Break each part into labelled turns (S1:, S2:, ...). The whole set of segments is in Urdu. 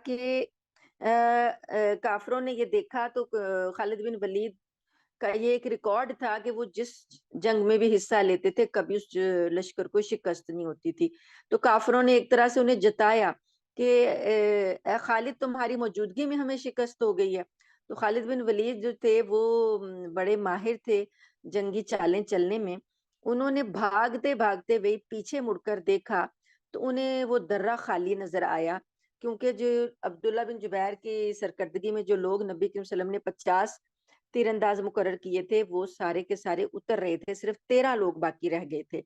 S1: کہ کافروں نے یہ دیکھا تو خالد بن ولید کا یہ ایک ریکارڈ تھا کہ وہ جس جنگ میں بھی حصہ لیتے تھے کبھی اس لشکر کو شکست نہیں ہوتی تھی. تو کافروں نے ایک طرح سے انہیں جتایا کہ اے خالد تمہاری موجودگی میں ہمیں شکست ہو گئی ہے. تو خالد بن ولید جو تھے وہ بڑے ماہر تھے جنگی چالیں چلنے میں. انہوں نے بھاگتے بھاگتے وہی پیچھے مڑ کر دیکھا تو انہیں وہ درہ خالی نظر آیا، کیونکہ جو عبداللہ بن جبیر کی سرکردگی میں جو لوگ نبی کریم صلی اللہ علیہ وسلم نے 50 تیر انداز مقرر کیے تھے وہ سارے کے سارے اتر رہے تھے، صرف 13 لوگ باقی رہ گئے تھے.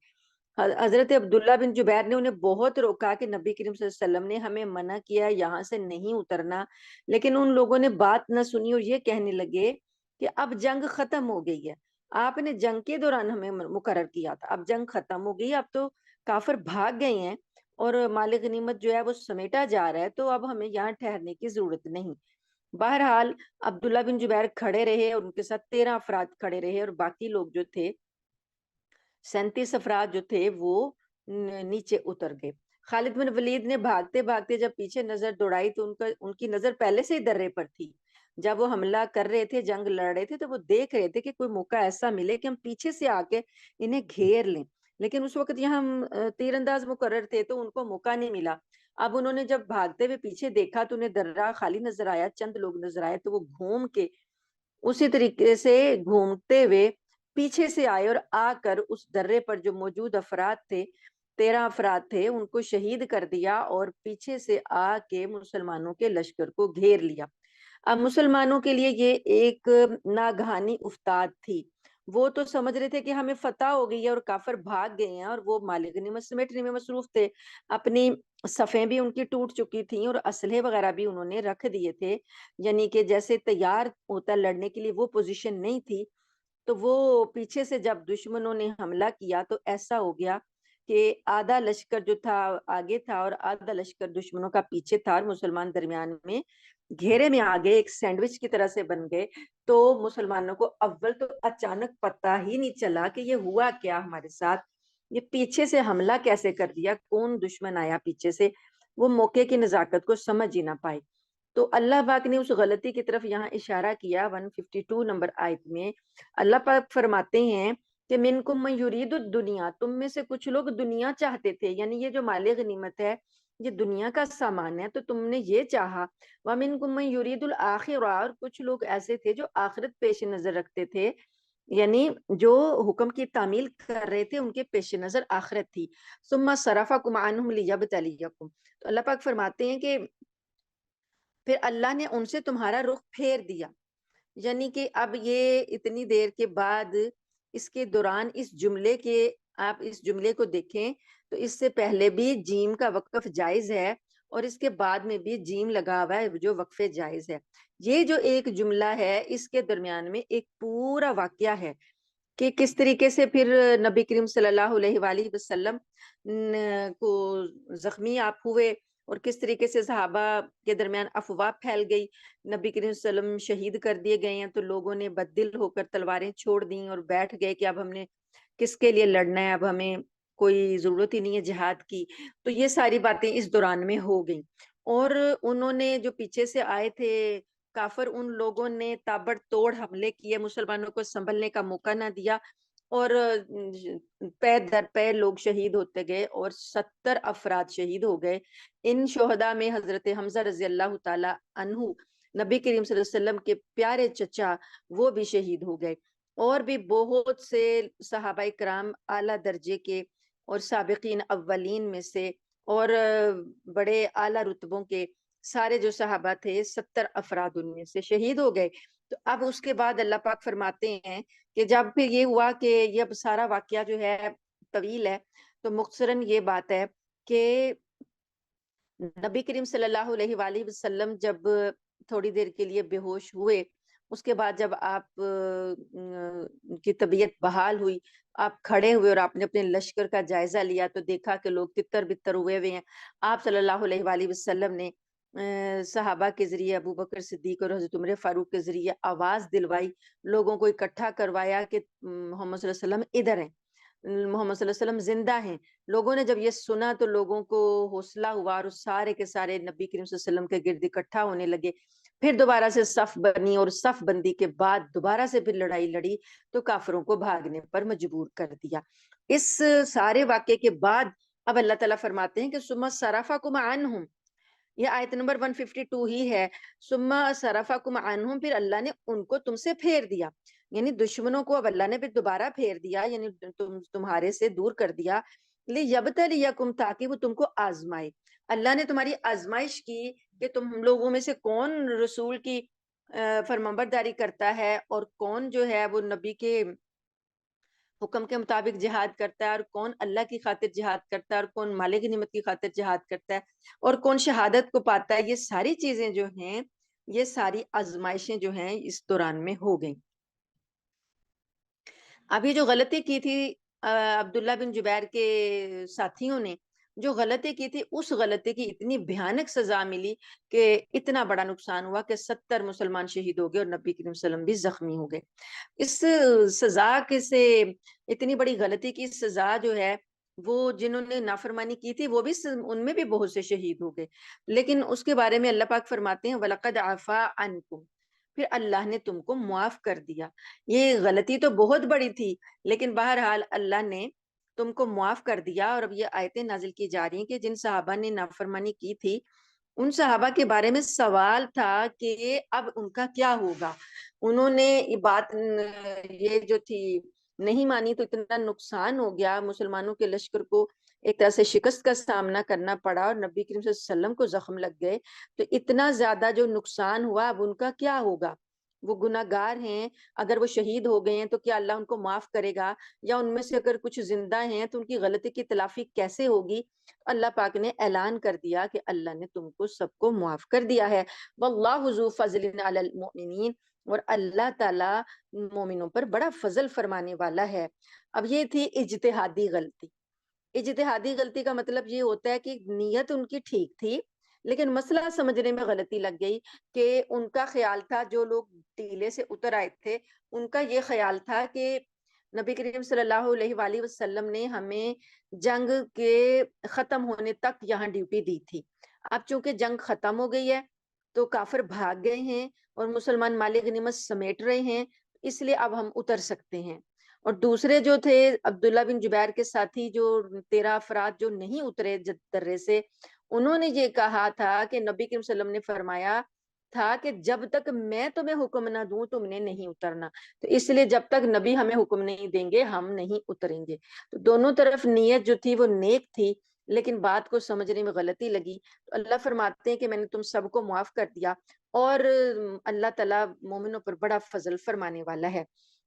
S1: حضرت عبداللہ بن جبیر نے انہیں بہت روکا کہ نبی کریم صلی اللہ علیہ وسلم نے ہمیں منع کیا یہاں سے نہیں اترنا، لیکن ان لوگوں نے بات نہ سنی اور یہ کہنے لگے کہ اب جنگ ختم ہو گئی ہے، آپ نے جنگ کے دوران ہمیں مقرر کیا تھا، اب جنگ ختم ہو گئی، اب تو کافر بھاگ گئے ہیں اور مال غنیمت جو ہے وہ سمیٹا جا رہا ہے، تو اب ہمیں یہاں ٹھہرنے کی ضرورت نہیں. بہرحال عبداللہ بن جبیر کھڑے رہے اور ان کے ساتھ 13 افراد کھڑے رہے اور باقی لوگ جو تھے 37 افراد جو تھے وہ نیچے اتر گئے. خالد بن ولید نے بھاگتے بھاگتے جب پیچھے نظر دوڑائی تو ان کی نظر پہلے سے ہی درے پر تھی. جب وہ حملہ کر رہے تھے، جنگ لڑ رہے تھے، تو وہ دیکھ رہے تھے کہ کوئی موقع ایسا ملے کہ ہم پیچھے سے آ کے انہیں گھیر لیں، لیکن اس وقت یہاں ہم تیر انداز مقرر تھے تو ان کو موقع نہیں ملا. اب انہوں نے جب بھاگتے ہوئے پیچھے دیکھا تو انہیں درہ خالی نظر آیا، چند لوگ نظر آئے، تو وہ گھوم کے اسی طریقے سے گھومتے ہوئے پیچھے سے آئے اور آ کر اس درے پر جو موجود افراد تھے 13 افراد تھے ان کو شہید کر دیا اور پیچھے سے آ کے مسلمانوں کے لشکر کو گھیر لیا. اب مسلمانوں کے لیے یہ ایک ناگہانی افتاد تھی. وہ تو سمجھ رہے تھے کہ ہمیں فتح ہو گئی ہے اور کافر بھاگ گئے ہیں، اور وہ مال غنیمت سمیٹنے میں مصروف تھے، اپنی صفیں بھی ان کی ٹوٹ چکی تھیں اور اسلحے وغیرہ بھی انہوں نے رکھ دیے تھے، یعنی کہ جیسے تیار ہوتا لڑنے کے لیے وہ پوزیشن نہیں تھی. تو وہ پیچھے سے جب دشمنوں نے حملہ کیا تو ایسا ہو گیا کہ آدھا لشکر جو تھا آگے تھا اور آدھا لشکر دشمنوں کا پیچھے تھا، اور مسلمان درمیان میں گھیرے میں آگے ایک سینڈوچ کی طرح سے بن گئے. تو مسلمانوں کو اول تو اچانک پتہ ہی نہیں چلا کہ یہ ہوا کیا ہمارے ساتھ، یہ پیچھے سے حملہ کیسے کر دیا، کون دشمن آیا پیچھے سے، وہ موقع کی نزاکت کو سمجھ ہی نہ پائے. تو اللہ پاک نے اس غلطی کی طرف یہاں اشارہ کیا 152 نمبر آیت میں. اللہ پاک فرماتے ہیں کہ منکم من یرید الدنیا، تم میں سے کچھ لوگ دنیا چاہتے تھے، یعنی یہ جو مال غنیمت ہے یہ دنیا کا سامان ہے تو تم نے یہ چاہا. ومنکم من یرید الآخرہ، اور کچھ لوگ ایسے تھے جو آخرت پیش نظر رکھتے تھے، یعنی جو حکم کی تعمیل کر رہے تھے ان کے پیش نظر آخرت تھی. ثم صرفکم عنہم لیبتلیکم، تو اللہ پاک فرماتے ہیں کہ پھر اللہ نے ان سے تمہارا رخ پھیر دیا. یعنی کہ اب یہ اتنی دیر کے بعد اس کے دوران اس جملے کے، آپ اس جملے کو دیکھیں تو اس سے پہلے بھی جیم کا وقف جائز ہے اور اس کے بعد میں بھی جیم لگا ہوا ہے جو وقف جائز ہے. یہ جو ایک جملہ ہے اس کے درمیان میں ایک پورا واقعہ ہے کہ کس طریقے سے پھر نبی کریم صلی اللہ علیہ وآلہ وسلم کو زخمی آپ ہوئے اور کس طریقے سے صحابہ کے درمیان افواہ پھیل گئی، نبی کریم صلی اللہ علیہ وسلم شہید کر دیے گئے ہیں تو لوگوں نے بددل ہو کر تلواریں چھوڑ دیں اور بیٹھ گئے کہ اب ہم نے کس کے لیے لڑنا ہے، اب ہمیں کوئی ضرورت ہی نہیں ہے جہاد کی. تو یہ ساری باتیں اس دوران میں ہو گئیں اور انہوں نے جو پیچھے سے آئے تھے کافر، ان لوگوں نے تابڑ توڑ حملے کیے، مسلمانوں کو سنبھلنے کا موقع نہ دیا اور پے در پے لوگ شہید ہوتے گئے اور 70 افراد شہید ہو گئے. ان شہداء میں حضرت حمزہ رضی اللہ تعالی عنہ نبی کریم صلی اللہ علیہ وسلم کے پیارے چچا وہ بھی شہید ہو گئے، اور بھی بہت سے صحابہ کرام اعلیٰ درجے کے اور سابقین اولین میں سے اور بڑے اعلیٰ رتبوں کے سارے جو صحابہ تھے 70 افراد ان میں سے شہید ہو گئے. تو اب اس کے بعد اللہ پاک فرماتے ہیں کہ جب پھر یہ ہوا کہ یہ اب سارا واقعہ جو ہے طویل ہے تو مختصراً یہ بات ہے کہ نبی کریم صلی اللہ علیہ وآلہ وسلم جب تھوڑی دیر کے لیے بے ہوش ہوئے، اس کے بعد جب آپ کی طبیعت بحال ہوئی، آپ کھڑے ہوئے اور آپ نے اپنے لشکر کا جائزہ لیا تو دیکھا کہ لوگ تتر بتر ہوئے ہوئے ہیں. آپ صلی اللہ علیہ وآلہ وسلم نے صحابہ کے ذریعے، ابو بکر صدیق اور حضرت عمر فاروق کے ذریعے آواز دلوائی، لوگوں کو اکٹھا کروایا کہ محمد صلی اللہ علیہ وسلم ادھر ہیں. محمد صلی اللہ علیہ وسلم زندہ ہیں۔ لوگوں نے جب یہ سنا تو لوگوں کو حوصلہ ہوا اور سارے کے سارے نبی کریم صلی اللہ علیہ وسلم کے گرد اکٹھا ہونے لگے۔ پھر دوبارہ سے صف بنی اور صف بندی کے بعد دوبارہ سے پھر لڑائی لڑی تو کافروں کو بھاگنے پر مجبور کر دیا۔ اس سارے واقعے کے بعد اب اللہ تعالیٰ فرماتے ہیں کہ ثم صرفکم عنہم، یہ آیت نمبر 152 ہی ہے، ثم صرفکم عنہم، پھر اللہ نے ان کو تم سے پھیر دیا، یعنی دشمنوں کو اب اللہ نے پھر دوبارہ پھیر دیا، یعنی تمہارے سے دور کر دیا، لیبتلیکم، تاکہ وہ تم کو آزمائے۔ اللہ نے تمہاری آزمائش کی کہ تم لوگوں میں سے کون رسول کی فرمانبرداری کرتا ہے اور کون جو ہے وہ نبی کے حکم کے مطابق جہاد کرتا ہے، اور کون اللہ کی خاطر جہاد کرتا ہے، اور کون مال غنیمت کی خاطر جہاد کرتا ہے، اور کون شہادت کو پاتا ہے۔ یہ ساری چیزیں جو ہیں، یہ ساری آزمائشیں جو ہیں اس دوران میں ہو گئیں۔ ابھی جو غلطی کی تھی عبداللہ بن جبیر کے ساتھیوں نے جو غلطی کی تھی، اس غلطی کی اتنی بھیانک سزا ملی کہ اتنا بڑا نقصان ہوا کہ 70 مسلمان شہید ہو گئے اور نبی کریم صلی اللہ علیہ وسلم بھی زخمی ہو گئے۔ اس سزا کے سے اتنی بڑی غلطی کی سزا جو ہے، وہ جنہوں نے نافرمانی کی تھی وہ بھی ان میں بھی بہت سے شہید ہو گئے، لیکن اس کے بارے میں اللہ پاک فرماتے ہیں وَلَقَدْ عَفَا عَنْكُمْ، پھر اللہ نے تم کو معاف کر دیا۔ یہ غلطی تو بہت بڑی تھی، لیکن بہرحال اللہ نے تم کو معاف کر دیا۔ اور اب یہ آیتیں نازل کی جا رہی ہیں کہ جن صحابہ نے نافرمانی کی تھی، ان صحابہ کے بارے میں سوال تھا کہ اب ان کا کیا ہوگا۔ انہوں نے یہ بات یہ جو تھی نہیں مانی تو اتنا نقصان ہو گیا، مسلمانوں کے لشکر کو ایک طرح سے شکست کا سامنا کرنا پڑا اور نبی کریم صلی اللہ علیہ وسلم کو زخم لگ گئے، تو اتنا زیادہ جو نقصان ہوا، اب ان کا کیا ہوگا؟ وہ گناہگار ہیں، اگر وہ شہید ہو گئے ہیں تو کیا اللہ ان کو معاف کرے گا؟ یا ان میں سے اگر کچھ زندہ ہیں تو ان کی غلطی کی تلافی کیسے ہوگی؟ اللہ پاک نے اعلان کر دیا کہ اللہ نے تم کو سب کو معاف کر دیا ہے۔ واللہ ذو فضل علی المؤمنین، اور اللہ تعالیٰ مومنوں پر بڑا فضل فرمانے والا ہے۔ اب یہ تھی اجتہادی غلطی۔ اجتہادی غلطی کا مطلب یہ ہوتا ہے کہ نیت ان کی ٹھیک تھی، لیکن مسئلہ سمجھنے میں غلطی لگ گئی کہ ان کا خیال تھا، جو لوگ ٹیلے سے اتر آئے تھے ان کا یہ خیال تھا کہ نبی کریم صلی اللہ علیہ وآلہ وسلم نے ہمیں جنگ کے ختم ہونے تک یہاں ڈیوٹی دی تھی۔ اب چونکہ جنگ ختم ہو گئی ہے تو کافر بھاگ گئے ہیں اور مسلمان مال غنیمت سمیٹ رہے ہیں، اس لیے اب ہم اتر سکتے ہیں۔ اور دوسرے جو تھے عبداللہ بن جبیر کے ساتھی، جو 13 افراد جو نہیں اترے درے سے، انہوں نے یہ کہا تھا کہ نبی کریم صلی اللہ علیہ وسلم نے فرمایا تھا کہ جب تک میں تمہیں حکم نہ دوں تم نے نہیں اترنا، تو اس لیے جب تک نبی ہمیں حکم نہیں دیں گے ہم نہیں اتریں گے۔ تو دونوں طرف نیت جو تھی وہ نیک تھی، لیکن بات کو سمجھنے میں غلطی لگی، تو اللہ فرماتے ہیں کہ میں نے تم سب کو معاف کر دیا، اور اللہ تعالیٰ مومنوں پر بڑا فضل فرمانے والا ہے۔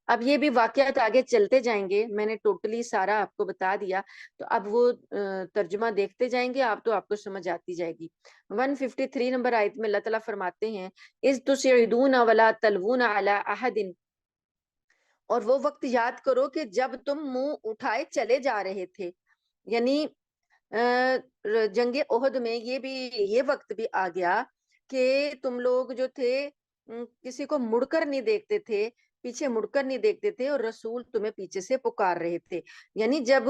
S1: اب یہ بھی واقعات آگے چلتے جائیں گے، میں نے ٹوٹلی سارا آپ کو بتا دیا، تو اب وہ ترجمہ دیکھتے جائیں گے آپ، تو آپ کو سمجھ آتی جائے گی۔ 153 نمبر آیت میں اللہ تعالیٰ فرماتے ہیں اِذْ تُسْعِدُونَ وَلَا تَلْوُونَ عَلَىٰ أَحَدٍ، اور وہ وقت یاد کرو کہ جب تم منہ اٹھائے چلے جا رہے تھے، یعنی جنگ احد میں یہ وقت بھی آ گیا کہ تم لوگ جو تھے کسی کو مڑ کر نہیں دیکھتے تھے، پیچھے مڑ کر نہیں دیکھتے تھے، اور رسول تمہیں پیچھے سے پکار رہے تھے۔ یعنی جب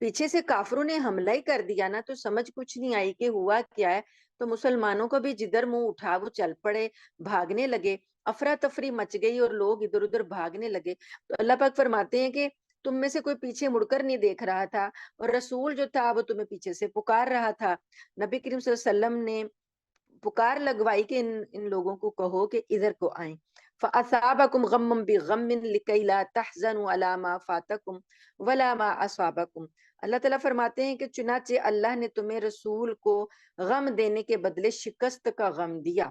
S1: پیچھے سے کافروں نے حملہ ہی کر دیا نا، تو سمجھ کچھ نہیں آئی کہ ہوا کیا ہے، تو مسلمانوں کو بھی جدھر منہ اٹھا وہ چل پڑے، بھاگنے لگے، افراتفری مچ گئی اور لوگ ادھر ادھر بھاگنے لگے۔ تو اللہ پاک فرماتے ہیں کہ تم میں سے کوئی پیچھے مڑ کر نہیں دیکھ رہا تھا، اور رسول جو تھا وہ تمہیں پیچھے سے پکار رہا تھا۔ نبی کریم صلی اللہ علیہ وسلم نے پکار لگوائی کہ ان لوگوں کو کہو کہ ادھر کو آئیں۔ فَأَصَابَكُمْ غَمٌّ بِغَمٍّ لِكَيْ لَا تَحْزَنُوا عَلَىٰ مَا فَاتَكُمْ وَلَا مَا أَصَابَكُمْ، اللہ تعالیٰ فرماتے ہیں کہ چنانچہ اللہ نے تمہیں رسول کو غم دینے کے بدلے شکست کا غم دیا،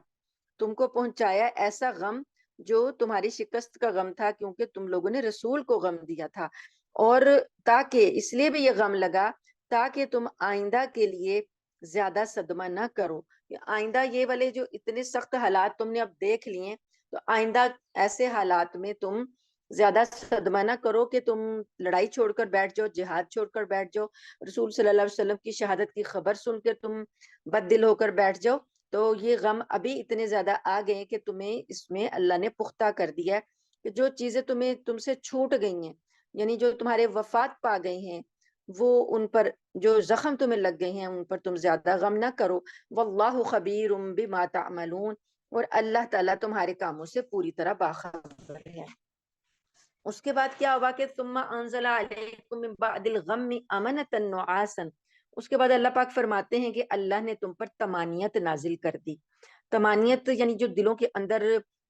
S1: تم کو پہنچایا ایسا غم جو تمہاری شکست کا غم تھا، کیونکہ تم لوگوں نے رسول کو غم دیا تھا، اور تاکہ اس لیے بھی یہ غم لگا تاکہ تم آئندہ کے لیے زیادہ صدمہ نہ کرو۔ آئندہ یہ والے جو اتنے سخت حالات تم نے اب دیکھ لیے، تو آئندہ ایسے حالات میں تم زیادہ صدمہ نہ کرو کہ تم لڑائی چھوڑ کر بیٹھ جاؤ، جہاد چھوڑ کر بیٹھ جاؤ، رسول صلی اللہ علیہ وسلم کی شہادت کی خبر سن کے تم بد دل ہو کر بیٹھ جاؤ۔ تو یہ غم ابھی اتنے زیادہ آ گئے کہ تمہیں اس میں اللہ نے پختہ کر دیا ہے کہ جو چیزیں تم سے چھوٹ گئی ہیں، یعنی جو تمہارے وفات پا گئے ہیں وہ ان پر جو زخم تمہیں لگ گئے ہیں ان پر تم زیادہ غم نہ کرو. واللہ خبیر بما تعملون، اور اللہ تعالیٰ تمہارے کاموں سے پوری طرح باخبر ہے. اس کے بعد کیا ہوا کہ ثم انزل علیکم من بعد الغم امنۃ نعاسا. اس کے بعد اللہ پاک فرماتے ہیں کہ اللہ نے تم پر طمانینت نازل کر دی. طمانینت یعنی جو دلوں کے اندر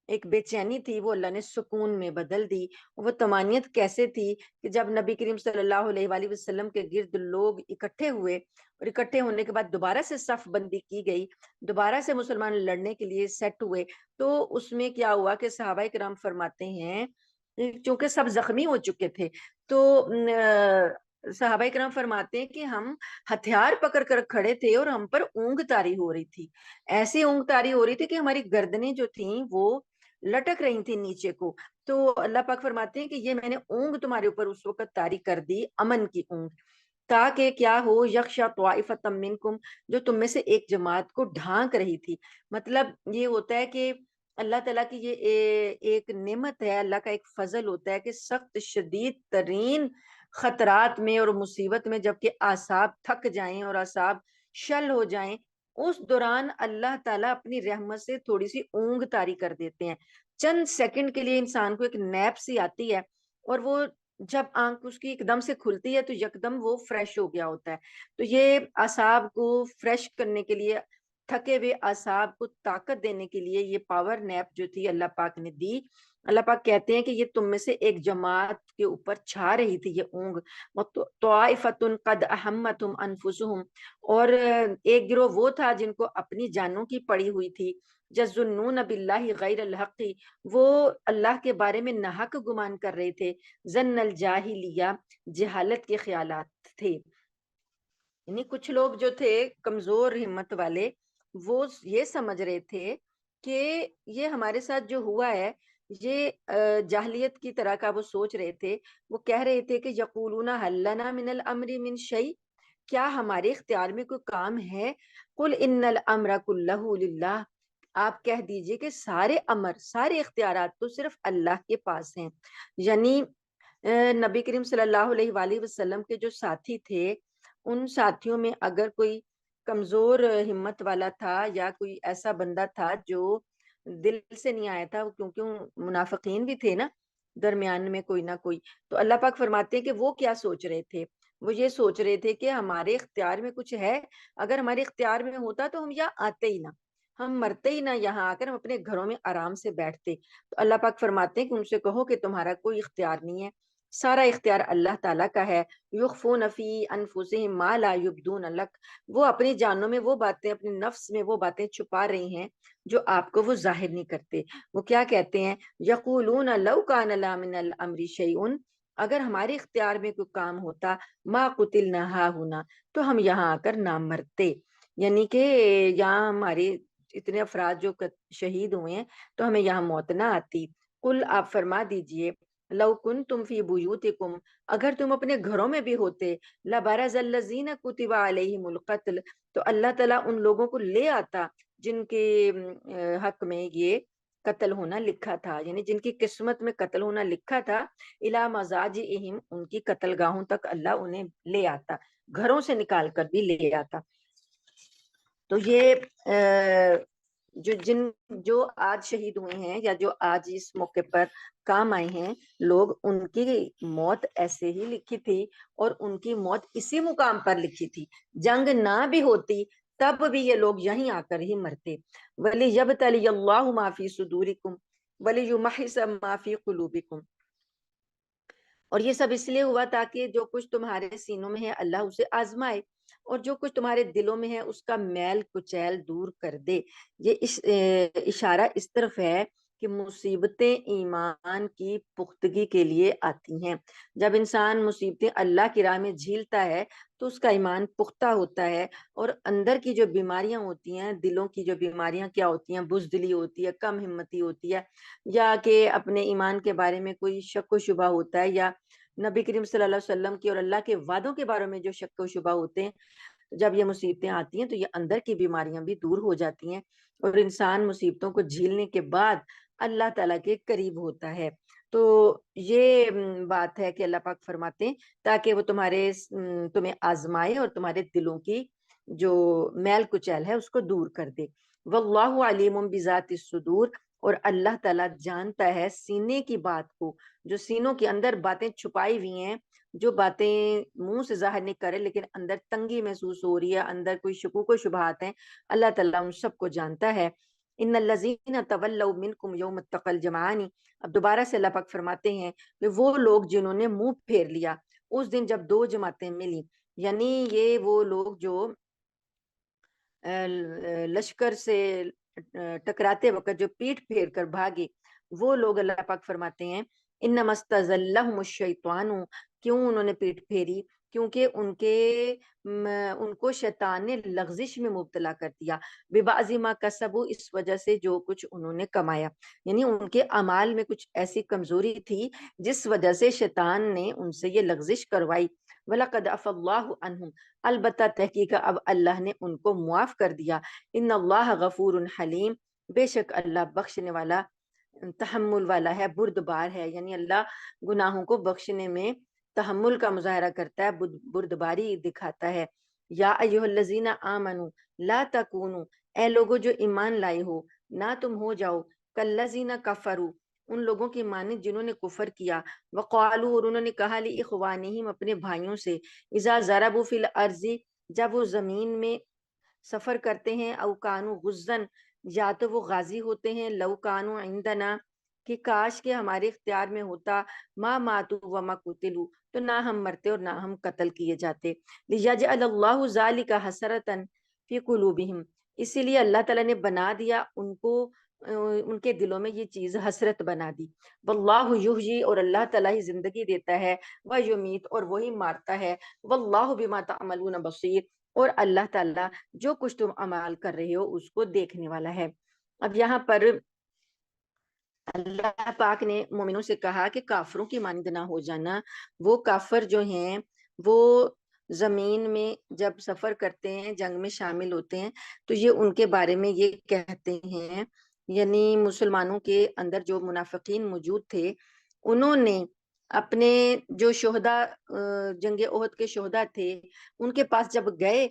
S1: ایک بے چینی تھی وہ اللہ نے سکون میں بدل دی. وہ طمانینت کیسے تھی کہ جب نبی کریم صلی اللہ علیہ وآلہ وسلم کے گرد لوگ اکٹھے ہوئے اور اکٹھے ہونے کے بعد دوبارہ سے صف بندی کی گئی، دوبارہ سے مسلمان لڑنے کے لیے سیٹ ہوئے، تو اس میں کیا ہوا کہ صحابہ کرام فرماتے ہیں چونکہ سب زخمی ہو چکے تھے تو صحابہ کرام فرماتے ہیں کہ ہم ہتھیار پکڑ کر کھڑے تھے اور ہم پر اونگ طاری ہو رہی تھی. ایسی اونگ طاری ہو رہی تھی کہ ہماری گردنیں جو تھیں وہ لٹک رہی تھی نیچے کو. تو اللہ پاک فرماتے ہیں کہ یہ میں نے اونگ تمہارے اوپر اس وقت طاری کر دی، امن کی اونگ، تاکہ کیا ہو یخشا طائفۃ منکم، جو تم میں سے ایک جماعت کو ڈھانک رہی تھی. مطلب یہ ہوتا ہے کہ اللہ تعالیٰ کی یہ ایک نعمت ہے، اللہ کا ایک فضل ہوتا ہے کہ سخت شدید ترین خطرات میں اور مصیبت میں جب کہ اعصاب تھک جائیں اور اعصاب شل ہو جائیں، اس دوران اللہ تعالیٰ اپنی رحمت سے تھوڑی سی اونگ طاری کر دیتے ہیں. چند سیکنڈ کے لیے انسان کو ایک نیپ سی آتی ہے اور وہ جب آنکھ اس کی ایک دم سے کھلتی ہے تو یکدم وہ فریش ہو گیا ہوتا ہے. تو یہ اعصاب کو فریش کرنے کے لیے، تھکے ہوئے اعصاب کو طاقت دینے کے لیے یہ پاور نیپ جو تھی اللہ پاک نے دی. اللہ پاک کہتے ہیں کہ یہ تم میں سے ایک جماعت کے اوپر چھا رہی تھی یہ اونگ. طائفۃ قد اہمتہم انفسہم، اور ایک گروہ وہ تھا جن کو اپنی جانوں کی پڑی ہوئی تھی. یظنون باللہ غیر الحق، وہ اللہ کے بارے میں ناحق گمان کر رہے تھے. ظن الجاہلیہ، جہالت کے خیالات تھے. یعنی کچھ لوگ جو تھے کمزور ہمت والے، وہ یہ سمجھ رہے تھے کہ یہ ہمارے ساتھ جو ہوا ہے یہ جاہلیت کی طرح کا وہ سوچ رہے تھے. وہ کہہ رہے تھے کہ یقولون هل لنا من الامر من شیء، کیا ہمارے اختیار میں کوئی کام ہے؟ قل ان الامر کلہ للہ، آپ کہہ دیجئے کہ سارے امر، سارے اختیارات تو صرف اللہ کے پاس ہیں. یعنی نبی کریم صلی اللہ علیہ وآلہ وسلم کے جو ساتھی تھے، ان ساتھیوں میں اگر کوئی کمزور ہمت والا تھا یا کوئی ایسا بندہ تھا جو دل سے نہیں آیا تھا، کیونکہ منافقین بھی تھے نا درمیان میں کوئی نہ کوئی، تو اللہ پاک فرماتے ہیں کہ وہ کیا سوچ رہے تھے؟ وہ یہ سوچ رہے تھے کہ ہمارے اختیار میں کچھ ہے، اگر ہمارے اختیار میں ہوتا تو ہم یہاں آتے ہی نہ، ہم مرتے ہی نہ، یہاں آ کر ہم اپنے گھروں میں آرام سے بیٹھتے. تو اللہ پاک فرماتے ہیں کہ ان سے کہو کہ تمہارا کوئی اختیار نہیں ہے، سارا اختیار اللہ تعالیٰ کا ہے. یخفون فی انفسہم ما لا یبدون لک، وہ اپنی جانوں میں وہ باتیں، اپنے نفس میں وہ باتیں چھپا رہی ہیں جو آپ کو وہ ظاہر نہیں کرتے. وہ کیا کہتے ہیں؟ یقولون لو کان لنا من الامر شیء، اگر ہمارے اختیار میں کوئی کام ہوتا، ما قتلنا ہاہنا، تو ہم یہاں آ کر نہ مرتے. یعنی کہ یہاں ہمارے اتنے افراد جو شہید ہوئے ہیں تو ہمیں یہاں موت نہ آتی. قل، آپ فرما دیجئے، لو کنتم فی بیوتکم، اگر تم اپنے گھروں میں بھی ہوتے، لبرز الذین کتب علیہم القتل، تو اللہ تعالیٰ ان لوگوں کو لے آتا جن کے حق میں یہ قتل ہونا لکھا تھا، یعنی جن کی قسمت میں قتل ہونا لکھا تھا، الی مضاجعہم، ان کی قتل گاہوں تک اللہ انہیں لے آتا، گھروں سے نکال کر بھی لے آتا. تو یہ جو آج شہید ہوئے ہیں یا جو آج اس موقع پر کام آئے ہیں لوگ، ان کی موت ایسے ہی لکھی تھی اور ان کی موت اسی مقام پر لکھی تھی. جنگ نہ بھی ہوتی تب بھی یہ لوگ یہیں آ کر ہی مرتے. وَلِيَبْتَلِيَ اللَّهُ مَا فِي صُدُورِكُمْ وَلِيُمَحِّصَ مَا فِي قُلُوبِكُمْ. اور یہ سب اس لیے ہوا تاکہ جو کچھ تمہارے سینوں میں ہے اللہ اسے آزمائے، اور جو کچھ تمہارے دلوں میں ہے اس کا میل کچیل دور کر دے. یہ اشارہ اس طرف ہے کہ مصیبتیں ایمان کی پختگی کے لیے آتی ہیں. جب انسان مصیبتیں اللہ کی راہ میں جھیلتا ہے تو اس کا ایمان پختہ ہوتا ہے، اور اندر کی جو بیماریاں ہوتی ہیں، دلوں کی جو بیماریاں کیا ہوتی ہیں، بزدلی ہوتی ہے، کم ہمتی ہوتی ہے، یا کہ اپنے ایمان کے بارے میں کوئی شک و شبہ ہوتا ہے، یا نبی کریم صلی اللہ علیہ وسلم کی اور اللہ کے وعدوں کے بارے میں جو شک و شبہ ہوتے ہیں، جب یہ مصیبتیں آتی ہیں تو یہ اندر کی بیماریاں بھی دور ہو جاتی ہیں اور انسان مصیبتوں کو جھیلنے کے بعد اللہ تعالیٰ کے قریب ہوتا ہے. تو یہ بات ہے کہ اللہ پاک فرماتے ہیں تاکہ وہ تمہیں آزمائے اور تمہارے دلوں کی جو میل کچیل ہے اس کو دور کر دے۔ واللہ علیم بذات الصدور، اور اللہ تعالیٰ جانتا ہے سینے کی بات کو، جو سینوں کے اندر باتیں چھپائی ہوئی ہیں، جو باتیں منہ سے ظاہر نہیں کرے لیکن اندر تنگی محسوس ہو رہی ہے، اندر کوئی شکوک و شبہات ہیں، اللہ تعالیٰ ان سب کو جانتا ہے۔ ان الذین تولوا منکم یوم التقى الجمعان، اب دوبارہ سے اللہ پاک فرماتے ہیں کہ وہ لوگ جنہوں نے منہ پھیر لیا اس دن جب دو جماعتیں ملی، یعنی یہ وہ لوگ جو لشکر سے ٹکراتے وقت جو پیٹ پھیر کر بھاگے، وہ لوگ اللہ پاک فرماتے ہیں انما استزلهم الشیطان، کیوں انہوں نے پیٹ پھیری؟ کیونکہ ان کو شیطان نے لغزش میں مبتلا کر دیا، ببعض ما کسبوا، اس وجہ سے جو کچھ انہوں نے کمایا، یعنی ان کے اعمال میں کچھ ایسی کمزوری تھی جس وجہ سے شیطان نے ان سے یہ لغزش کروائی۔ وَلَقَدْ عَفَا اللَّهُ عَنْهُمْ، البتہ تحقیق اب اللہ نے ان کو معاف کر دیا۔ ان اللہ غفور حلیم، بے شک اللہ بخشنے والا، تحمل والا ہے، بردبار ہے، یعنی اللہ گناہوں کو بخشنے میں تحمل کا مظاہرہ کرتا ہے، بردباری دکھاتا ہے۔ یا ایھا الذین آمنوا لا تکونوا، اے لوگو جو ایمان لائے ہو، نہ تم ہو جاؤ کالذین کفروا، ان لوگوں کی مانند جنہوں نے کفر کیا، وقالوا، اور انہوں نے کہا لاخوانہم، اپنے بھائیوں سے، اذا ضربوا فی الارض، جب وہ زمین میں سفر کرتے ہیں، او کانوا غزن، یا تو وہ غازی ہوتے ہیں، لو کانوا عندنا، کہ کاش کے ہمارے اختیار میں ہوتا، ما ماتوا وما قتلوا، تو نہ ہم مرتے اور نہ ہم قتل کیے جاتے، لیجعل اللہ ذلک حسرۃ فی قلوبہم، اسی لیے اللہ تعالیٰ نے بنا دیا ان کو، ان کے دلوں میں یہ چیز حسرت بنا دی۔ واللہ یحیی، اور اللہ تعالیٰ ہی زندگی دیتا ہے، ویمیت، اور وہی مارتا ہے، واللہ بما تعملون بصیر، اور اللہ تعالیٰ جو کچھ تم عمال کر رہے ہو اس کو دیکھنے والا ہے۔ اب یہاں پر اللہ پاک نے مومنوں سے کہا کہ کافروں کی مانند نہ ہو جانا، وہ کافر جو ہیں وہ زمین میں جب سفر کرتے ہیں، جنگ میں شامل ہوتے ہیں، تو یہ ان کے بارے میں یہ کہتے ہیں، یعنی مسلمانوں کے اندر جو منافقین موجود تھے، انہوں نے اپنے جو شہداء، جنگ احد کے شہداء تھے، ان کے پاس جب گئے،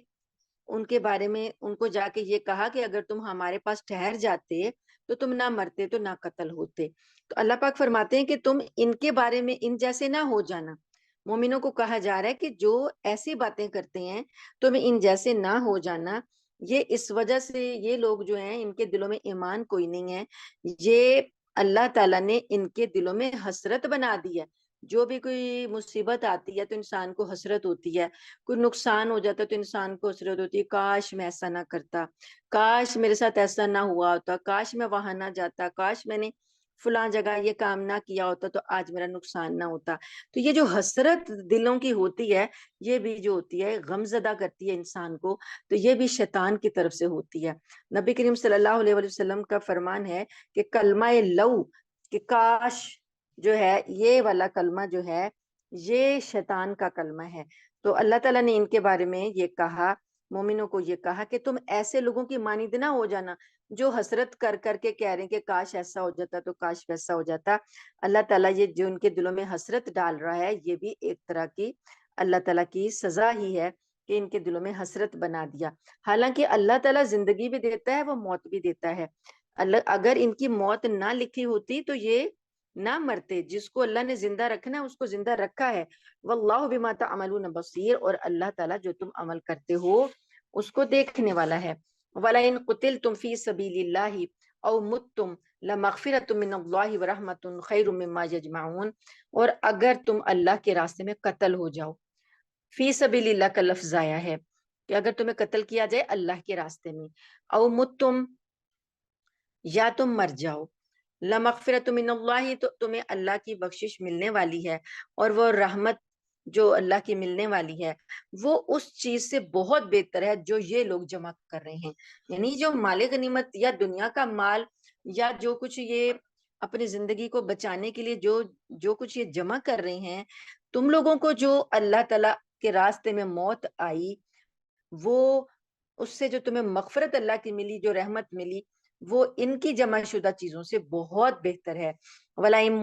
S1: ان کے بارے میں ان کو جا کے یہ کہا کہ اگر تم ہمارے پاس ٹھہر جاتے تو تم نہ مرتے تو نہ قتل ہوتے۔ تو اللہ پاک فرماتے ہیں کہ تم ان کے بارے میں ان جیسے نہ ہو جانا، مومنوں کو کہا جا رہا ہے کہ جو ایسی باتیں کرتے ہیں تم ان جیسے نہ ہو جانا، یہ اس وجہ سے یہ لوگ جو ہیں ان کے دلوں میں ایمان کوئی نہیں ہے، یہ اللہ تعالیٰ نے ان کے دلوں میں حسرت بنا دی ہے، جو بھی کوئی مصیبت آتی ہے تو انسان کو حسرت ہوتی ہے، کوئی نقصان ہو جاتا ہے تو انسان کو حسرت ہوتی ہے، کاش میں ایسا نہ کرتا، کاش میرے ساتھ ایسا نہ ہوا ہوتا، کاش میں وہاں نہ جاتا، کاش میں نے فلاں جگہ یہ کام نہ کیا ہوتا تو آج میرا نقصان نہ ہوتا۔ تو یہ جو حسرت دلوں کی ہوتی ہے، یہ بھی جو ہوتی ہے غم زدہ کرتی ہے انسان کو، تو یہ بھی شیطان کی طرف سے ہوتی ہے۔ نبی کریم صلی اللہ علیہ وسلم کا فرمان ہے کہ کلمہ لو، کہ کاش جو ہے، یہ والا کلمہ جو ہے یہ شیطان کا کلمہ ہے۔ تو اللہ تعالیٰ نے ان کے بارے میں یہ کہا، مومنوں کو یہ کہا کہ تم ایسے لوگوں کی مانند نہ ہو جانا جو حسرت کر کر کے کہہ رہے ہیں کہ کاش ایسا ہو جاتا تو کاش ویسا ہو جاتا۔ اللہ تعالیٰ یہ جو ان کے دلوں میں حسرت ڈال رہا ہے، یہ بھی ایک طرح کی اللہ تعالیٰ کی سزا ہی ہے کہ ان کے دلوں میں حسرت بنا دیا۔ حالانکہ اللہ تعالیٰ زندگی بھی دیتا ہے، وہ موت بھی دیتا ہے، اگر ان کی موت نہ لکھی ہوتی تو یہ نہ مرتے، جس کو اللہ نے زندہ رکھنا ہے اس کو زندہ رکھا ہے۔ واللہ بما تعملون بصیر، اور اللہ تعالیٰ جو تم عمل کرتے ہو اس کو دیکھنے والا ہے۔ وَلَئِن قُتِلْتُمْ فِي سَبِيلِ اللَّهِ أَوْ مُتُّمْ لَمَغْفِرَةٌ مِّنَ اللَّهِ وَرَحْمَةٌ خَيْرٌ مِّمَّا يَجْمَعُونَ، اور اگر تم اللہ کے راستے میں قتل ہو جاؤ، فی سبیل اللہ کا لفظ آیا ہے کہ اگر تمہیں قتل کیا جائے اللہ کے راستے میں، او متم، یا تم مر جاؤ، لمغفرۃ من اللہ، تو تمہیں اللہ کی بخشش ملنے والی ہے، اور وہ رحمت جو اللہ کی ملنے والی ہے وہ اس چیز سے بہت بہتر ہے جو یہ لوگ جمع کر رہے ہیں۔ یعنی جو مال غنیمت یا دنیا کا مال یا جو کچھ یہ اپنی زندگی کو بچانے کے لیے جو کچھ یہ جمع کر رہے ہیں، تم لوگوں کو جو اللہ تعالیٰ کے راستے میں موت آئی، وہ اس سے جو تمہیں مغفرت اللہ کی ملی، جو رحمت ملی، وہ ان کی جمع شدہ چیزوں سے بہت بہتر ہے۔ وَلَئِن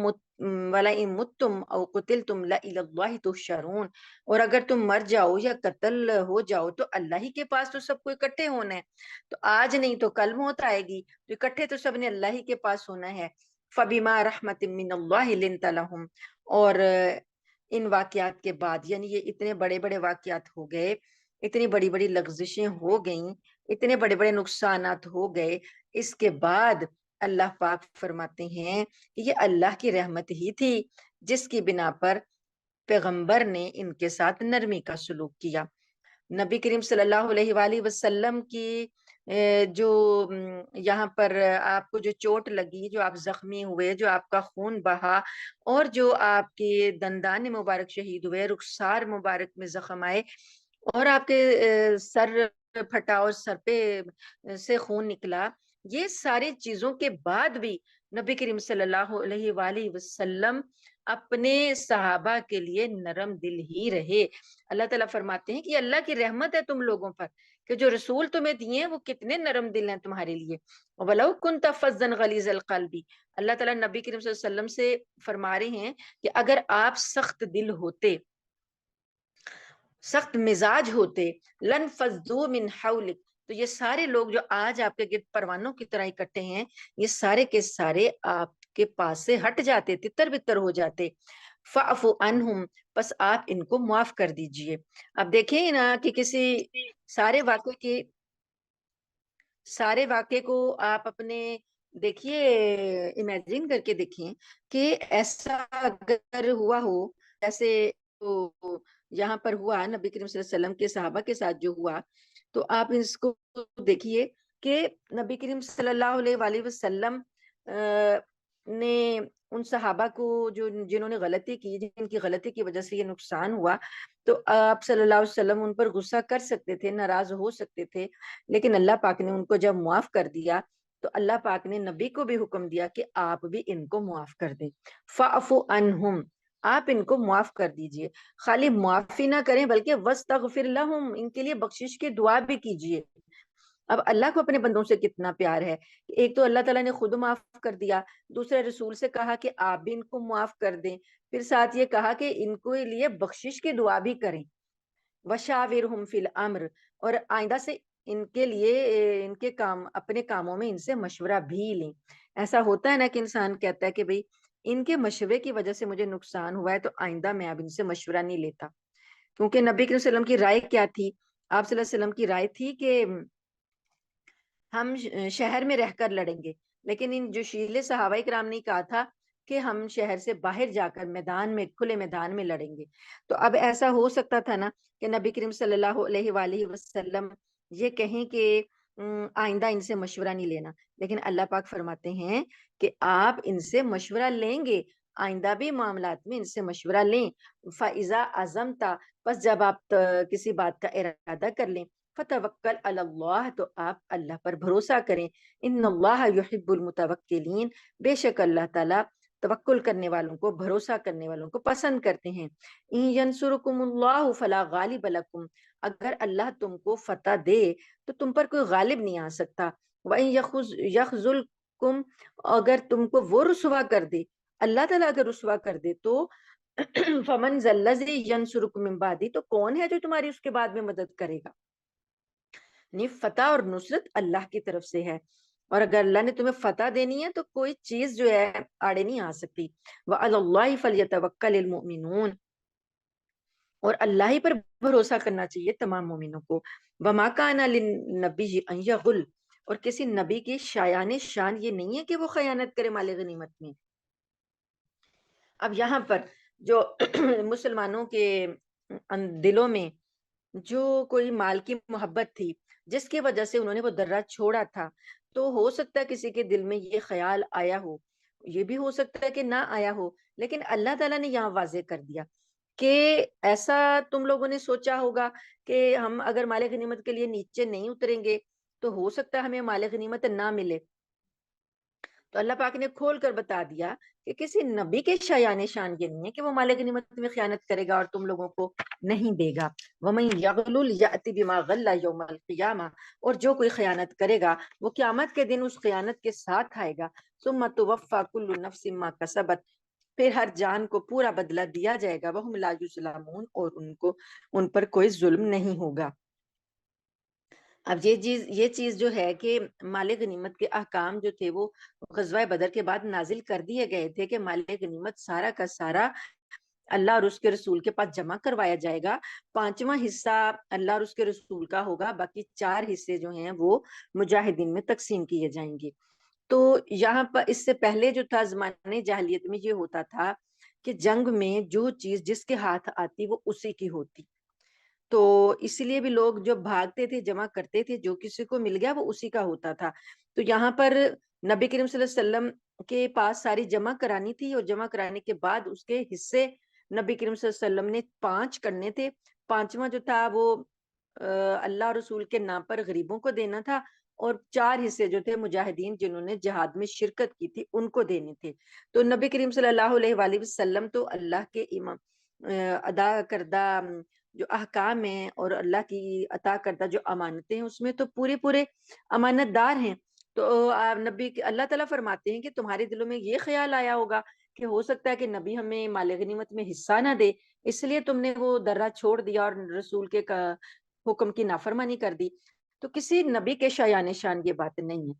S1: مُتُّمْ أَوْ قُتِلْتُمْ لَإِلَى اللَّهِ تُحْشَرُونَ، اور اگر تم مر جاؤ یا قتل ہو جاؤ تو اللہ ہی کے پاس تو سب کو اکٹھے ہونا ہے، تو آج نہیں تو کل موت آئے گی، تو اکٹھے تو سب نے اللہ ہی کے پاس ہونا ہے۔ فَبِمَا رَحْمَةٍ مِّنَ اللَّهِ لِنْتَ لَهُمْ، اور ان واقعات کے بعد، یعنی یہ اتنے بڑے بڑے واقعات ہو گئے، اتنی بڑی بڑی لغزشیں ہو گئیں، اتنے بڑے بڑے نقصانات ہو گئے، اس کے بعد اللہ پاک فرماتے ہیں کہ یہ اللہ کی رحمت ہی تھی جس کی بنا پر پیغمبر نے ان کے ساتھ نرمی کا سلوک کیا۔ نبی کریم صلی اللہ علیہ وآلہ وسلم کی جو یہاں پر آپ کو جو چوٹ لگی، جو آپ زخمی ہوئے، جو آپ کا خون بہا، اور جو آپ کے دندان مبارک شہید ہوئے، رخسار مبارک میں زخم آئے، اور آپ کے سر پھٹا اور سر پہ سے خون نکلا، یہ ساری چیزوں کے بعد بھی نبی کریم صلی اللہ علیہ وآلہ وسلم اپنے صحابہ کے لیے نرم دل ہی رہے۔ اللہ تعالیٰ فرماتے ہیں کہ اللہ کی رحمت ہے تم لوگوں پر کہ جو رسول تمہیں دیے ہیں وہ کتنے نرم دل ہیں تمہارے لیے۔ وَلَوْ كُنْتَ فَظًّا غَلِيظَ الْقَلْبِ، اللہ تعالیٰ نبی کریم صلی اللہ علیہ وسلم سے فرما رہے ہیں کہ اگر آپ سخت دل ہوتے، سخت مزاج ہوتے، لن فضو من حولک، تو یہ سارے لوگ جو آج آپ کے گرد پروانوں کی طرح اکٹھے ہیں، یہ سارے کے سارے آپ کے پاس سے ہٹ جاتے، تتر بتر ہو جاتے۔ فَعْفُ عَنْهُمْ، بس آپ ان کو معاف کر دیجئے۔ اب دیکھیں نا کہ کسی سارے واقعے کی سارے واقعے کو آپ اپنے دیکھیے، امیجن کر کے دیکھیں کہ ایسا اگر ہوا ہو جیسے تو یہاں پر ہوا نبی کریم صلی اللہ علیہ وسلم کے صحابہ کے ساتھ جو ہوا، تو آپ اس کو دیکھیے کہ نبی کریم صلی اللہ علیہ وآلہ وسلم نے ان صحابہ کو جو جنہوں نے غلطی کی، جن کی غلطی کی وجہ سے یہ نقصان ہوا، تو آپ صلی اللہ علیہ وسلم ان پر غصہ کر سکتے تھے، ناراض ہو سکتے تھے، لیکن اللہ پاک نے ان کو جب معاف کر دیا تو اللہ پاک نے نبی کو بھی حکم دیا کہ آپ بھی ان کو معاف کر دیں۔ فَعْفُ عَنْهُمْ، آپ ان کو معاف کر دیجئے۔ خالی معافی نہ کریں بلکہ وَاسْتَغْفِرْ لَهُمْ، ان کے لیے بخشش کی دعا بھی کیجئے۔ اب اللہ کو اپنے بندوں سے کتنا پیار ہے، ایک تو اللہ تعالیٰ نے خود معاف کر دیا، دوسرے رسول سے کہا کہ آپ بھی ان کو معاف کر دیں، پھر ساتھ یہ کہا کہ ان کو لیے بخشش کی دعا بھی کریں۔ وَشَاوِرْهُمْ فِي الْأَمْرِ، اور آئندہ سے ان کے لیے ان کے کام، اپنے کاموں میں ان سے مشورہ بھی لیں۔ ایسا ہوتا ہے نا کہ انسان کہتا ہے کہ بھئی ان کے مشورے کی وجہ سے مجھے نقصان ہوا ہے تو آئندہ میں اب ان سے مشورہ نہیں لیتا، کیونکہ نبی صلی اللہ علیہ وسلم کی رائے کیا تھی؟ آپ صلی اللہ علیہ وسلم کی رائے تھی کہ ہم شہر میں رہ کر لڑیں گے، لیکن ان جوشیلے صحابہ کرام نے کہا تھا کہ ہم شہر سے باہر جا کر میدان میں، کھلے میدان میں لڑیں گے۔ تو اب ایسا ہو سکتا تھا نا کہ نبی کریم صلی اللہ علیہ وآلہ وسلم یہ کہیں کہ آئندہ ان سے مشورہ نہیں لینا، لیکن اللہ پاک فرماتے ہیں کہ آپ ان سے مشورہ لیں گے، آئندہ بھی معاملات میں ان سے مشورہ لیں۔ فَإِذَا عَزَمْتَ، بس جب آپ کسی بات کا ارادہ کر لیں، فتوکل علی اللہ، تو آپ اللہ پر بھروسہ کریں۔ ان اللہ یحب المتوکلین، بے شک اللہ تعالیٰ توکل کرنے والوں کو، بھروسہ کرنے والوں کو پسند کرتے ہیں۔ ان ینصرکم اللہ فلا غالب لکم، اگر اللہ تم کو فتح دے تو تم پر کوئی غالب نہیں آ سکتا۔ وَإِن یخذلکم، اگر تم کو وہ رسوا کر دے، اللہ تعالیٰ اگر رسوا کر دے تو فمن ذا الذی ینصرکم من بعدہ، تو کون ہے جو تمہاری اس کے بعد میں مدد کرے گا؟ نہیں، فتح اور نصرت اللہ کی طرف سے ہے، اور اگر اللہ نے تمہیں فتح دینی ہے تو کوئی چیز جو ہے آڑے نہیں آ سکتی۔ وَعَلَى اللَّهِ فَلْيَتَوَكَّلِ الْمُؤْمِنُونَ، اور اللہ ہی پر بھروسہ کرنا چاہیے تمام مومنوں کو۔ وَمَا كَانَ لِلنَّبِيِّ أَن يَغُلَّ، اور کسی نبی کی شایان شان یہ نہیں ہے کہ وہ خیانت کرے مال غنیمت میں۔ اب یہاں پر جو مسلمانوں کے دلوں میں جو کوئی مال کی محبت تھی، جس کی وجہ سے انہوں نے وہ درہ چھوڑا تھا، تو ہو سکتا ہے کسی کے دل میں یہ خیال آیا ہو، یہ بھی ہو سکتا ہے کہ نہ آیا ہو، لیکن اللہ تعالیٰ نے یہاں واضح کر دیا کہ ایسا تم لوگوں نے سوچا ہوگا کہ ہم اگر مال غنیمت کے لیے نیچے نہیں اتریں گے تو ہو سکتا ہے ہمیں مال غنیمت نہ ملے، تو اللہ پاک نے کھول کر بتا دیا کہ کسی نبی کے شایان شان یہ نہیں ہے کہ وہ مال غنیمت میں خیانت کرے گا اور تم لوگوں کو نہیں دے گا. وَمَن يَغْلُلْ يَأْتِ بِمَا غَلَّ يَوْمَ الْقِيَامَةِ، اور جو کوئی خیانت کرے گا وہ قیامت کے دن اس خیانت کے ساتھ آئے گا. ثُمَّ تُوَفَّى كُلُّ نَفْسٍ مَا كَسَبَتْ، پھر ہر جان کو پورا بدلہ دیا جائے گا. وَهُمْ لَا يُظْلَمُونَ، اور ان پر کوئی ظلم نہیں ہوگا. اب یہ چیز جو ہے کہ مال غنیمت کے احکام جو تھے وہ غزوہ بدر کے بعد نازل کر دیے گئے تھے کہ مال غنیمت سارا کا سارا اللہ اور اس کے رسول کے پاس جمع کروایا جائے گا. 5واں حصہ اللہ اور اس کے رسول کا ہوگا، باقی 4 حصے جو ہیں وہ مجاہدین میں تقسیم کیے جائیں گے. تو یہاں پر اس سے پہلے جو تھا زمانے جاہلیت میں یہ ہوتا تھا کہ جنگ میں جو چیز جس کے ہاتھ آتی وہ اسی کی ہوتی. تو اس لیے بھی لوگ جو بھاگتے تھے جمع کرتے تھے، جو کسی کو مل گیا وہ اسی کا ہوتا تھا. تو یہاں پر نبی کریم صلی اللہ علیہ وسلم کے پاس ساری جمع کرانی تھی، اور جمع کرانے کے بعد اس کے حصے نبی کریم صلی اللہ علیہ وسلم نے 5 کرنے تھے. 5واں جو تھا وہ اللہ اور رسول کے نام پر غریبوں کو دینا تھا، اور 4 حصے جو تھے مجاہدین جنہوں نے جہاد میں شرکت کی تھی ان کو دینے تھے. تو نبی کریم صلی اللہ علیہ وآلہ وسلم تو اللہ کے ادا کردہ جو احکام ہیں اور اللہ کی عطا کردہ جو امانتیں ہیں اس میں تو پورے امانت دار ہیں. تو اللہ تعالیٰ فرماتے ہیں کہ تمہارے دلوں میں یہ خیال آیا ہوگا کہ ہو سکتا ہے کہ نبی ہمیں مال غنیمت میں حصہ نہ دے، اس لیے تم نے وہ درہ چھوڑ دیا اور رسول کے حکم کی نافرمانی کر دی. تو کسی نبی کے شایان شان یہ بات نہیں ہے.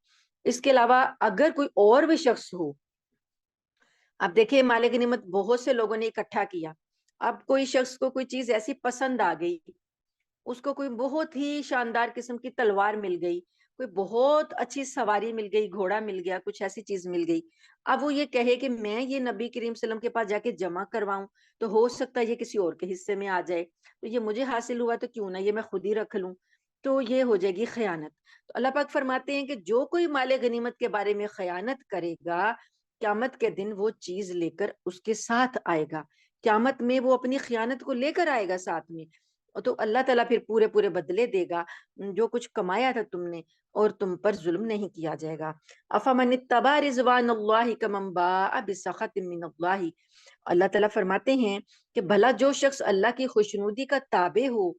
S1: اس کے علاوہ اگر کوئی اور بھی شخص ہو، اب دیکھیں مال غنیمت بہت سے لوگوں نے اکٹھا کیا. اب کوئی شخص کو کوئی چیز ایسی پسند آ گئی، اس کو کوئی بہت ہی شاندار قسم کی تلوار مل گئی، کوئی بہت اچھی سواری مل گئی، گھوڑا مل گیا، کچھ ایسی چیز مل گئی. اب وہ یہ کہے کہ میں یہ نبی کریم صلی اللہ علیہ وسلم کے پاس جا کے جمع کرواؤں، تو ہو سکتا ہے یہ کسی اور کے حصے میں آ جائے، تو یہ مجھے حاصل ہوا تو کیوں نہ یہ میں خود ہی رکھ لوں. تو یہ ہو جائے گی خیانت. تو اللہ پاک فرماتے ہیں کہ جو کوئی مال غنیمت کے بارے میں خیانت کرے گا، قیامت کے دن وہ چیز لے کر اس کے ساتھ آئے گا. قیامت میں وہ اپنی خیانت کو لے کر آئے گا ساتھ میں، تو اللہ تعالیٰ پھر پورے بدلے دے گا جو کچھ کمایا تھا تم نے، اور تم پر ظلم نہیں کیا جائے گا. افمن اتبع رضوان اللہ کمن باء بسخط من اللہ، اللہ تعالیٰ فرماتے ہیں کہ بھلا جو شخص اللہ کی خوشنودی کا تابع ہو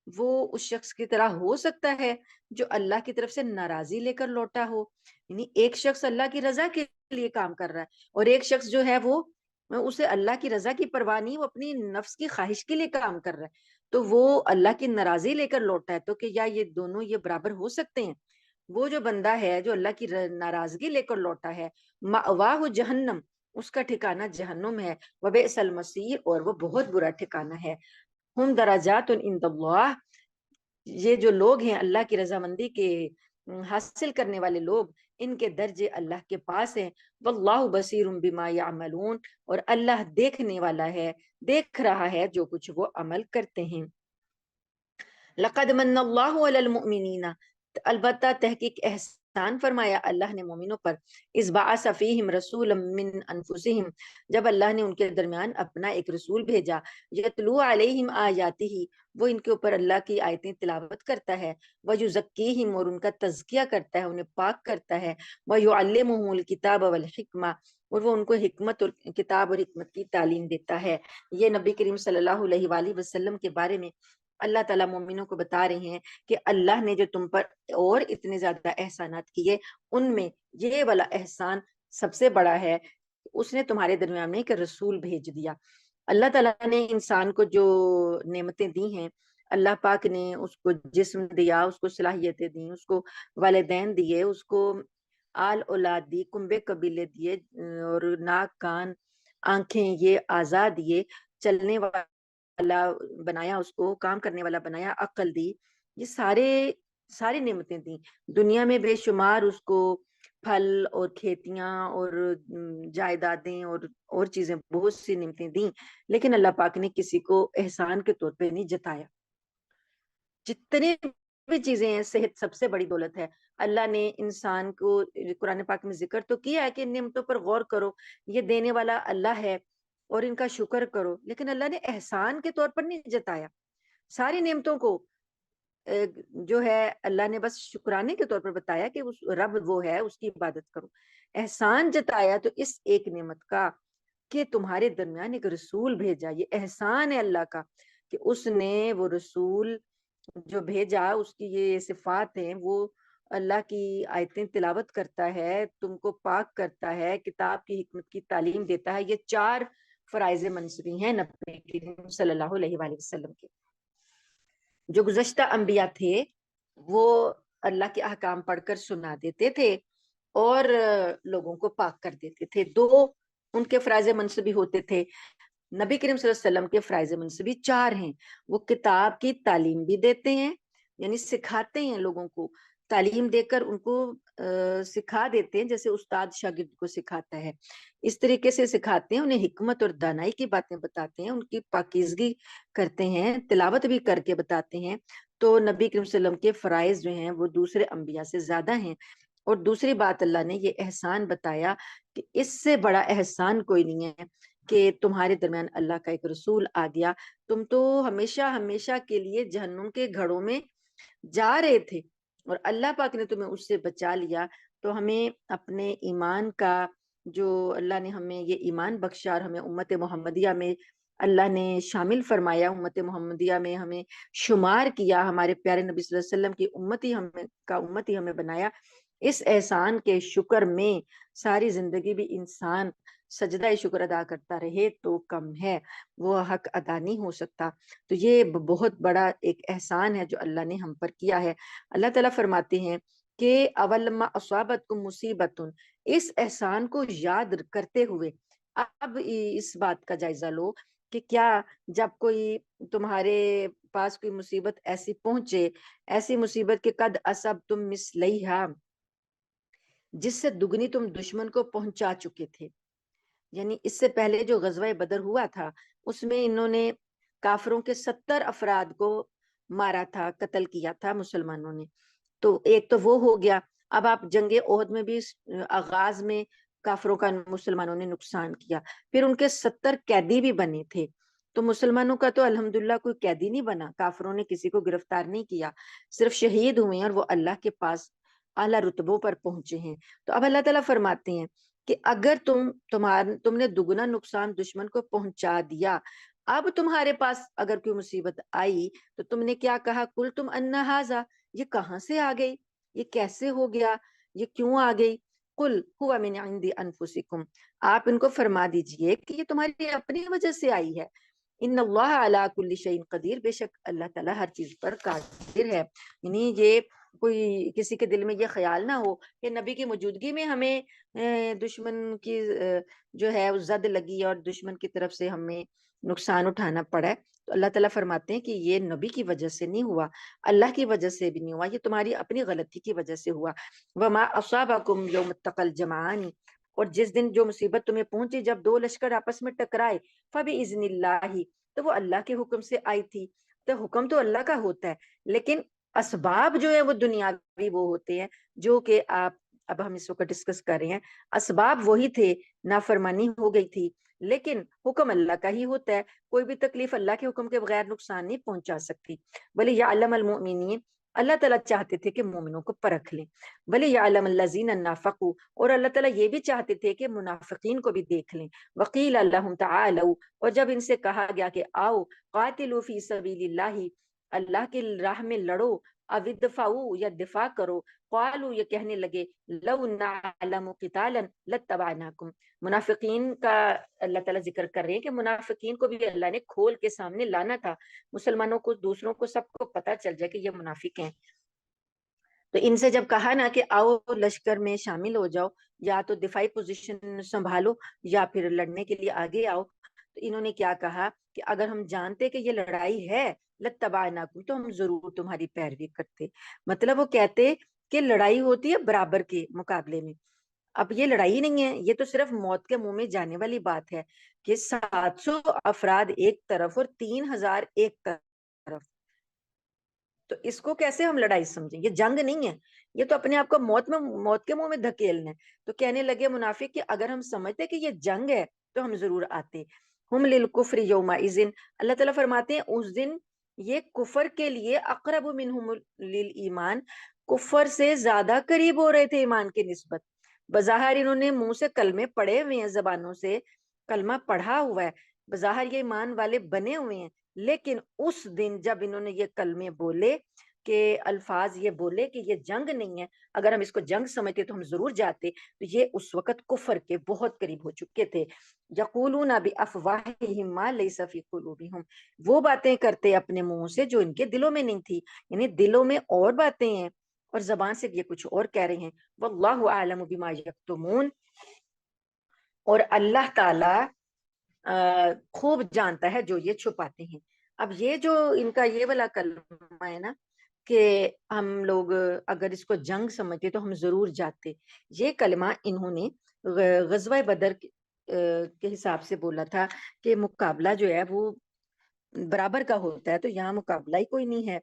S1: وہ اس شخص کی طرح ہو سکتا ہے جو اللہ کی طرف سے ناراضی لے کر لوٹا ہو. یعنی ایک شخص اللہ کی رضا کے لیے کام کر رہا ہے، اور ایک شخص جو ہے وہ اسے اللہ کی رضا کی پرواہ نہیں، وہ اپنی نفس کی خواہش کے لیے کام کر رہا ہے، تو وہ اللہ کی ناراضی لے کر لوٹا ہے. تو کہ یا یہ دونوں یہ برابر ہو سکتے ہیں؟ وہ جو بندہ ہے جو اللہ کی ناراضگی لے کر لوٹا ہے، مأواہ جہنم، اس کا ٹھکانہ جہنم ہے، وبئس المصیر، اور وہ بہت برا ٹھکانہ ہے. ہم درجات عند اللہ، یہ جو لوگ ہیں اللہ کی رضامندی کے حاصل کرنے والے لوگ، ان کے درجے اللہ کے پاس ہیں. واللہ بصیر بما یعملون، اور اللہ دیکھنے والا ہے، دیکھ رہا ہے جو کچھ وہ عمل کرتے ہیں. لقد من اللہ علی المؤمنین، البتہ تحقیق احسان فرمایا اللہ نے مومنوں پر، اذ بعث فیہم رسولا من انفسہم، جب اللہ نے ان کے درمیان اپنا ایک رسول بھیجا، یتلو علیہم آیاتہ، وہ ان کے اوپر اللہ کی آیتیں تلاوت کرتا ہے، ویزکیہم، اور ان کا تزکیہ کرتا ہے، انہیں پاک کرتا ہے، ویعلمہم الکتاب والحکمہ، اور وہ ان کو حکمت اور کتاب اور حکمت کی تعلیم دیتا ہے. یہ نبی کریم صلی اللہ علیہ وآلہ وسلم کے بارے میں اللہ تعالیٰ مومنوں کو بتا رہے ہیں کہ اللہ نے جو تم پر اور اتنے زیادہ احسانات کیے، ان میں یہ والا احسان سب سے بڑا ہے، اس نے تمہارے درمیان میں ایک رسول بھیج دیا. اللہ تعالیٰ نے انسان کو جو نعمتیں دی ہیں، اللہ پاک نے اس کو جسم دیا، اس کو صلاحیتیں دی، اس کو والدین دیے، اس کو آل اولاد دی، کنبے قبیلے دیے، اور ناک کان آنکھیں، یہ اعضاء دیے، چلنے والا بنایا، اس کو کام کرنے والا بنایا، عقل دی، یہ ساری نعمتیں دی. دنیا میں بے شمار اس کو پھل اور کھیتیاں اور جائیدادیں اور چیزیں، بہت سی نعمتیں دیں، لیکن اللہ پاک نے کسی کو احسان کے طور پہ نہیں جتایا. جتنے بھی چیزیں ہیں، صحت سب سے بڑی دولت ہے. اللہ نے انسان کو قرآن پاک میں ذکر تو کیا ہے کہ ان نعمتوں پر غور کرو، یہ دینے والا اللہ ہے اور ان کا شکر کرو، لیکن اللہ نے احسان کے طور پر نہیں جتایا. ساری نعمتوں کو جو ہے اللہ نے بس شکرانے کے طور پر بتایا کہ اس رب وہ ہے، اس کی عبادت کرو. احسان جتایا تو اس ایک نعمت کا کہ تمہارے درمیان ایک رسول بھیجا. یہ احسان ہے اللہ کا کہ اس نے وہ رسول جو بھیجا، اس کی یہ صفات ہیں، وہ اللہ کی آیتیں تلاوت کرتا ہے، تم کو پاک کرتا ہے، کتاب کی حکمت کی تعلیم دیتا ہے. یہ 4 فرائض منصبی ہیں نبی کریم صلی اللہ علیہ وآلہ وسلم کے. جو گزشتہ انبیاء تھے وہ اللہ کے احکام پڑھ کر سنا دیتے تھے اور لوگوں کو پاک کر دیتے تھے. 2 ان کے فرائض منصبی ہوتے تھے. نبی کریم صلی اللہ علیہ وسلم کے فرائض منصبی 4 ہیں. وہ کتاب کی تعلیم بھی دیتے ہیں، یعنی سکھاتے ہیں لوگوں کو، تعلیم دے کر ان کو سکھا دیتے ہیں جیسے استاد شاگرد کو سکھاتا ہے، اس طریقے سے سکھاتے ہیں. انہیں حکمت اور دانائی کی باتیں بتاتے ہیں، ان کی پاکیزگی کرتے ہیں، تلاوت بھی کر کے بتاتے ہیں. تو نبی کریم صلی اللہ علیہ وسلم کے فرائض جو ہیں وہ دوسرے انبیاء سے زیادہ ہیں. اور دوسری بات اللہ نے یہ احسان بتایا کہ اس سے بڑا احسان کوئی نہیں ہے کہ تمہارے درمیان اللہ کا ایک رسول آ گیا. تم تو ہمیشہ ہمیشہ کے لیے جہنم کے گھڑوں میں جا رہے تھے اور اللہ پاک نے تمہیں اس سے بچا لیا. تو ہمیں اپنے ایمان کا، جو اللہ نے ہمیں یہ ایمان بخشا اور ہمیں امت محمدیہ میں اللہ نے شامل فرمایا، امت محمدیہ میں ہمیں شمار کیا، ہمارے پیارے نبی صلی اللہ علیہ وسلم کی امتی ہمیں بنایا. اس احسان کے شکر میں ساری زندگی بھی انسان سجدہ شکر ادا کرتا رہے تو کم ہے، وہ حق ادا نہیں ہو سکتا. تو یہ بہت بڑا ایک احسان ہے جو اللہ نے ہم پر کیا ہے. اللہ تعالیٰ فرماتے ہیں کہ اولما اصابتکم مصیبت، اس احسان کو یاد کرتے ہوئے اب اس بات کا جائزہ لو کہ کیا جب کوئی تمہارے پاس کوئی مصیبت ایسی پہنچے، ایسی مصیبت کہ قد اصبتم مثلیہا، جس سے دگنی تم دشمن کو پہنچا چکے تھے. یعنی اس سے پہلے جو غزوہ بدر ہوا تھا اس میں انہوں نے کافروں کے 70 افراد کو مارا تھا، قتل کیا تھا مسلمانوں نے. تو ایک تو وہ ہو گیا. اب آپ جنگ احد میں بھی آغاز میں کافروں کا مسلمانوں نے نقصان کیا، پھر ان کے 70 قیدی بھی بنے تھے. تو مسلمانوں کا تو الحمدللہ کوئی قیدی نہیں بنا، کافروں نے کسی کو گرفتار نہیں کیا، صرف شہید ہوئے ہیں اور وہ اللہ کے پاس اعلیٰ رتبوں پر پہنچے ہیں. تو اب اللہ تعالیٰ فرماتے ہیں کہ اگر تم نے دگنا نقصان دشمن کو پہنچا دیا، اب تمہارے پاس اگر کوئی مصیبت آئی تو تم نے کیا کہا؟ کل تم ان ھذا، یہ کہاں سے آ گئی، یہ کیسے ہو گیا، یہ کیوں آ گئی؟ قل هو من عند انفسکم، آپ ان کو فرما دیجئے کہ یہ تمہاری اپنی وجہ سے آئی ہے. ان اللہ علی کل شیء قدیر، بے شک اللہ تعالیٰ ہر چیز پر قادر ہے. یعنی یہ کوئی کسی کے دل میں یہ خیال نہ ہو کہ نبی کی موجودگی میں ہمیں دشمن کی جو ہے زد لگی اور دشمن کی طرف سے ہمیں نقصان اٹھانا پڑا ہے. تو اللہ تعالیٰ فرماتے ہیں کہ یہ نبی کی وجہ سے نہیں ہوا، اللہ کی وجہ سے بھی نہیں ہوا، یہ تمہاری اپنی غلطی کی وجہ سے ہوا. وما اصابکم یوم التقى الجمعان، اور جس دن جو مصیبت تمہیں پہنچی جب 2 لشکر آپس میں ٹکرائے، فباذن اللہ، تو وہ اللہ کے حکم سے آئی تھی. تو حکم تو اللہ کا ہوتا ہے، لیکن اسباب جو ہے وہ دنیاوی وہ ہوتے ہیں جو کہ اب ہم اس وقت ڈسکس کر رہے ہیں. اسباب وہی تھے، نافرمانی ہو گئی تھی، لیکن حکم اللہ کا ہی ہوتا ہے. کوئی بھی تکلیف اللہ کے حکم کے بغیر نقصان نہیں پہنچا سکتی. وَلِيَعْلَمَ الْمُؤْمِنِينَ، اللہ تعالیٰ چاہتے تھے کہ مومنوں کو پرکھ لیں. وَلِيَعْلَمَ الَّذِينَ نَافَقُوا، اور اللہ تعالیٰ یہ بھی چاہتے تھے کہ منافقین کو بھی دیکھ لیں. وَقِيلَ لَهُمْ تَعَالَوْا، اور جب ان سے کہا گیا کہ آؤ، قَاتِلُوا فِي سَبِيلِ اللَّهِ، اللہ کی راہ میں لڑو، او ادفعوا، یا دفاع کرو. قالوا، یہ کہنے لگے، لو نعلم قتالا لاتبعناکم، منافقین کا اللہ تعالیٰ ذکر کر رہے ہیں کہ منافقین کو بھی اللہ نے کھول کے سامنے لانا تھا، مسلمانوں کو، دوسروں کو، سب کو پتا چل جائے کہ یہ منافق ہیں. تو ان سے جب کہا نا کہ آؤ لشکر میں شامل ہو جاؤ، یا تو دفاعی پوزیشن سنبھالو یا پھر لڑنے کے لیے آگے آؤ، تو انہوں نے کیا کہا کہ اگر ہم جانتے کہ یہ لڑائی ہے، لتبعناکم، تو ہم ضرور تمہاری پیروی کرتے. مطلب وہ کہتے کہ لڑائی ہوتی ہے برابر کے مقابلے میں. اب یہ لڑائی نہیں ہے، یہ تو صرف موت کے منہ میں جانے والی بات ہے کہ 700 افراد ایک طرف اور 3000 ایک طرف. تو اس کو کیسے ہم لڑائی سمجھیں؟ یہ جنگ نہیں ہے، یہ تو اپنے آپ کو موت کے منہ میں دھکیلنا ہے. تو کہنے لگے منافق کہ اگر ہم سمجھتے کہ یہ جنگ ہے تو ہم ضرور آتے. ہم للکفر یومئذ، اللہ تعالیٰ فرماتے ہیں اس دن یہ کفر کے لیے اقرب منہم للایمان، کفر سے زیادہ قریب ہو رہے تھے ایمان کی نسبت. بظاہر انہوں نے منہ سے کلمے پڑھے ہوئے ہیں، زبانوں سے کلمہ پڑھا ہوا ہے، بظاہر یہ ایمان والے بنے ہوئے ہیں، لیکن اس دن جب انہوں نے یہ کلمے بولے، کہ الفاظ یہ بولے کہ یہ جنگ نہیں ہے، اگر ہم اس کو جنگ سمجھتے تو ہم ضرور جاتے، تو یہ اس وقت کفر کے بہت قریب ہو چکے تھے. یقولون بافواہہم ما لیس فی قلوبہم، وہ باتیں کرتے اپنے منہ سے جو ان کے دلوں میں نہیں تھی، یعنی دلوں میں اور باتیں ہیں اور زبان سے یہ کچھ اور کہہ رہے ہیں. واللہ اعلم بما یکتمون، اور اللہ تعالی خوب جانتا ہے جو یہ چھپاتے ہیں. اب یہ جو ان کا یہ والا کلمہ ہے نا کہ ہم لوگ اگر اس کو جنگ سمجھتے تو ہم ضرور جاتے، یہ کلمہ انہوں نے غزوہ بدر کے حساب سے بولا تھا کہ مقابلہ جو ہے وہ برابر کا ہوتا ہے، تو یہاں مقابلہ ہی کوئی نہیں ہے،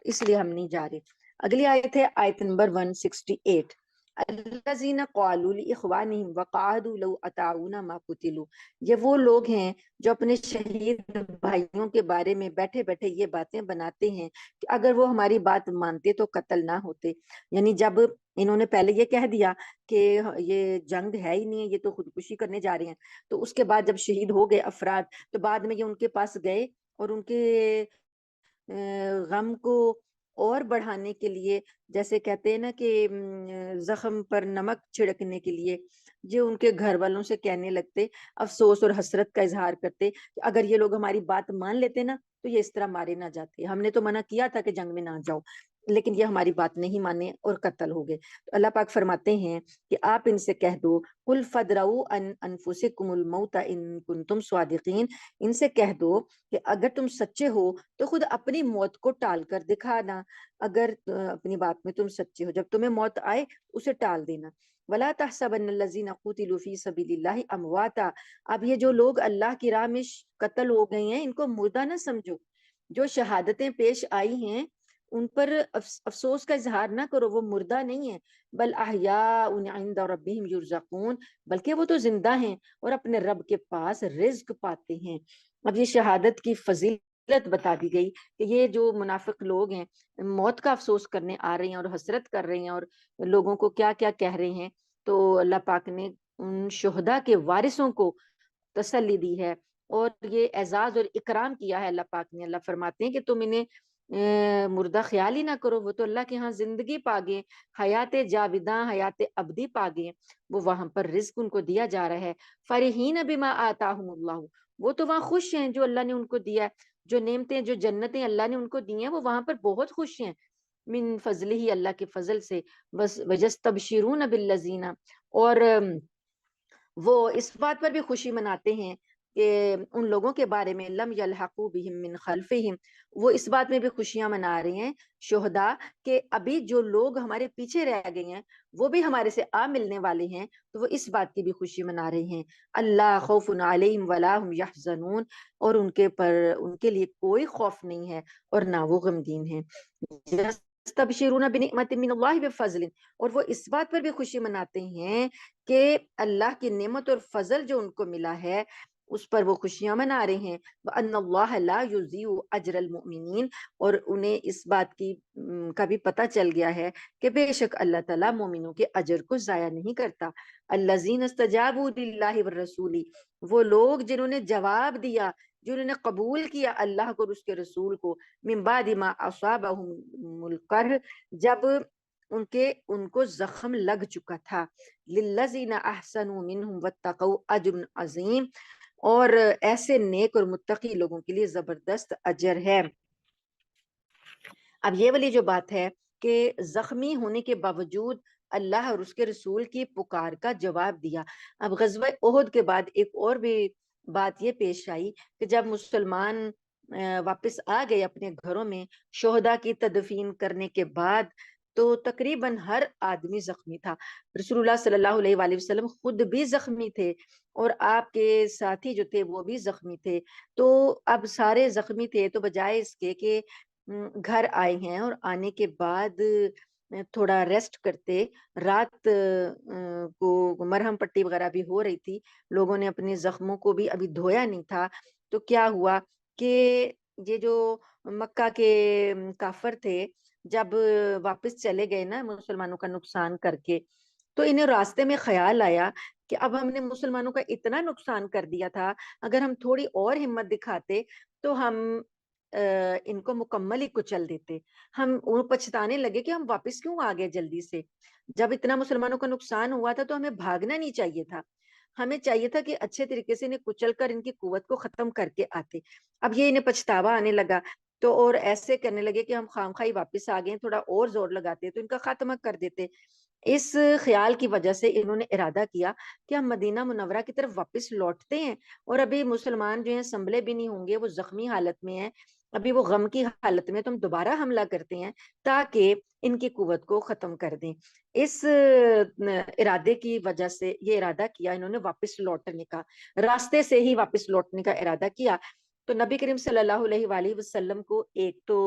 S1: اس لیے ہم نہیں جا رہے. اگلی آیت ہے آیت نمبر 168. الذین قالوا لاخوانہم وقعدوا لو اطاعونا ما قتلوا، یہ وہ لوگ ہیں جو اپنے شہید بھائیوں کے بارے میں بیٹھے بیٹھے یہ باتیں بناتے ہیں کہ اگر وہ ہماری بات مانتے تو قتل نہ ہوتے. یعنی جب انہوں نے پہلے یہ کہہ دیا کہ یہ جنگ ہے ہی نہیں ہے، یہ تو خودکشی کرنے جا رہے ہیں، تو اس کے بعد جب شہید ہو گئے افراد تو بعد میں یہ ان کے پاس گئے اور ان کے غم کو اور بڑھانے کے لیے، جیسے کہتے ہیں نا کہ زخم پر نمک چھڑکنے کے لیے، جو ان کے گھر والوں سے کہنے لگتے، افسوس اور حسرت کا اظہار کرتے کہ اگر یہ لوگ ہماری بات مان لیتے نا تو یہ اس طرح مارے نہ جاتے، ہم نے تو منع کیا تھا کہ جنگ میں نہ جاؤ، لیکن یہ ہماری بات نہیں مانے اور قتل ہو گئے. تو اللہ پاک فرماتے ہیں کہ آپ ان سے کہہ دو، قل فدرؤوا عن انفسکم الموت ان کنتم صادقین، ان سے کہہ دو کہ اگر تم سچے ہو تو خود اپنی موت کو ٹال کر دکھانا، اگر اپنی بات میں تم سچے ہو، جب تمہیں موت آئے اسے ٹال دینا. ولا تحسبن الذين قتلوا في سبيل الله امواتا، اب یہ جو لوگ اللہ کی راہ میں قتل ہو گئے ہیں ان کو مردہ نہ سمجھو، جو شہادتیں پیش آئی ہیں ان پر افسوس کا اظہار نہ کرو، وہ مردہ نہیں ہیں، بل احیاء عند ربهم يرزقون، بلکہ وہ تو زندہ ہیں اور اپنے رب کے پاس رزق پاتے ہیں. اب یہ شہادت کی فضیلت بتا دی گئی کہ یہ جو منافق لوگ ہیں موت کا افسوس کرنے آ رہے ہیں اور حسرت کر رہے ہیں اور لوگوں کو کیا کیا کہہ رہے ہیں، تو اللہ پاک نے ان شہداء کے وارثوں کو تسلی دی ہے اور یہ اعزاز اور اکرام کیا ہے اللہ پاک نے. اللہ فرماتے ہیں کہ تم انہیں مردہ خیال ہی نہ کرو، وہ تو اللہ کے ہاں زندگی پا گئے، حیات جاوداں، حیات ابدی پا گئے، وہ وہاں پر رزق ان کو دیا جا رہا ہے. فرحین بما آتاہم اللہ، وہ تو وہاں خوش ہیں جو اللہ نے ان کو دیا ہے، جو نعمتیں جو جنتیں اللہ نے ان کو دی ہیں وہ وہاں پر بہت خوش ہیں، من فضل ہی، اللہ کے فضل سے. بس وجستبشرون بالذین، اور وہ اس بات پر بھی خوشی مناتے ہیں کہ ان لوگوں کے بارے میں لم یلحقوا بہم من خلفہم، وہ اس بات میں بھی خوشیاں منا رہے ہیں شہداء کہ ابھی جو لوگ ہمارے پیچھے رہ گئے ہیں وہ بھی ہمارے سے آ ملنے والے ہیں، تو وہ اس بات کی بھی خوشی منا رہے ہیں. اللہ خوف علیہم ولا هم یحزنون، اور ان کے پر ان کے لیے کوئی خوف نہیں ہے اور نہ وہ غمگین ہیں. یستبشرون بنعمت من اللہ بفضل، اور وہ اس بات پر بھی خوشی مناتے ہیں کہ اللہ کی نعمت اور فضل جو ان کو ملا ہے اس پر وہ خوشیاں منا رہے ہیں. وَأَنَّ اللَّهَ لَا يُضِيعُ أَجْرَ الْمُؤْمِنِينَ، اور انہیں اس بات کی کا بھی پتہ چل گیا ہے کہ بے شک اللہ تعالیٰ مومنوں کے اجر کو ضائع نہیں کرتا. الَّذِينَ اسْتَجَابُوا لِلَّهِ وَالرَّسُولِ، وہ لوگ جنہوں نے جواب دیا، جنہوں نے قبول کیا اللہ کو اور اس کے رسول کو، من بعد ما اصابهم القرح، جب ان کو زخم لگ چکا تھا. للذین احسنوا منہم واتقوا اجر عظیم، اور ایسے نیک اور متقی لوگوں کے لیے زبردست اجر ہے. اب یہ والی جو بات ہے کہ زخمی ہونے کے باوجود اللہ اور اس کے رسول کی پکار کا جواب دیا. اب غزوہ احد کے بعد ایک اور بھی بات یہ پیش آئی کہ جب مسلمان واپس آ گئے اپنے گھروں میں شہداء کی تدفین کرنے کے بعد، تو تقریباً ہر آدمی زخمی تھا. رسول اللہ صلی اللہ علیہ وآلہ وسلم خود بھی زخمی تھے اور آپ کے ساتھی جو تھے وہ بھی زخمی تھے. تو اب سارے زخمی تھے تو بجائے اس کے کہ گھر آئے ہیں اور آنے کے بعد تھوڑا ریسٹ کرتے، رات کو مرہم پٹی وغیرہ بھی ہو رہی تھی، لوگوں نے اپنے زخموں کو بھی ابھی دھویا نہیں تھا، تو کیا ہوا کہ یہ جو مکہ کے کافر تھے، جب واپس چلے گئے نا مسلمانوں کا نقصان کر کے، تو انہیں راستے میں خیال آیا کہ اب ہم نے مسلمانوں کا اتنا نقصان کر دیا تھا، اگر ہم تھوڑی اور ہمت دکھاتے تو ہم ان کو مکمل ہی کچل دیتے۔ ہم وہ پچھتانے لگے کہ ہم واپس کیوں آ گئے جلدی سے، جب اتنا مسلمانوں کا نقصان ہوا تھا تو ہمیں بھاگنا نہیں چاہیے تھا، ہمیں چاہیے تھا کہ اچھے طریقے سے انہیں کچل کر ان کی قوت کو ختم کر کے آتے۔ اب یہ انہیں پچھتاوا آنے لگا، تو اور ایسے کرنے لگے کہ ہم خامخواہ واپس آ گئے، تھوڑا اور زور لگاتے تو ان کا خاتمہ کر دیتے۔ اس خیال کی وجہ سے انہوں نے ارادہ کیا کہ ہم مدینہ منورہ کی طرف واپس لوٹتے ہیں، اور ابھی مسلمان جو ہیں سنبھلے بھی نہیں ہوں گے، وہ زخمی حالت میں ہیں، ابھی وہ غم کی حالت میں، تو ہم دوبارہ حملہ کرتے ہیں تاکہ ان کی قوت کو ختم کر دیں۔ اس ارادے کی وجہ سے یہ ارادہ کیا انہوں نے واپس لوٹنے کا، راستے سے ہی واپس لوٹنے کا ارادہ کیا۔ تو نبی کریم صلی اللہ علیہ وآلہ وسلم کو ایک تو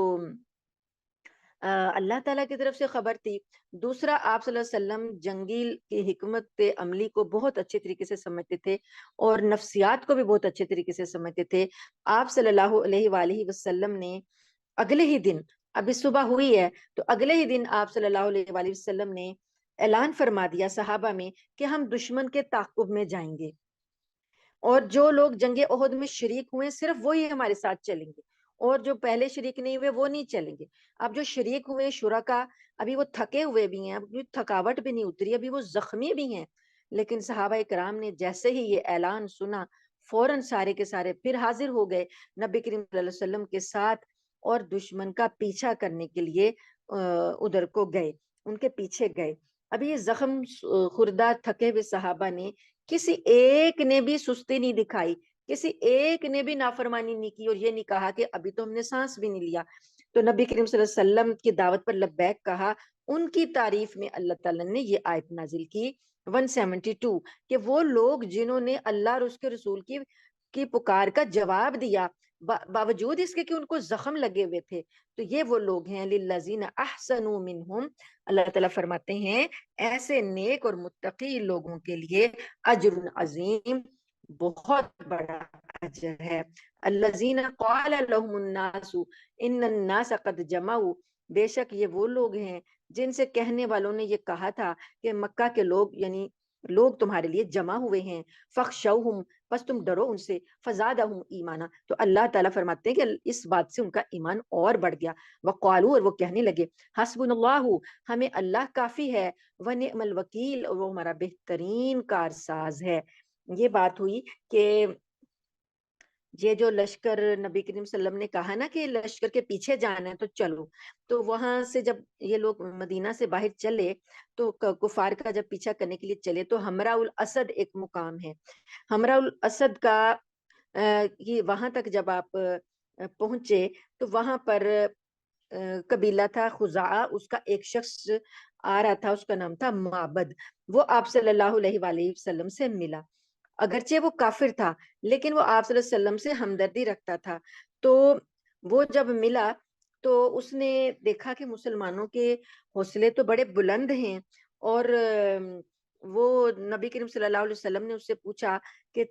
S1: اللہ تعالیٰ کی طرف سے خبر تھی، دوسرا آپ صلی اللہ علیہ وسلم جنگی کی حکمت عملی کو بہت اچھے طریقے سے سمجھتے تھے، اور نفسیات کو بھی بہت اچھے طریقے سے سمجھتے تھے۔ آپ صلی اللہ علیہ وآلہ وسلم نے اگلے ہی دن، ابھی صبح ہوئی ہے تو اگلے ہی دن آپ صلی اللہ علیہ وآلہ وسلم نے اعلان فرما دیا صحابہ میں کہ ہم دشمن کے تعاقب میں جائیں گے، اور جو لوگ جنگ احد میں شریک ہوئے صرف وہی ہمارے ساتھ چلیں گے، اور جو پہلے شریک نہیں ہوئے وہ نہیں چلیں گے۔ اب جو شریک ہوئے شرکا، ابھی وہ تھکے ہوئے بھی ہیں، ابھی تھکاوٹ بھی نہیں اتری، ابھی وہ زخمی بھی ہیں، لیکن صحابہ کرام نے جیسے ہی یہ اعلان سنا فوراً سارے کے سارے پھر حاضر ہو گئے نبی کریم صلی اللہ علیہ وسلم کے ساتھ، اور دشمن کا پیچھا کرنے کے لیے ادھر کو گئے، ان کے پیچھے گئے۔ ابھی یہ زخم خوردہ تھکے ہوئے صحابہ نے، کسی ایک نے بھی سستی نہیں دکھائی، کسی ایک نے بھی نافرمانی نہیں کی، اور یہ نہیں کہا کہ ابھی تو ہم نے سانس بھی نہیں لیا۔ تو نبی کریم صلی اللہ علیہ وسلم کی دعوت پر لبیک کہا۔ ان کی تعریف میں اللہ تعالیٰ نے یہ آیت نازل کی 172، کہ وہ لوگ جنہوں نے اللہ اور اس کے رسول کی پکار کا جواب دیا، باوجود اس کے کہ ان کو زخم لگے ہوئے تھے، تو یہ وہ لوگ ہیں للذین احسنوا منہم، اللہ تعالیٰ فرماتے ہیں ایسے نیک اور متقی لوگوں کے لیے اجر عظیم، بہت بڑا اجر ہے۔ الذین قال لهم الناس ان الناس قد جمعوا، بے شک یہ وہ لوگ ہیں جن سے کہنے والوں نے یہ کہا تھا کہ مکہ کے لوگ، یعنی لوگ تمہارے لیے جمع ہوئے ہیں، فخشوہم، پس تم ڈرو ان سے، فزادہم ایمانا، تو اللہ تعالیٰ فرماتے ہیں کہ اس بات سے ان کا ایمان اور بڑھ گیا۔ وقالو، اور وہ کہنے لگے، حسبنا اللہ، ہمیں اللہ کافی ہے، ونعم الوکیل، اور وہ ہمارا بہترین کارساز ہے۔ یہ بات ہوئی کہ یہ جو لشکر نبی کریم صلی اللہ علیہ وسلم نے کہا نا کہ لشکر کے پیچھے جانا ہے تو چلو، تو وہاں سے جب یہ لوگ مدینہ سے باہر چلے تو کفار کا جب پیچھا کرنے کے لیے چلے تو حمراء الاسد ایک مقام ہے، حمراء الاسد کا یہ وہاں تک جب آپ پہنچے تو وہاں پر قبیلہ تھا خزاعہ، اس کا ایک شخص آ رہا تھا، اس کا نام تھا معبد، وہ آپ صلی اللہ علیہ وآلہ وسلم سے ملا، اگرچہ وہ کافر تھا لیکن وہ آپ صلی اللہ علیہ وسلم سے ہمدردی رکھتا تھا۔ تو وہ جب ملا تو اس نے دیکھا کہ مسلمانوں کے حوصلے تو بڑے بلند ہیں، اور وہ نبی کریم صلی اللہ علیہ وسلم نے اس سے پوچھا کہ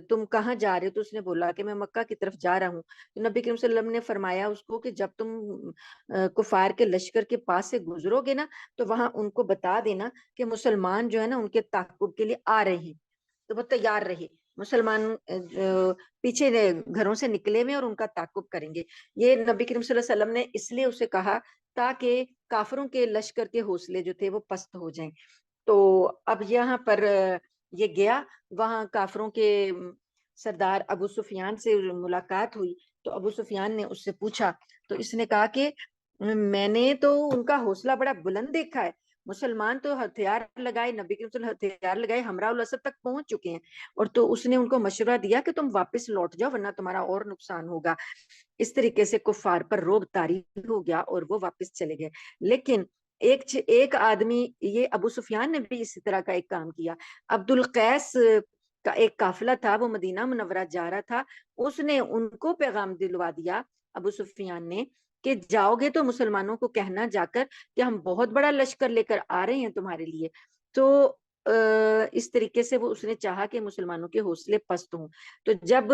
S1: تم کہاں جا رہے ہو؟ تو اس نے بولا کہ میں مکہ کی طرف جا رہا ہوں۔ تو نبی کریم صلی اللہ علیہ وسلم نے فرمایا اس کو کہ جب تم کفار کے لشکر کے پاس سے گزرو گے نا تو وہاں ان کو بتا دینا کہ مسلمان جو ہے نا ان کے تعاقب کے لیے آ رہے ہیں، تو وہ تیار رہے، مسلمان پیچھے گھروں سے نکلے ہوئے اور ان کا تعاقب کریں گے۔ یہ نبی کریم صلی اللہ علیہ وسلم نے اس لیے اسے کہا تاکہ کافروں کے لشکر کے حوصلے جو تھے وہ پست ہو جائیں۔ تو اب یہاں پر یہ گیا، وہاں کافروں کے سردار ابو سفیان سے ملاقات ہوئی، تو ابو سفیان نے اس سے پوچھا، تو اس نے کہا کہ میں نے تو ان کا حوصلہ بڑا بلند دیکھا ہے، مسلمان تو ہتھیار لگائے، نبی کے رسول ہتھیار لگائے حمراء الاسد تک پہنچ چکے ہیں، اور تو اس نے ان کو مشورہ دیا کہ تم واپس لوٹ جاؤ ورنہ تمہارا اور نقصان ہوگا۔ اس طریقے سے کفار پر روب طاری ہو گیا اور وہ واپس چلے گئے۔ لیکن ایک آدمی، یہ ابو سفیان نے بھی اسی طرح کا ایک کام کیا، عبد القیس کا ایک قافلہ تھا، وہ مدینہ منورہ جا رہا تھا، اس نے ان کو پیغام دلوا دیا ابو سفیان نے کہ جاؤ گے تو مسلمانوں کو کہنا جا کر کہ ہم بہت بڑا لشکر لے کر آ رہے ہیں تمہارے لیے۔ تو اس طریقے سے وہ اس نے چاہا کہ مسلمانوں کے حوصلے پست ہوں۔ تو جب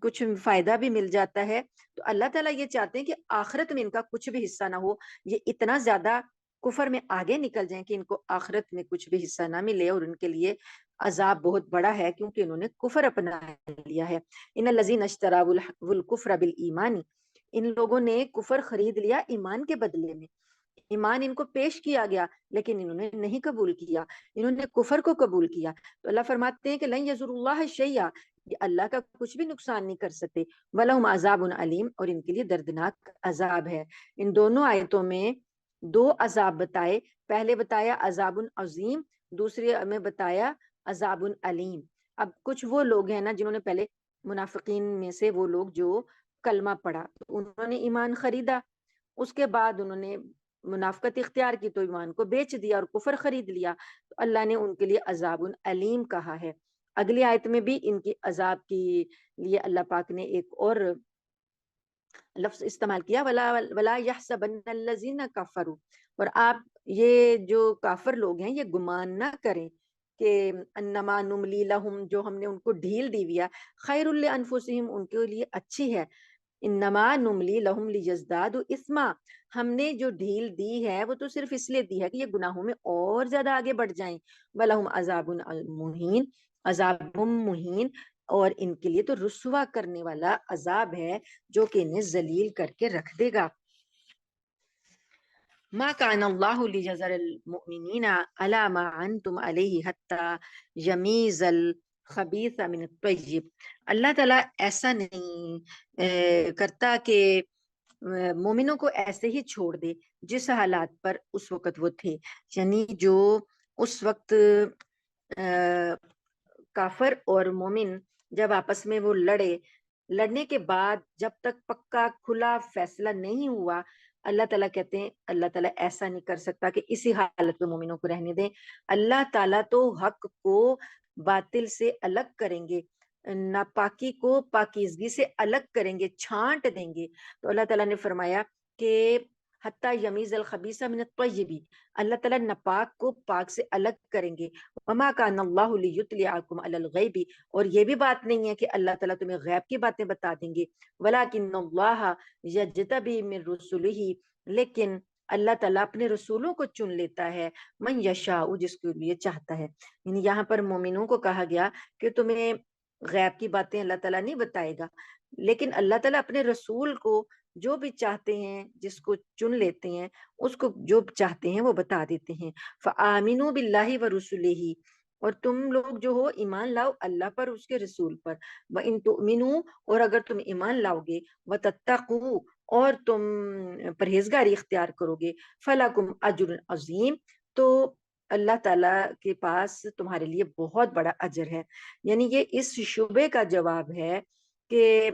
S1: کچھ فائدہ بھی مل جاتا ہے، تو اللہ تعالیٰ یہ چاہتے ہیں کہ آخرت میں ان کا کچھ بھی حصہ نہ ہو، یہ اتنا زیادہ کفر میں آگے نکل جائیں کہ ان کو آخرت میں کچھ بھی حصہ نہ ملے، اور ان کے لیے عذاب بہت بڑا ہے کیونکہ انہوں نے کفر اپنا لیا ہے۔ ان الذین اشتروا الکفر بالایمان، ان لوگوں نے کفر خرید لیا ایمان کے بدلے میں، ایمان ان کو پیش کیا گیا لیکن انہوں نے نہیں قبول کیا، انہوں نے کفر کو قبول کیا، تو اللہ فرماتے ہیں کہ لن یضر اللہ شیئا، یہ اللہ کا کچھ بھی نقصان نہیں کر سکتے، وَلَهُمْ عَذَابٌ علیم، اور ان کے لیے دردناک عذاب ہے۔ ان دونوں آیتوں میں دو عذاب بتائے، پہلے بتایا عذاب عظیم، دوسری میں بتایا عذاب علیم۔ اب کچھ وہ لوگ ہیں نا جنہوں نے پہلے، منافقین میں سے وہ لوگ جو کلمہ پڑھا، تو انہوں نے ایمان خریدا، اس کے بعد انہوں نے منافقت اختیار کی تو ایمان کو بیچ دیا اور کفر خرید لیا، تو اللہ نے ان کے لیے عذاب علیم کہا ہے۔ اگلی آیت میں بھی ان کی عذاب کے لیے اللہ پاک نے ایک اور لفظ استعمال کیا، ولا يحسبن الذين كفروا، اور آپ یہ جو کافر لوگ ہیں یہ گمان نہ کریں کہ انما نملی لہم، جو ہم نے ان کو ڈھیل دی ہوئی ہے، خیر لانفسہم، ان کے لیے اچھی ہے، انما نملی لہم لیزدادوا اثما، ہم نے جو ڈھیل دی ہے وہ تو صرف اس لیے دی ہے کہ یہ گناہوں میں اور زیادہ آگے بڑھ جائیں، ولہم عذاب مہین، عذاب مہین، اور ان کے لیے تو رسوا کرنے والا عذاب ہے جو کہ انہیں ذلیل کر کے رکھ دے گا۔ ما کان اللہ لیجزر المؤمنین علی ما انتم علیہ حتی یمیز الخبیث من الطیب، اللہ تعالیٰ ایسا نہیں کرتا کہ مومنوں کو ایسے ہی چھوڑ دے جس حالات پر اس وقت وہ تھے، یعنی جو اس وقت کافر اور مومن جب آپس میں وہ لڑنے کے بعد جب تک پکا کھلا فیصلہ نہیں ہوا، اللہ تعالیٰ کہتے ہیں اللہ تعالیٰ ایسا نہیں کر سکتا کہ اسی حالت میں مومنوں کو رہنے دیں، اللہ تعالیٰ تو حق کو باطل سے الگ کریں گے، ناپاکی کو پاکیزگی سے الگ کریں گے، چھانٹ دیں گے، تو اللہ تعالیٰ نے فرمایا کہ حتی یمیز الخبیث من الطیب، اللہ تعالیٰ ناپاک کو پاک سے الگ کریں گے، وما کان اللہ لیطلعکم علی الغیب، اور یہ بھی بات نہیں ہے کہ اللہ تعالیٰ تمہیں غیب کی باتیں بتا دیں گے، ولکن اللہ یجتبی من رسلہ، لیکن اللہ تعالیٰ اپنے رسولوں کو چن لیتا ہے، من یشاء، جس کے لیے چاہتا ہے، یعنی یہاں پر مومنوں کو کہا گیا کہ تمہیں غیب کی باتیں اللہ تعالیٰ نہیں بتائے گا، لیکن اللہ تعالیٰ اپنے رسول کو جو بھی چاہتے ہیں، جس کو چن لیتے ہیں، اس کو جو چاہتے ہیں وہ بتا دیتے ہیں۔ فآمنوا باللہ ورسلہ، اور تم لوگ جو ہو ایمان لاؤ اللہ پر، اس کے رسول پر، وَإِن تُؤْمِنُوا، اور اگر تم ایمان لاؤ گے، وَتَتَّقُوا، اور تم پرہیزگاری اختیار کرو گے، فَلَكُمْ أَجْرٌ عَظِيمٌ، تو اللہ تعالیٰ کے پاس تمہارے لیے بہت بڑا اجر ہے۔ یعنی یہ اس شبے کا جواب ہے کہ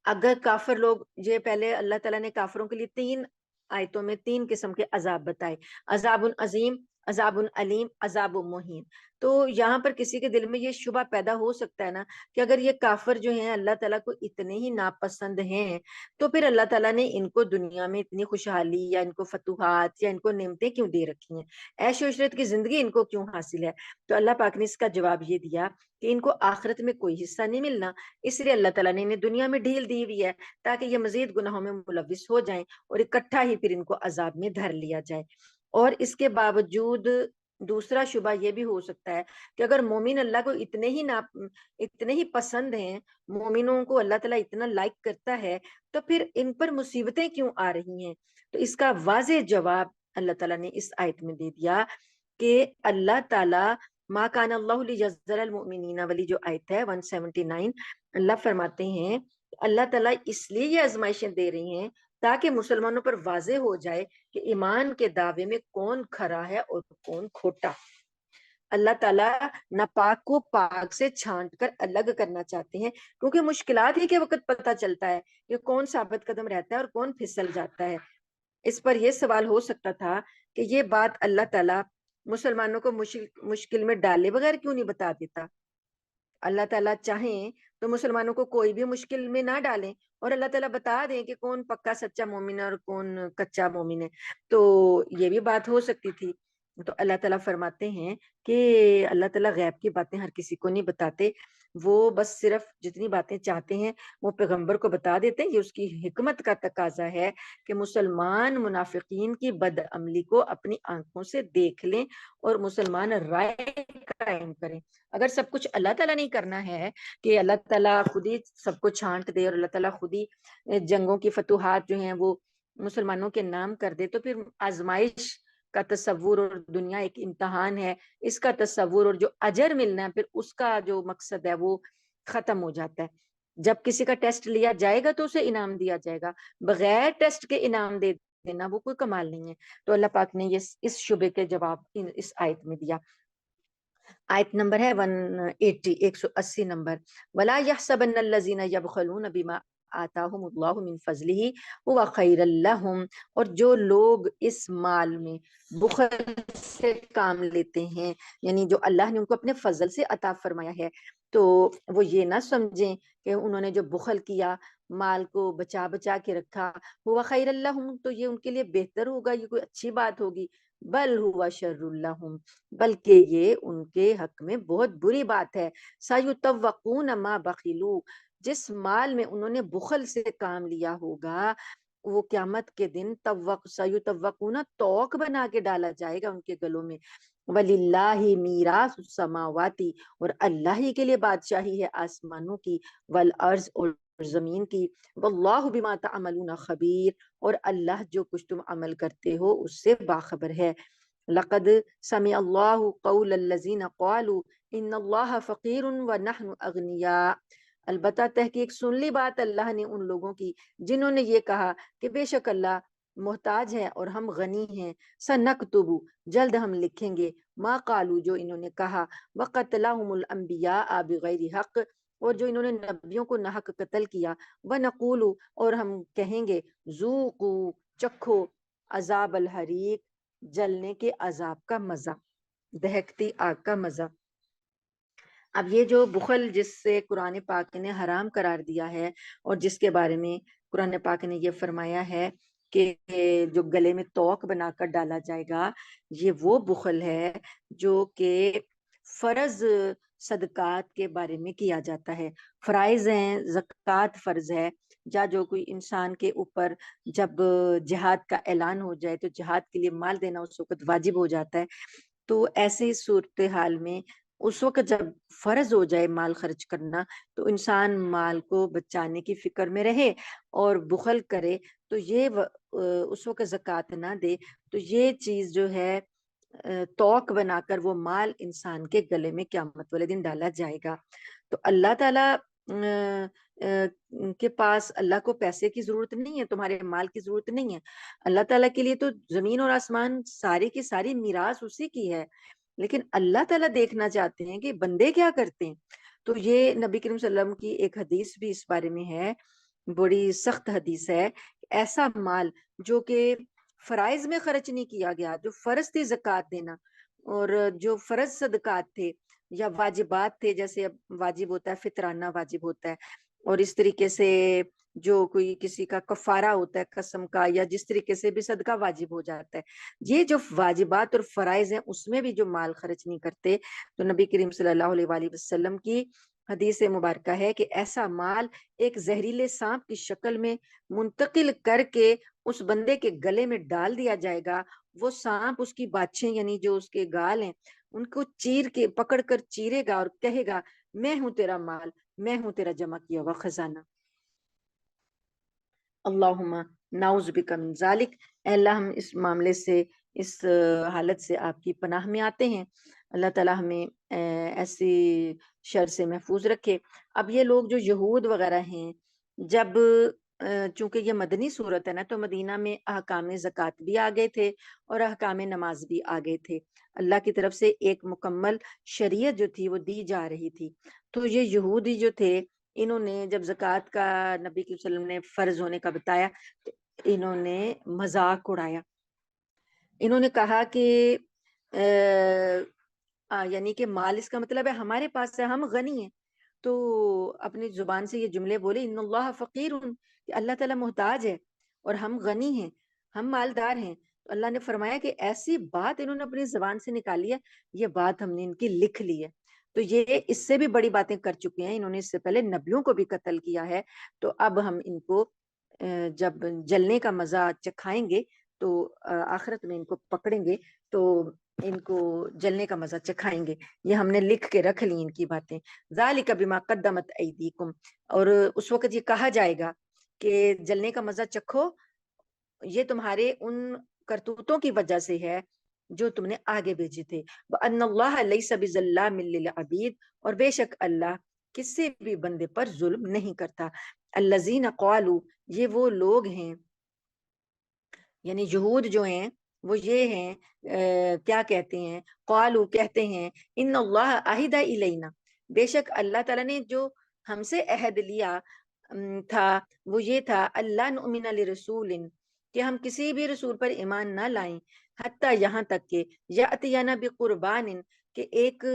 S1: اگر کافر لوگ، یہ پہلے اللہ تعالیٰ نے کافروں کے لیے 3 آیتوں میں 3 قسم کے عذاب بتائے، عذاب عظیم، عذاب علیم، عذاب مہین، تو یہاں پر کسی کے دل میں یہ شبہ پیدا ہو سکتا ہے نا کہ اگر یہ کافر جو ہیں اللہ تعالیٰ کو اتنے ہی ناپسند ہیں تو پھر اللہ تعالیٰ نے ان کو دنیا میں اتنی خوشحالی یا ان کو فتوحات یا ان کو نعمتیں کیوں دے رکھی ہیں، عیش و عشرت کی زندگی ان کو کیوں حاصل ہے؟ تو اللہ پاک نے اس کا جواب یہ دیا کہ ان کو آخرت میں کوئی حصہ نہیں ملنا، اس لیے اللہ تعالیٰ نے انہیں دنیا میں ڈھیل دی ہوئی ہے تاکہ یہ مزید گناہوں میں ملوث ہو جائیں اور اکٹھا ہی پھر ان کو عذاب میں دھر لیا جائے۔ اور اس کے باوجود دوسرا شبہ یہ بھی ہو سکتا ہے کہ اگر مومن اللہ کو اتنے ہی پسند ہیں، مومنوں کو اللہ تعالیٰ اتنا لائک کرتا ہے، تو پھر ان پر مصیبتیں کیوں آ رہی ہیں؟ تو اس کا واضح جواب اللہ تعالیٰ نے اس آیت میں دے دیا کہ اللہ تعالیٰ ما کان اللہ لیجزر المؤمنین والی جو آیت ہے 179، اللہ فرماتے ہیں اللہ تعالیٰ اس لیے یہ آزمائشیں دے رہی ہیں تاکہ مسلمانوں پر واضح ہو جائے کہ ایمان کے دعوے میں کون کھرا ہے اور کون کھوٹا۔ اللہ تعالیٰ ناپاک کو پاک سے چھانٹ کر الگ کرنا چاہتے ہیں، کیونکہ مشکلات ہی کے وقت پتہ چلتا ہے کہ کون ثابت قدم رہتا ہے اور کون پھسل جاتا ہے۔ اس پر یہ سوال ہو سکتا تھا کہ یہ بات اللہ تعالیٰ مسلمانوں کو مشکل میں ڈالے بغیر کیوں نہیں بتا دیتا؟ اللہ تعالیٰ چاہیں تو مسلمانوں کو کوئی بھی مشکل میں نہ ڈالیں اور اللہ تعالیٰ بتا دیں کہ کون پکا سچا مومن ہے اور کون کچا مومن ہے، تو یہ بھی بات ہو سکتی تھی۔ تو اللہ تعالیٰ فرماتے ہیں کہ اللہ تعالیٰ غیب کی باتیں ہر کسی کو نہیں بتاتے، وہ بس صرف جتنی باتیں چاہتے ہیں وہ پیغمبر کو بتا دیتے ہیں. یہ اس کی حکمت کا تقاضا ہے کہ مسلمان منافقین کی بد عملی کو اپنی آنکھوں سے دیکھ لیں اور مسلمان رائے قائم کریں. اگر سب کچھ اللہ تعالیٰ نہیں کرنا ہے کہ اللہ تعالیٰ خود ہی سب کو چھانٹ دے اور اللہ تعالیٰ خود ہی جنگوں کی فتوحات جو ہیں وہ مسلمانوں کے نام کر دے، تو پھر آزمائش کا تصور اور دنیا ایک امتحان ہے، اس کا تصور اور جو اجر ملنا ہے پھر اس کا جو مقصد ہے وہ ختم ہو جاتا ہے. جب کسی کا ٹیسٹ لیا جائے گا تو اسے انعام دیا جائے گا، بغیر ٹیسٹ کے انعام دے دینا وہ کوئی کمال نہیں ہے. تو اللہ پاک نے یہ اس شبے کے جواب اس آیت میں دیا. آیت نمبر ہے 180 180 نمبر. ولا يحسبن الذين يبخلون بما آتاهم الله من فضله هو خير لهم. اور جو لوگ اس مال میں بخل سے کام لیتے ہیں، یعنی جو اللہ نے ان کو اپنے فضل سے عطا فرمایا ہے، تو وہ یہ نہ سمجھیں کہ انہوں نے جو بخل کیا، مال کو بچا بچا کے رکھا، ہوا خیر لهم، تو یہ ان کے لیے بہتر ہوگا، یہ کوئی اچھی بات ہوگی. بل ہوا شر لهم، بلکہ یہ ان کے حق میں بہت بری بات ہے. سَيُطَوَّقُونَ مَا بَخِلُوا، جس مال میں انہوں نے بخل سے کام لیا ہوگا وہ قیامت کے دن سَيُطَوَّقُونَ توق بنا کے ڈالا جائے گا ان کے گلوں میں. وَلِلَّهِ مِيرَاثُ السَّمَاوَاتِ، اور اللہ ہی کے لیے بادشاہی ہے آسمانوں کی، والارض، اور زمین کی. واللہ بما تعملون خبیر، اور اللہ جو کچھ تم عمل کرتے ہو اس سے باخبر ہے. لقد سمع اللہ قول الذین قالوا ان اللہ فقیر ونحن اغنیاء، البتہ تحقیق سن لی بات اللہ نے ان لوگوں کی جنہوں نے یہ کہا کہ بے شک اللہ محتاج ہے اور ہم غنی ہیں. سنکتب، جلد ہم لکھیں گے، ما قالوا، جو انہوں نے کہا، وقتلہم الانبیاء بغیر حق، اور جو انہوں نے نبیوں کو ناحق قتل کیا، ونقول، اور ہم کہیں گے، ذوقوا، چکھو، عذاب الحریق، جلنے کے عذاب کا مزہ، دہکتی آگ کا مزہ. اب یہ جو بخل جس سے قرآن پاک نے حرام قرار دیا ہے اور جس کے بارے میں قرآن پاک نے یہ فرمایا ہے کہ جو گلے میں توق بنا کر ڈالا جائے گا، یہ وہ بخل ہے جو کہ فرض صدقات کے بارے میں کیا جاتا ہے. فرائض ہیں، زکوٰۃ فرض ہے، یا جو کوئی انسان کے اوپر جب جہاد کا اعلان ہو جائے تو جہاد کے لیے مال دینا اس وقت واجب ہو جاتا ہے. تو ایسی صورتحال میں اس وقت جب فرض ہو جائے مال خرچ کرنا، تو انسان مال کو بچانے کی فکر میں رہے اور بخل کرے، تو یہ اس وقت زکوٰۃ نہ دے، تو یہ چیز جو ہے توق بنا کر وہ مال انسان کے گلے میں قیامت والے دن ڈالا جائے گا. تو اللہ تعالیٰ کے پاس، اللہ کو پیسے کی ضرورت نہیں ہے، تمہارے مال کی ضرورت نہیں ہے. اللہ تعالیٰ کے لیے تو زمین اور آسمان ساری کی ساری میراث اسی کی ہے، لیکن اللہ تعالیٰ دیکھنا چاہتے ہیں کہ بندے کیا کرتے ہیں. تو یہ نبی کریم صلی اللہ علیہ وسلم کی ایک حدیث بھی اس بارے میں ہے، بڑی سخت حدیث ہے. ایسا مال جو کہ فرائض میں خرچ نہیں کیا گیا، جو فرض تھی زکوٰۃ دینا، اور جو فرض صدقات تھے یا واجبات تھے، جیسے اب واجب ہوتا ہے فطرانہ واجب ہوتا ہے، اور اس طریقے سے جو کوئی کسی کا کفارہ ہوتا ہے قسم کا، یا جس طریقے سے بھی صدقہ واجب ہو جاتا ہے، یہ جو واجبات اور فرائض ہیں اس میں بھی جو مال خرچ نہیں کرتے، تو نبی کریم صلی اللہ علیہ وآلہ وسلم کی حدیث مبارکہ ہے کہ ایسا مال ایک زہریلے سانپ کی شکل میں منتقل کر کے اس بندے کے گلے میں ڈال دیا جائے گا. وہ سانپ اس کی باچھیں یعنی جو اس کے گال ہیں ان کو چیر کے پکڑ کر چیرے گا اور کہے گا، میں ہوں تیرا مال، میں ہوں تیرا جمع کیا ہوا خزانہ. اللہم نعوذ بک من ذالک، اے اللہ ہم اس معاملے سے، اس حالت سے آپ کی پناہ میں آتے ہیں. اللہ تعالیٰ ہمیں ایسی شر سے محفوظ رکھے. اب یہ لوگ جو یہود وغیرہ ہیں، جب چونکہ یہ مدنی صورت ہے نا، تو مدینہ میں احکام زکوٰۃ بھی آ گئے تھے اور احکام نماز بھی آ گئے تھے. اللہ کی طرف سے ایک مکمل شریعت جو تھی وہ دی جا رہی تھی. تو یہ یہودی جو تھے، انہوں نے جب زکوٰۃ کا نبی صلی اللہ علیہ وسلم نے فرض ہونے کا بتایا تو انہوں نے مذاق اڑایا. انہوں نے کہا کہ یعنی کہ مال اس کا مطلب ہے ہمارے پاس ہے، ہم غنی ہیں. تو اپنی زبان سے یہ جملے بولے، ان اللہ فقیر، کہ اللہ تعالیٰ محتاج ہے اور ہم غنی ہیں، ہم مالدار ہیں. تو اللہ نے فرمایا کہ ایسی بات انہوں نے اپنی زبان سے نکالی ہے، یہ بات ہم نے ان کی لکھ لی ہے. تو یہ اس سے بھی بڑی باتیں کر چکے ہیں، انہوں نے اس سے پہلے نبیوں کو بھی قتل کیا ہے. تو اب ہم ان کو جب جلنے کا مزہ چکھائیں گے تو آخرت میں ان کو پکڑیں گے تو ان کو جلنے کا مزہ چکھائیں گے. یہ ہم نے لکھ کے رکھ لی ان کی باتیں. ذالک بما قدمت ایدیکم، اور اس وقت یہ کہا جائے گا کہ جلنے کا مزہ چکھو، یہ تمہارے ان کرتوتوں کی وجہ سے ہے جو تم نے آگے بھیجے تھے. وَأَنَّ اللَّهَ لَيْسَ بِظَلَّامٍ لِّلْعَبِيدِ، اور بے شک اللہ کسی بھی بندے پر ظلم نہیں کرتا. الَّذِينَ قَالُوا، یہ وہ لوگ ہیں یعنی یہود جو ہیں وہ یہ ہیں کیا کہتے ہیں، قالوا کہتے ہیں، ان اللہ عہد الینا، بے شک اللہ تعالیٰ نے جو ہم سے عہد لیا تھا وہ یہ تھا، اللہ نؤمن لرسول، کہ ہم کسی بھی رسول پر ایمان نہ لائیں، حتیٰ یہاں تک کہ یاتینا بقربان، کہ ایک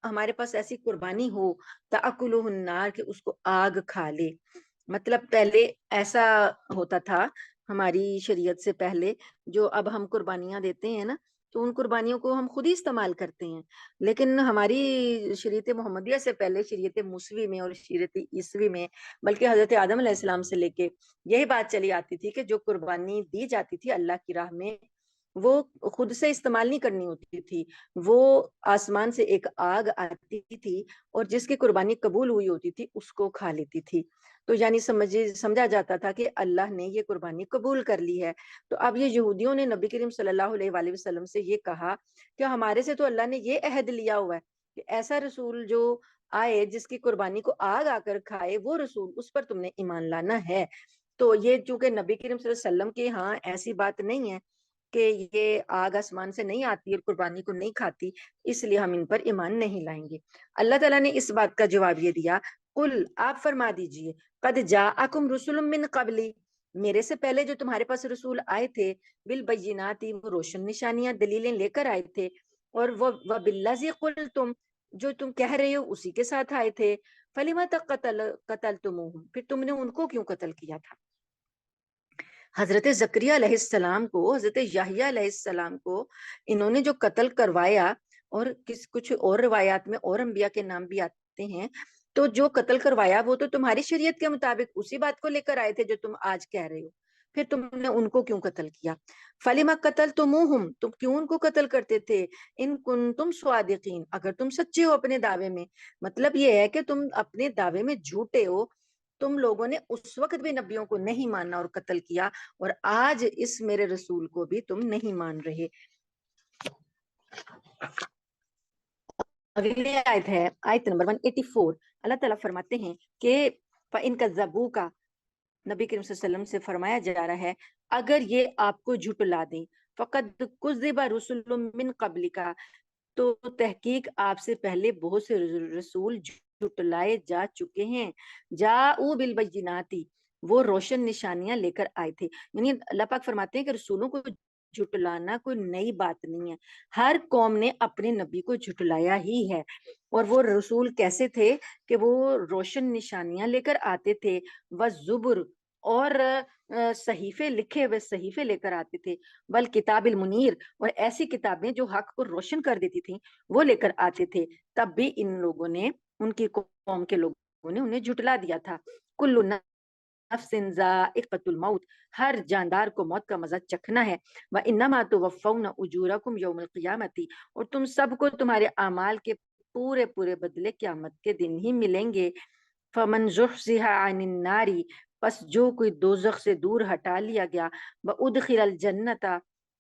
S1: ہمارے پاس ایسی قربانی ہو تاکلہ النار، کہ اس کو آگ کھا لے. مطلب پہلے ایسا ہوتا تھا ہماری شریعت سے پہلے، جو اب ہم قربانیاں دیتے ہیں نا تو ان قربانیوں کو ہم خود ہی استعمال کرتے ہیں، لیکن ہماری شریعت محمدیہ سے پہلے شریعت موسوی میں اور شریعت عیسوی میں، بلکہ حضرت آدم علیہ السلام سے لے کے یہی بات چلی آتی تھی کہ جو قربانی دی جاتی تھی اللہ کی راہ میں وہ خود سے استعمال نہیں کرنی ہوتی تھی، وہ آسمان سے ایک آگ آتی تھی اور جس کی قربانی قبول ہوئی ہوتی تھی اس کو کھا لیتی تھی. تو یعنی سمجھا جاتا تھا کہ اللہ نے یہ قربانی قبول کر لی ہے. تو اب یہ یہودیوں نے نبی کریم صلی اللہ علیہ وآلہ وسلم سے یہ کہا کہ ہمارے سے تو اللہ نے یہ عہد لیا ہوا ہے کہ ایسا رسول جو آئے جس کی قربانی کو آگ آ کر کھائے، وہ رسول اس پر تم نے ایمان لانا ہے. تو یہ چونکہ نبی کریم صلی اللہ علیہ وسلم کے ہاں ایسی بات نہیں ہے کہ یہ آگ آسمان سے نہیں آتی اور قربانی کو نہیں کھاتی، اس لیے ہم ان پر ایمان نہیں لائیں گے. اللہ تعالیٰ نے اس بات کا جواب یہ دیا، قل آپ فرما دیجئے، قد جاءکم رسل من قبلی، میرے سے پہلے جو تمہارے پاس رسول آئے تھے، بالبینات، وہ روشن نشانیاں دلیلیں لے کر آئے تھے، اور وہ بالذی قلتم، جو تم کہہ رہے ہو اسی کے ساتھ آئے تھے. فلم قتلتموہم، پھر تم نے ان کو کیوں قتل کیا تھا. حضرت زکریا علیہ السلام کو، حضرت یحییٰ علیہ السلام کو انہوں نے جو قتل کروایا، اور کچھ اور روایات میں اور انبیاء کے نام بھی آتے ہیں، تو جو قتل کروایا وہ تو تمہاری شریعت کے مطابق اسی بات کو لے کر آئے تھے جو تم آج کہہ رہے ہو، پھر تم نے ان کو کیوں قتل کیا. فلم قتلتموہم، تم کیوں ان کو قتل کرتے تھے، ان کنتم صادقین، اگر تم سچے ہو اپنے دعوے میں. مطلب یہ ہے کہ تم اپنے دعوے میں جھوٹے ہو، تم لوگوں نے اس وقت بھی نبیوں کو نہیں ماننا اور قتل کیا، اور آج اس میرے رسول کو بھی تم نہیں مان رہے. اگلی آیت ہے آیت نمبر 184. اللہ تعالیٰ فرماتے ہیں کہ فَإِن كَذَّبُوكَ، نبی کریم صلی اللہ علیہ وسلم سے فرمایا جا رہا ہے اگر یہ آپ کو جھٹلا دیں، فَقَدْ كُذِّبَ رُسُلٌ مِّن قَبْلِكَ، تو تحقیق آپ سے پہلے بہت سے رسول جھٹلائے جا چکے ہیں. جاءوا بالبینات، وہ روشن نشانیاں لے کر آئے تھے. یعنی اللہ پاک فرماتے ہیں کہ رسولوں کو جھٹلانا کوئی نئی بات نہیں ہے، ہر قوم نے اپنے نبی کو جھٹلایا ہی ہے. اور وہ رسول کیسے تھے کہ وہ روشن نشانیاں لے کر آتے تھے، والزبر، اور صحیفے لکھے ہوئے صحیفے لے کر آتے تھے، والکتاب المنیر، اور ایسی کتابیں جو حق کو روشن کر دیتی تھیں وہ لے کر آتے تھے. تب بھی ان لوگوں نے، ان کی قوم کے لوگوں نے انہیں جھٹلا دیا تھا. کل نفس ذائقۃ الموت، ہر جاندار کو موت کا مزہ چکھنا ہے. وانما توفون اجورکم یوم القیامۃ، اور تم سب کو تمہارے اعمال کے پورے پورے بدلے قیامت کے دن ہی ملیں گے. فمن زحزح عن النار، پس جو کوئی دوزخ سے دور ہٹا لیا گیا، وادخل الجنت،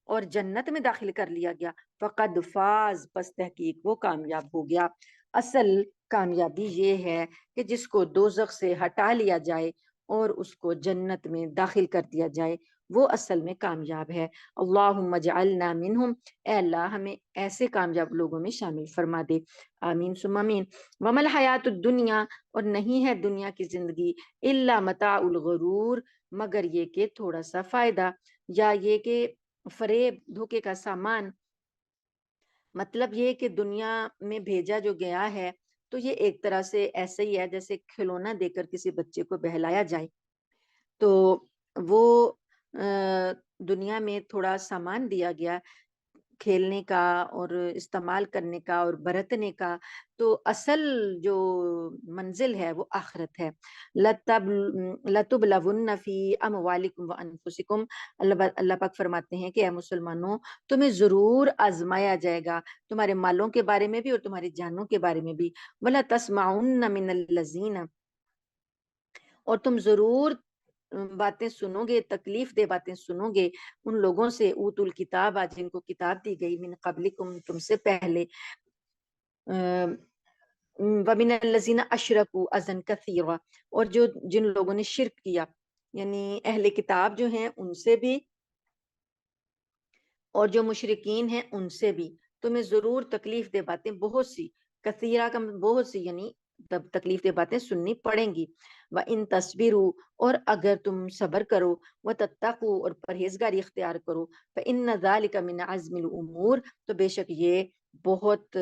S1: اور جنت میں داخل کر لیا گیا، فقد فاز، پس تحقیق وہ کامیاب ہو گیا. اصل کامیابی یہ ہے کہ جس کو دوزخ سے ہٹا لیا جائے اور اس کو جنت میں داخل کر دیا جائے، وہ اصل میں کامیاب ہے. اللہم اجعلنا منہم، اے اللہ ہمیں ایسے کامیاب لوگوں میں شامل فرما دے. آمین ثم آمین. وما الحیات الدنیا، اور نہیں ہے دنیا کی زندگی، الا متاع الغرور، مگر یہ کہ تھوڑا سا فائدہ، یا یہ کہ فریب، دھوکے کا سامان. مطلب یہ کہ دنیا میں بھیجا جو گیا ہے تو یہ ایک طرح سے ایسے ہی ہے جیسے کھلونا دے کر کسی بچے کو بہلایا جائے. تو وہ دنیا میں تھوڑا سامان دیا گیا کھیلنے کا اور استعمال کرنے کا اور برتنے کا، تو اصل جو منزل ہے وہ آخرت ہے۔ لَتُبْلَوُنَّ فِي أَمْوَالِكُمْ وَأَنفُسِكُمْ، اللہ پاک فرماتے ہیں کہ اے مسلمانوں، تمہیں ضرور آزمایا جائے گا، تمہارے مالوں کے بارے میں بھی اور تمہاری جانوں کے بارے میں بھی۔ وَلَتَسْمَعُنَّ مِنَ الَّذِينَ، اور تم ضرور باتیں سنو گے، تکلیف دہ باتیں سنو گے ان لوگوں سے، اوت الکتاب، آج جن کو کتاب دی گئی، من قبلکم، تم سے پہلے، وَمِنَ الَّذِينَ أَشْرَكُوا أَذًى كَثِيرًا، اور جو جن لوگوں نے شرک کیا، یعنی اہل کتاب جو ہیں ان سے بھی اور جو مشرکین ہیں ان سے بھی تمہیں ضرور تکلیف دہ باتیں بہت سی، کثیرہ کا بہت سی، یعنی تکلیف دہ باتیں سننی پڑیں گی۔ وَإِن تَصْبِرُوا، اور اگر تم صبر کرو، وَتَتَّقُوا، اور پرہیزگاری اختیار کرو، فَإِنَّ ذَلِكَ مِنْ عَزْمِ الْأُمُورِ، تو بے شک یہ بہت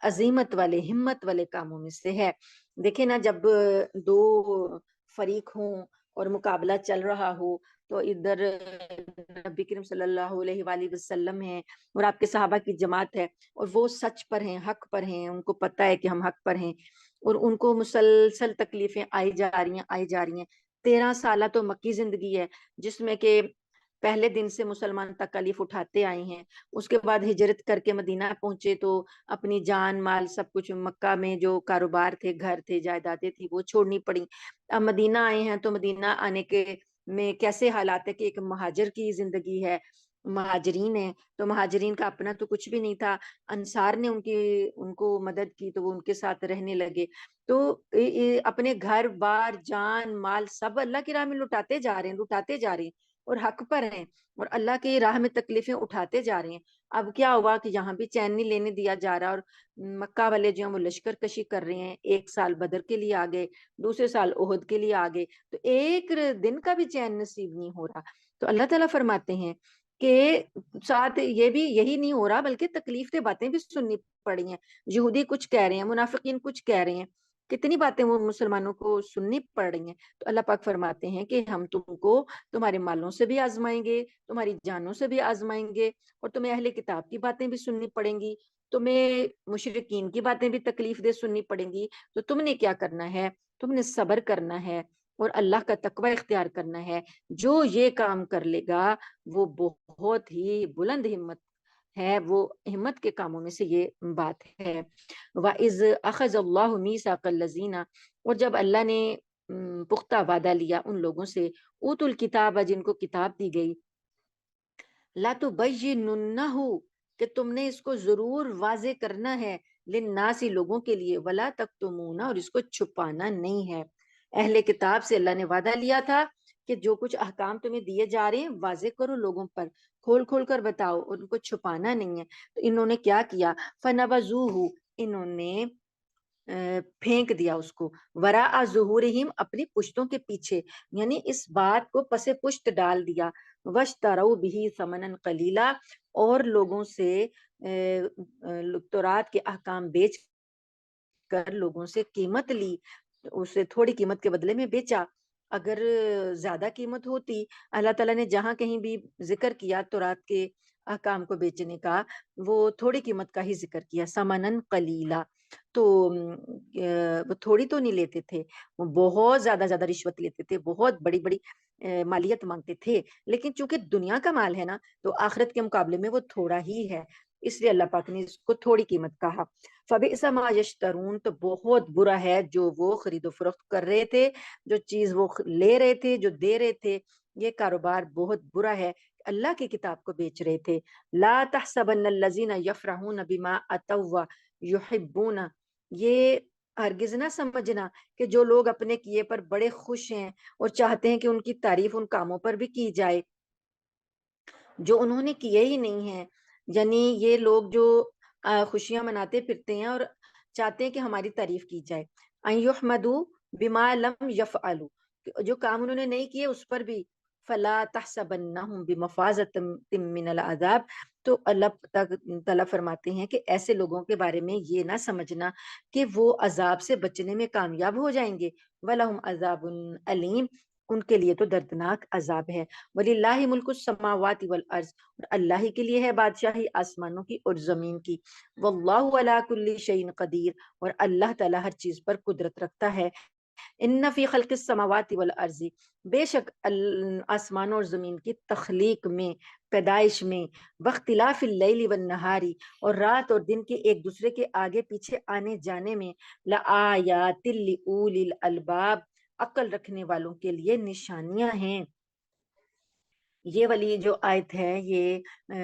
S1: عظیمت والے، ہمت والے کاموں میں سے ہے۔ دیکھیں نا، جب دو فریق ہوں اور مقابلہ چل رہا ہو، تو ادھر نبی کریم صلی اللہ علیہ وآلہ وسلم ہیں اور آپ کے صحابہ کی جماعت ہے، اور وہ سچ پر ہیں، حق پر ہیں، ان کو پتہ ہے کہ ہم حق پر ہیں، اور ان کو مسلسل تکلیفیں آئی جا رہی ہیں، آئی جا رہی ہیں۔ 13 سالہ تو مکی زندگی ہے، جس میں کہ پہلے دن سے مسلمان تکلیف اٹھاتے آئے ہیں، اس کے بعد ہجرت کر کے مدینہ پہنچے تو اپنی جان مال سب کچھ، مکہ میں جو کاروبار تھے، گھر تھے، جائیدادیں تھی، وہ چھوڑنی پڑی۔ اب مدینہ آئے ہیں تو مدینہ آنے کے میں کیسے حالات ہے کہ ایک مہاجر کی زندگی ہے، مہاجرین ہیں، تو مہاجرین کا اپنا تو کچھ بھی نہیں تھا، انصار نے ان کو مدد کی تو وہ ان کے ساتھ رہنے لگے، تو اپنے گھر بار جان مال سب اللہ کی راہ میں لٹاتے جا رہے ہیں، لٹاتے جا رہے ہیں، اور حق پر ہیں، اور اللہ کی راہ میں تکلیفیں اٹھاتے جا رہے ہیں۔ اب کیا ہوا کہ یہاں بھی چین نہیں لینے دیا جا رہا، اور مکہ والے جو ہیں وہ لشکر کشی کر رہے ہیں، ایک سال بدر کے لیے آگے، دوسرے سال احد کے لیے آگے، تو ایک دن کا بھی چین نصیب نہیں ہو رہا۔ تو اللہ تعالیٰ فرماتے ہیں کہ ساتھ یہ بھی یہی نہیں ہو رہا، بلکہ تکلیف دہ باتیں بھی سننی پڑی ہیں، یہودی کچھ کہہ رہے ہیں، منافقین کچھ کہہ رہے ہیں، کتنی باتیں وہ مسلمانوں کو سننی پڑ رہی ہیں۔ تو اللہ پاک فرماتے ہیں کہ ہم تم کو تمہارے مالوں سے بھی آزمائیں گے، تمہاری جانوں سے بھی آزمائیں گے، اور تمہیں اہل کتاب کی باتیں بھی سننی پڑیں گی، تمہیں مشرکین کی باتیں بھی تکلیف دہ سننی پڑیں گی، تو تم نے کیا کرنا ہے؟ تم نے صبر کرنا ہے اور اللہ کا تقوی اختیار کرنا ہے۔ جو یہ کام کر لے گا وہ بہت ہی بلند ہمت ہے، وہ ہمت کے کاموں میں سے یہ بات ہے۔ وَإِذْ أَخَذَ اللَّهُ مِيثَاقَ الَّذِينَ، اور جب اللہ نے پختہ وعدہ لیا ان لوگوں سے، اوت الکتاب، جن کو کتاب دی گئی، لا تبیننہ، کہ تم نے اس کو ضرور واضح کرنا ہے، للناس، لوگوں کے لیے، ولا تکتمونہ، اور اس کو چھپانا نہیں ہے۔ اہل کتاب سے اللہ نے وعدہ لیا تھا کہ جو کچھ احکام تمہیں دیے جا رہے ہیں واضح کرو، لوگوں پر کھول کھول کر بتاؤ، اور ان کو چھپانا نہیں ہے۔ تو انہوں نے کیا کیا؟ فنبذوہ، انہوں نے پھینک دیا اس کو، وراء ظہورہم، اپنی پشتوں کے پیچھے، یعنی اس بات کو پس پشت ڈال دیا، واشتروا بہ ثمنا قلیلا، اور لوگوں سے تورات کے احکام بیچ کر لوگوں سے قیمت لی، اسے تھوڑی قیمت کے بدلے میں بیچا۔ اگر زیادہ قیمت ہوتی، اللہ تعالیٰ نے جہاں کہیں بھی ذکر کیا تورات کے احکام کو بیچنے کا، وہ تھوڑی قیمت کا ہی ذکر کیا، سمنن قلیلا، تو وہ تھوڑی تو نہیں لیتے تھے، وہ بہت زیادہ زیادہ رشوت لیتے تھے، بہت بڑی بڑی مالیت مانگتے تھے، لیکن چونکہ دنیا کا مال ہے نا، تو آخرت کے مقابلے میں وہ تھوڑا ہی ہے، اس لیے اللہ پاک نے اس کو تھوڑی قیمت کہا۔ فبئس ما یشترون، تو بہت برا ہے جو وہ خرید و فروخت کر رہے تھے، جو چیز وہ لے رہے تھے، جو دے رہے تھے، یہ کاروبار بہت برا ہے، اللہ کی کتاب کو بیچ رہے تھے۔ لا تحسبن الذین یفرحون بما اتوا یحبون، یہ ہرگز نہ سمجھنا کہ جو لوگ اپنے کیے پر بڑے خوش ہیں اور چاہتے ہیں کہ ان کی تعریف ان کاموں پر بھی کی جائے جو انہوں نے کیے ہی نہیں ہیں، یعنی یہ لوگ جو خوشیاں مناتے پھرتے ہیں اور چاہتے ہیں کہ ہماری تعریف کی جائے، ان یحمدوا بما لم یفعلوا، جو کام انہوں نے نہیں کیے اس پر بھی، فلا تحسبنہم بمفازۃ من العذاب، تو اللہ تعالیٰ فرماتے ہیں کہ ایسے لوگوں کے بارے میں یہ نہ سمجھنا کہ وہ عذاب سے بچنے میں کامیاب ہو جائیں گے، وَلَهُمْ عَذَابٌ علیم، ان کے لیے تو دردناک عذاب ہے۔ وَلِلَّهِ مُلْكُ السَّمَاوَاتِ وَالْأَرْضِ، اور اللہ ہی کے لیے ہے بادشاہی آسمانوں کی اور زمین کی۔ وَاللَّهُ عَلَى كُلِّ شَيْءٍ قدیر، اور اللہ تعالیٰ ہر چیز پر قدرت رکھتا ہے۔ ان فی خلق السماوات والارض، بے شک آسمانوں اور زمین کی تخلیق میں، پیدائش میں، باختلاف اللیل والنہار، اور رات اور دن کے ایک دوسرے کے آگے پیچھے آنے جانے میں، لآیات لأولی الالباب، عقل رکھنے والوں کے لیے نشانیاں ہیں۔ یہ والی جو آیت ہے یہ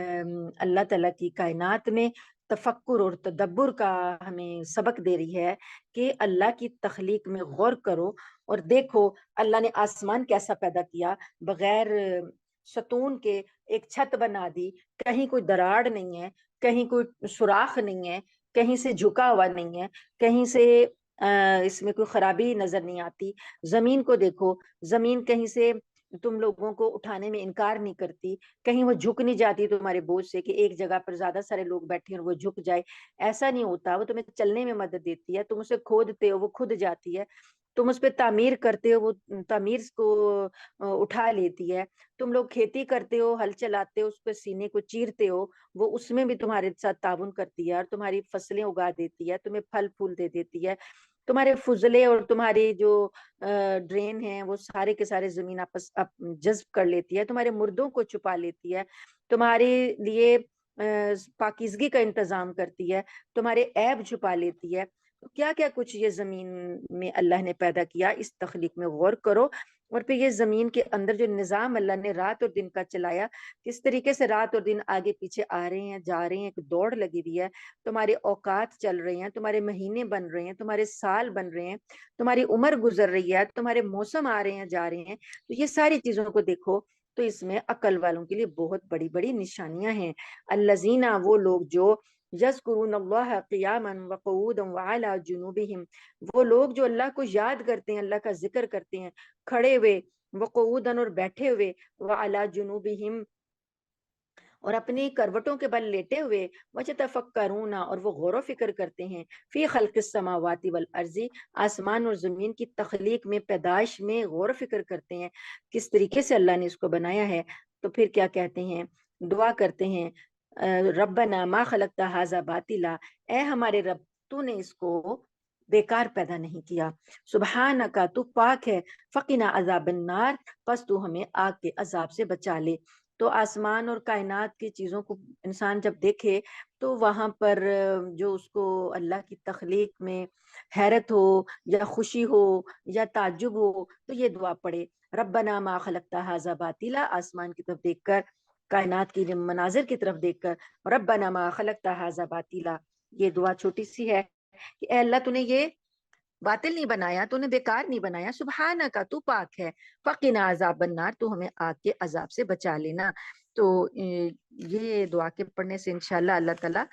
S1: اللہ تعالیٰ کی کائنات میں تفکر اور تدبر کا ہمیں سبق دے رہی ہے کہ اللہ کی تخلیق میں غور کرو اور دیکھو اللہ نے آسمان کیسا پیدا کیا، بغیر ستون کے ایک چھت بنا دی، کہیں کوئی دراڑ نہیں ہے، کہیں کوئی سوراخ نہیں ہے، کہیں سے جھکا ہوا نہیں ہے، کہیں سے اس میں کوئی خرابی نظر نہیں آتی۔ زمین کو دیکھو، زمین کہیں سے تم لوگوں کو اٹھانے میں انکار نہیں کرتی، کہیں وہ جھک نہیں جاتی تمہارے بوجھ سے کہ ایک جگہ پر زیادہ سارے لوگ بیٹھے اور وہ جھک جائے، ایسا نہیں ہوتا۔ وہ تمہیں چلنے میں مدد دیتی ہے، تم اسے کھودتے ہو وہ کھود جاتی ہے، تم اس پہ تعمیر کرتے ہو وہ تعمیر کو اٹھا لیتی ہے، تم لوگ کھیتی کرتے ہو، ہل چلاتے ہو، اس پہ سینے کو چیرتے ہو، وہ اس میں بھی تمہارے ساتھ تعاون کرتی ہے اور تمہاری فصلیں اگا دیتی ہے، تمہیں پھل پھول دے دیتی ہے، تمہارے فضلے اور تمہاری جو ڈرین ہیں وہ سارے کے سارے زمین آپس جذب کر لیتی ہے، تمہارے مردوں کو چھپا لیتی ہے، تمہارے لیے پاکیزگی کا انتظام کرتی ہے، تمہارے عیب چھپا لیتی ہے۔ کیا کیا کچھ یہ زمین میں اللہ نے پیدا کیا، اس تخلیق میں غور کرو۔ اور پھر یہ زمین کے اندر جو نظام اللہ نے رات اور دن کا چلایا، کس طریقے سے رات اور دن آگے پیچھے آ رہے ہیں جا رہے ہیں، ایک دوڑ لگی ہوئی ہے، تمہارے اوقات چل رہے ہیں، تمہارے مہینے بن رہے ہیں، تمہارے سال بن رہے ہیں، تمہاری عمر گزر رہی ہے، تمہارے موسم آ رہے ہیں جا رہے ہیں، تو یہ ساری چیزوں کو دیکھو تو اس میں عقل والوں کے لیے بہت بڑی بڑی نشانیاں ہیں۔ الذین، وہ لوگ جو یذکرون اللہ قیاما وقعودا وعلی جنوبہم، وہ لوگ جو اللہ کو یاد کرتے ہیں، اللہ کا ذکر کرتے ہیں کھڑے ہوئے، وقعودا، اور بیٹھے ہوئے، وعلی جنوبہم، اور اپنی کروٹوں کے بل لیٹے ہوئے، وَيَتَفَكَّرُونَ، اور وہ غور و فکر کرتے ہیں، فی خلق السماوات والارض، آسمان اور زمین کی تخلیق میں، پیدائش میں غور و فکر کرتے ہیں کس طریقے سے اللہ نے اس کو بنایا ہے۔ تو پھر کیا کہتے ہیں، دعا کرتے ہیں، ربنا ما خلقت ھذا باطلا، اے ہمارے رب تو نے اس کو بیکار پیدا نہیں کیا، سبحانک، تو پاک ہے، فقنا عذاب النار، پس تو ہمیں آگ کے عذاب سے بچا لے۔ تو آسمان اور کائنات کی چیزوں کو انسان جب دیکھے تو وہاں پر جو اس کو اللہ کی تخلیق میں حیرت ہو یا خوشی ہو یا تعجب ہو تو یہ دعا پڑھے، ربنا ما خلقت ھذا باطلا، آسمان کی طرف دیکھ کر، کائنات کی مناظر کی طرف دیکھ کر، ربنا ما خلقت ھذا باطلا، یہ دعا چھوٹی سی ہے کہ اے اللہ تو نے یہ باطل نہیں بنایا، تو نے بیکار نہیں بنایا، سبحانکا، تو پاک ہے، فقنا عذاب النار، تو ہمیں آگ کے عذاب سے بچا لینا۔ تو یہ دعا کے پڑھنے سے انشاءاللہ اللہ تعالیٰ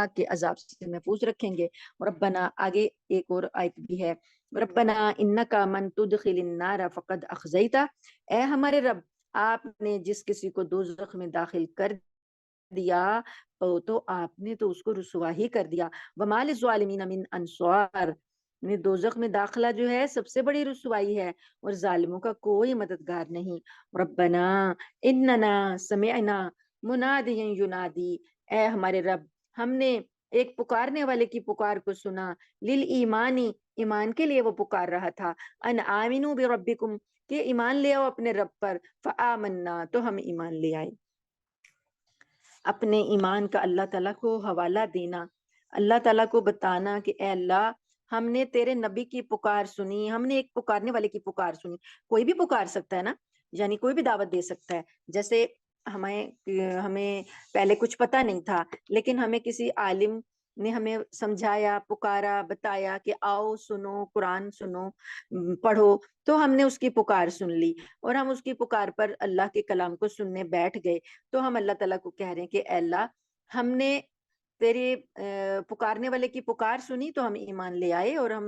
S1: آگ کے عذاب سے محفوظ رکھیں گے۔ ربنا، آگے ایک اور آیت بھی ہے، ربنا انکا من تدخل النار فقد اخزیتا، اے ہمارے رب آپ نے جس کسی کو دوزخ میں داخل کر دیا تو آپ نے تو اس کو رسوا ہی کر دیا، وما للظالمین من انصار، دوزخ میں داخلہ جو ہے سب سے بڑی رسوائی ہے اور ظالموں کا کوئی مددگار نہیں۔ ربنا اننا سمعنا منادیا ینادی، اے ہمارے رب ہم نے ایک پکارنے والے کی پکار کو سنا، للایمانی، ایمان کے لیے وہ پکار رہا تھا، ان آمنوا بربکم، کہ ایمان لے آؤ اپنے رب پر، فآمنا، تو ہم ایمان لے آئے۔ اپنے ایمان کا اللہ تعالیٰ کو حوالہ دینا، اللہ تعالیٰ کو بتانا کہ اے اللہ ہم نے تیرے نبی کی پکار سنی، ہم نے ایک پکارنے والے کی پکار سنی، کوئی بھی پکار سکتا ہے نا، یعنی کوئی بھی دعوت دے سکتا ہے۔ جیسے ہمیں پہلے کچھ پتہ نہیں تھا لیکن ہمیں کسی عالم نے ہمیں سمجھایا، پکارا، بتایا کہ آؤ سنو قرآن، سنو پڑھو، تو ہم نے اس کی پکار سن لی اور ہم اس کی پکار پر اللہ کے کلام کو سننے بیٹھ گئے، تو ہم اللہ تعالیٰ کو کہہ رہے ہیں کہ اے اللہ ہم نے تیرے پکارنے والے کی پکار سنی تو ہم ایمان لے آئے اور ہم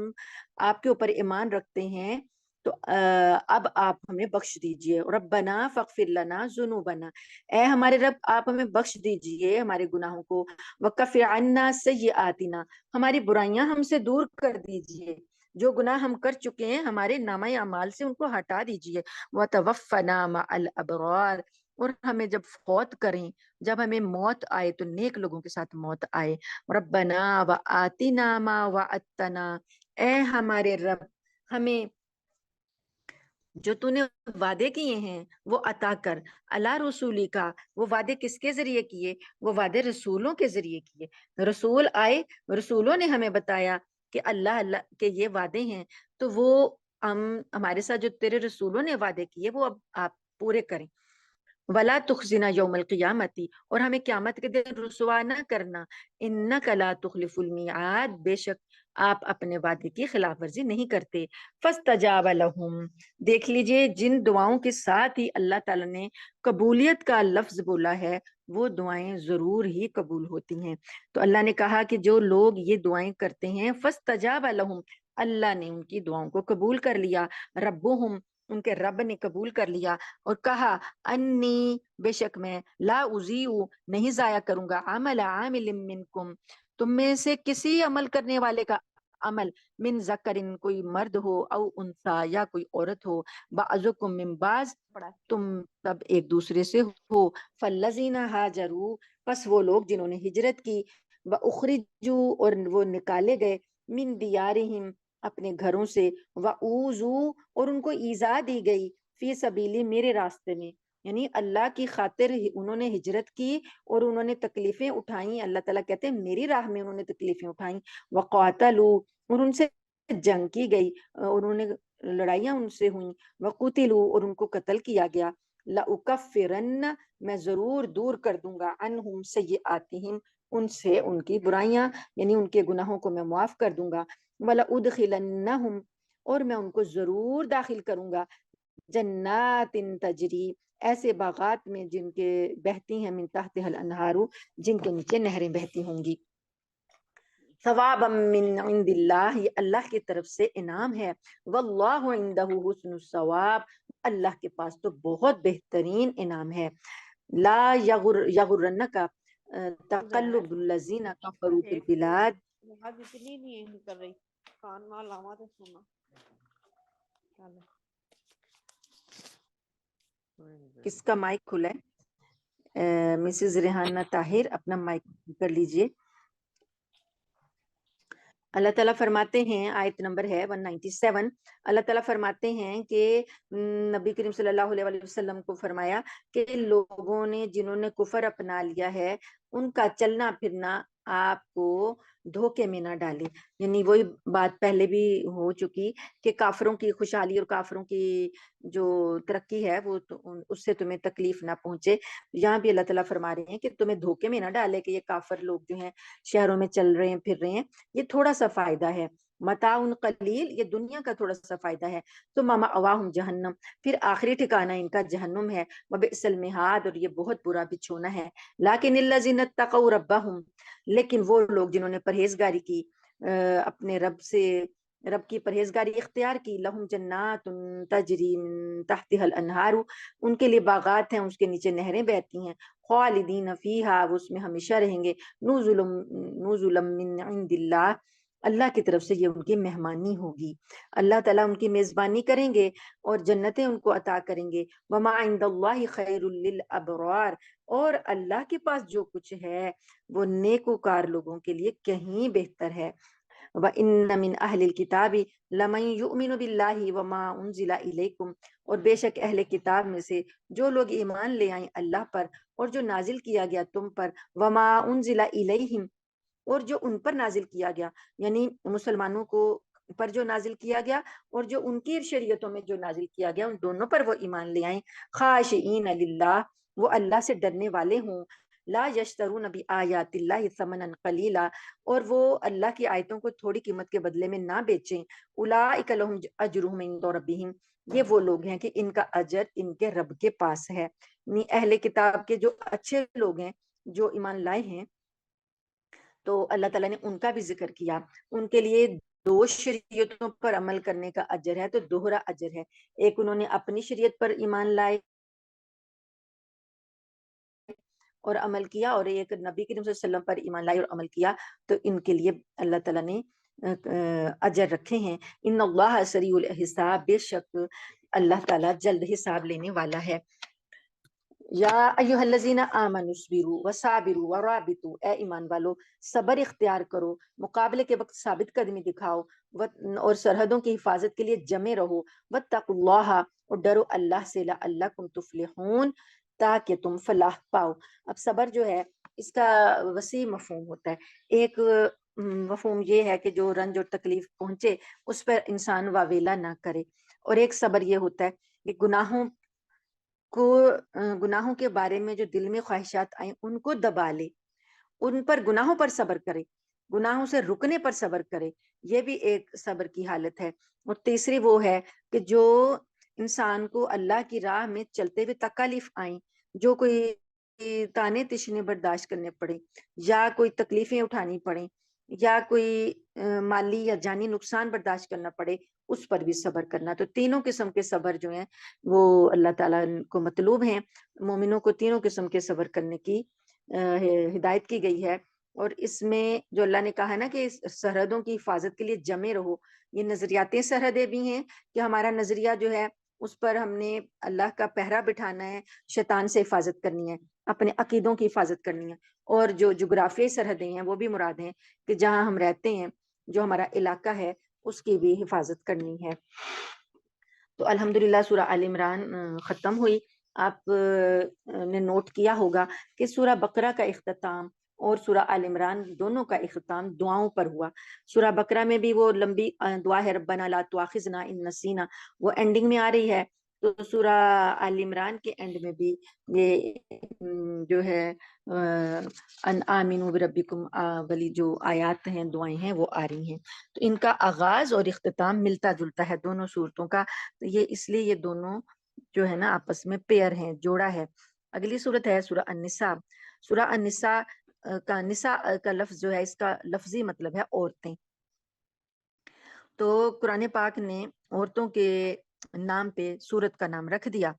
S1: آپ کے اوپر ایمان رکھتے ہیں، تو اب آپ ہمیں بخش دیجئے، ربنا فاغفر لنا ذنوبنا، اے ہمارے رب آپ ہمیں بخش دیجئے ہمارے گناہوں کو، وکفر عنا سیئاتنا، ہماری برائیاں ہم سے دور کر دیجئے، جو گناہ ہم کر چکے ہیں ہمارے نامہ اعمال سے ان کو ہٹا دیجئے، وَتَوَفَّنَا مَعَ الْأَبْرَارِ، اور ہمیں جب فوت کریں، جب ہمیں موت آئے تو نیک لوگوں کے ساتھ موت آئے۔ ربنا وآتنا ما وعدتنا، اے ہمارے رب ہمیں جو تو نے وعدے کیے ہیں وہ عطا کر، اللہ رسولی کا، وہ وعدے کس کے ذریعے کیے؟ وہ وعدے رسولوں کے ذریعے کیے، رسول آئے، رسولوں نے ہمیں بتایا کہ اللہ کے یہ وعدے ہیں، تو وہ ہمارے ساتھ جو تیرے رسولوں نے وعدے کیے وہ اب آپ پورے کریں۔ ولا تخزنا یوم القیامتی، اور ہمیں قیامت کے دن رسوا نہ کرنا، انک لا تخلف المیعاد، بے شک آپ اپنے وعدے کی خلاف ورزی نہیں کرتے۔ فاستجاب لہم، دیکھ لیجئے جن دعاؤں کے ساتھ ہی اللہ تعالیٰ نے قبولیت کا لفظ بولا ہے وہ دعائیں ضرور ہی قبول ہوتی ہیں۔ تو اللہ نے کہا کہ جو لوگ یہ دعائیں کرتے ہیں فاستجاب لہم، اللہ نے ان کی دعاؤں کو قبول کر لیا، ربہم، ان کے رب نے قبول کر لیا، اور کہا انی، بے شک میں، لا اضیع، نہیں ضائع کروں گا، عمل عامل منکم، تم میں سے کسی عمل کرنے والے کا عمل، من ذکرن، کوئی مرد ہو، او انثا، یا کوئی عورت ہو، بعضکم من بعض، تم سب ایک دوسرے سے ہو، فالذین ہاجروا، پس وہ لوگ جنہوں نے ہجرت کی، واخرجوا، اور وہ نکالے گئے، من دیارہم، اپنے گھروں سے، واوذوا، اور ان کو ایذا دی گئی، فی سبیلی، میرے راستے میں، یعنی اللہ کی خاطر انہوں نے ہجرت کی اور انہوں نے تکلیفیں اٹھائیں، اللہ تعالیٰ کہتے ہیں میری راہ میں انہوں نے تکلیفیں اٹھائیں، وقاتلوا، اور ان سے جنگ کی گئی، اور انہوں نے لڑائیاں ان سے ہوئیں، وقتلوا، اور ان کو قتل کیا گیا، لأکفرن، میں ضرور دور کر دوں گا، عنہم سیئاتہم، ان سے ان کی برائیاں، یعنی ان کے گناہوں کو میں معاف کر دوں گا، وَلَأُدْخِلَنَّهُمْ، اور میں ان کو ضرور داخل کروں گا، جنات تجری، ایسے باغات میں جن کے بہتی ہیں، من تحتها الانہار، جن کے نیچے نہریں بہتی ہوں گی، ثوابا من عند اللہ، یہ اللہ کی طرف سے انعام ہے، واللہ عندہ حسن الثواب، اللہ کے پاس تو بہت بہترین انعام ہے، لا یغرنک تقلب الذین کفروا فی البلاد،
S2: آج اتنی نہیں کر رہی، کان وہاں لاوا تو سننا
S1: کس کا مائک کھلا ہے؟ مسز ریحانہ طاہر اپنا مائک کر لیجئے۔ اللہ تعالیٰ فرماتے ہیں، آیت نمبر ہے 197، اللہ تعالیٰ فرماتے ہیں کہ نبی کریم صلی اللہ علیہ وآلہ وسلم کو فرمایا کہ لوگوں نے جنہوں نے کفر اپنا لیا ہے ان کا چلنا پھرنا آپ کو دھوکے میں نہ ڈالے، یعنی وہی بات پہلے بھی ہو چکی کہ کافروں کی خوشحالی اور کافروں کی جو ترقی ہے وہ اس سے تمہیں تکلیف نہ پہنچے، یہاں بھی اللہ تعالیٰ فرما رہے ہیں کہ تمہیں دھوکے میں نہ ڈالے کہ یہ کافر لوگ جو ہیں شہروں میں چل رہے ہیں پھر رہے ہیں، یہ تھوڑا سا فائدہ ہے، متاع قلیل، یہ دنیا کا تھوڑا سا فائدہ ہے، تو مأواہم جہنم، پھر آخری ٹھکانہ ان کا جہنم ہے، وبئس المہاد، اور یہ بہت برا بچھونا ہے، لیکن الذین اتقوا ربہم، لیکن وہ لوگ جنہوں نے پرہیزگاری کی، اپنے رب سے، رب کی پرہیزگاری اختیار کی، لہم جنات تجری من تحتها الانہار، ان کے لیے باغات ہیں اس کے نیچے نہریں بہتی ہیں، خالدین فیہا، وہ اس میں ہمیشہ رہیں گے، نزلا من عند اللہ، اللہ کی طرف سے یہ ان کی مہمانی ہوگی، اللہ تعالیٰ ان کی میزبانی کریں گے اور جنتیں ان کو عطا کریں گے، وما عند اللہ خیر للابرار، اور اللہ کے پاس جو کچھ ہے وہ نیکوکار لوگوں کے لیے کہیں بہتر ہے، وَإِنَّ مِنْ أَهْلِ الْكِتَابِ لَمَنْ يُؤْمِنُ بِاللَّهِ وَمَا أُنزِلَ إِلَيْكُمْ، اور بے شک اہل کتاب میں سے جو لوگ ایمان لے آئیں اللہ پر اور جو نازل کیا گیا تم پر، وَمَا أُنزِلَ إِلَيْهِمْ، اور جو ان پر نازل کیا گیا، یعنی مسلمانوں کو پر جو نازل کیا گیا اور جو ان کی شریعتوں میں جو نازل کیا گیا ان دونوں پر وہ ایمان لے آئیں، خاشعین للہ، وہ اللہ سے ڈرنے والے ہوں، لا یشترون بآیات اللہ ثمنا قلیلا، اور وہ اللہ کی آیتوں کو تھوڑی قیمت کے بدلے میں نہ بیچیں، اولئک لہم اجرہم عند ربہم، یہ وہ لوگ ہیں کہ ان کا اجر ان کے رب کے پاس ہے، یعنی اہل کتاب کے جو اچھے لوگ ہیں جو ایمان لائے ہیں، تو اللہ تعالیٰ نے ان کا بھی ذکر کیا، ان کے لیے دو شریعتوں پر عمل کرنے کا اجر ہے، تو دوہرا اجر ہے، ایک انہوں نے اپنی شریعت پر ایمان لائے اور عمل کیا، اور ایک نبی کریم صلی اللہ علیہ وسلم پر ایمان لائی اور عمل کیا، تو ان کے لیے اللہ تعالیٰ نے اجر رکھے ہیں. ان اللہ سریع الحساب، بے شک اللہ تعالیٰ جلد حساب لینے والا ہے. یا ایھا الذین آمنوا اصبروا وصابروا ورابطوا، اے ایمان والو صبر اختیار کرو، مقابلے کے وقت ثابت قدمی دکھاؤ، اور سرحدوں کی حفاظت کے لیے جمے رہو. واتقوا اللہ، اور ڈرو اللہ سے، لعلکم تفلحون، تاکہ تم فلاح پاؤ. اب صبر جو ہے اس کا وسیع مفہوم ہوتا ہے. ایک مفہوم یہ ہے کہ جو رنج اور تکلیف پہنچے اس پر انسان واویلا نہ کرے، اور ایک صبر یہ ہوتا ہے کہ گناہوں کے بارے میں جو دل میں خواہشات آئیں ان کو دبا لے، ان پر گناہوں پر صبر کرے، گناہوں سے رکنے پر صبر کرے. یہ بھی ایک صبر کی حالت ہے. اور تیسری وہ ہے کہ جو انسان کو اللہ کی راہ میں چلتے ہوئے تکالیف آئیں، جو کوئی تانے تشنے برداشت کرنے پڑے، یا کوئی تکلیفیں اٹھانی پڑیں، یا کوئی مالی یا جانی نقصان برداشت کرنا پڑے، اس پر بھی صبر کرنا. تو تینوں قسم کے صبر جو ہیں وہ اللہ تعالیٰ کو مطلوب ہیں. مومنوں کو تینوں قسم کے صبر کرنے کی ہدایت کی گئی ہے. اور اس میں جو اللہ نے کہا ہے نا کہ سرحدوں کی حفاظت کے لیے جمے رہو، یہ نظریاتی سرحدیں بھی ہیں کہ ہمارا نظریہ جو ہے اس پر ہم نے اللہ کا پہرا بٹھانا ہے، شیطان سے حفاظت کرنی ہے، اپنے عقیدوں کی حفاظت کرنی ہے. اور جو جغرافیائی سرحدیں ہیں وہ بھی مراد ہیں کہ جہاں ہم رہتے ہیں، جو ہمارا علاقہ ہے، اس کی بھی حفاظت کرنی ہے. تو الحمدللہ سورہ آل عمران ختم ہوئی. آپ نے نوٹ کیا ہوگا کہ سورہ بقرہ کا اختتام اور سورہ آل عمران دونوں کا اختتام دعاؤں پر ہوا. سورہ بقرہ میں بھی وہ لمبی دعا ہے ربنا لا تؤاخذنا ان نسینا، وہ اینڈنگ میں آ رہی ہے. تو سورہ آل عمران کے اینڈ میں بھی یہ جو ہے ان آمنوا بربکم والی جو آیات ہیں، دعائیں ہیں، وہ آ رہی ہیں. تو ان کا آغاز اور اختتام ملتا جلتا ہے دونوں صورتوں کا. یہ اس لیے یہ دونوں جو ہے نا آپس میں پیئر ہیں، جوڑا ہے. اگلی صورت ہے سورہ النساء. سورہ النساء کا نساء کا لفظ جو ہے اس کا لفظی مطلب ہے عورتیں. تو قرآن پاک نے عورتوں کے نام پہ سورت کا نام رکھ دیا.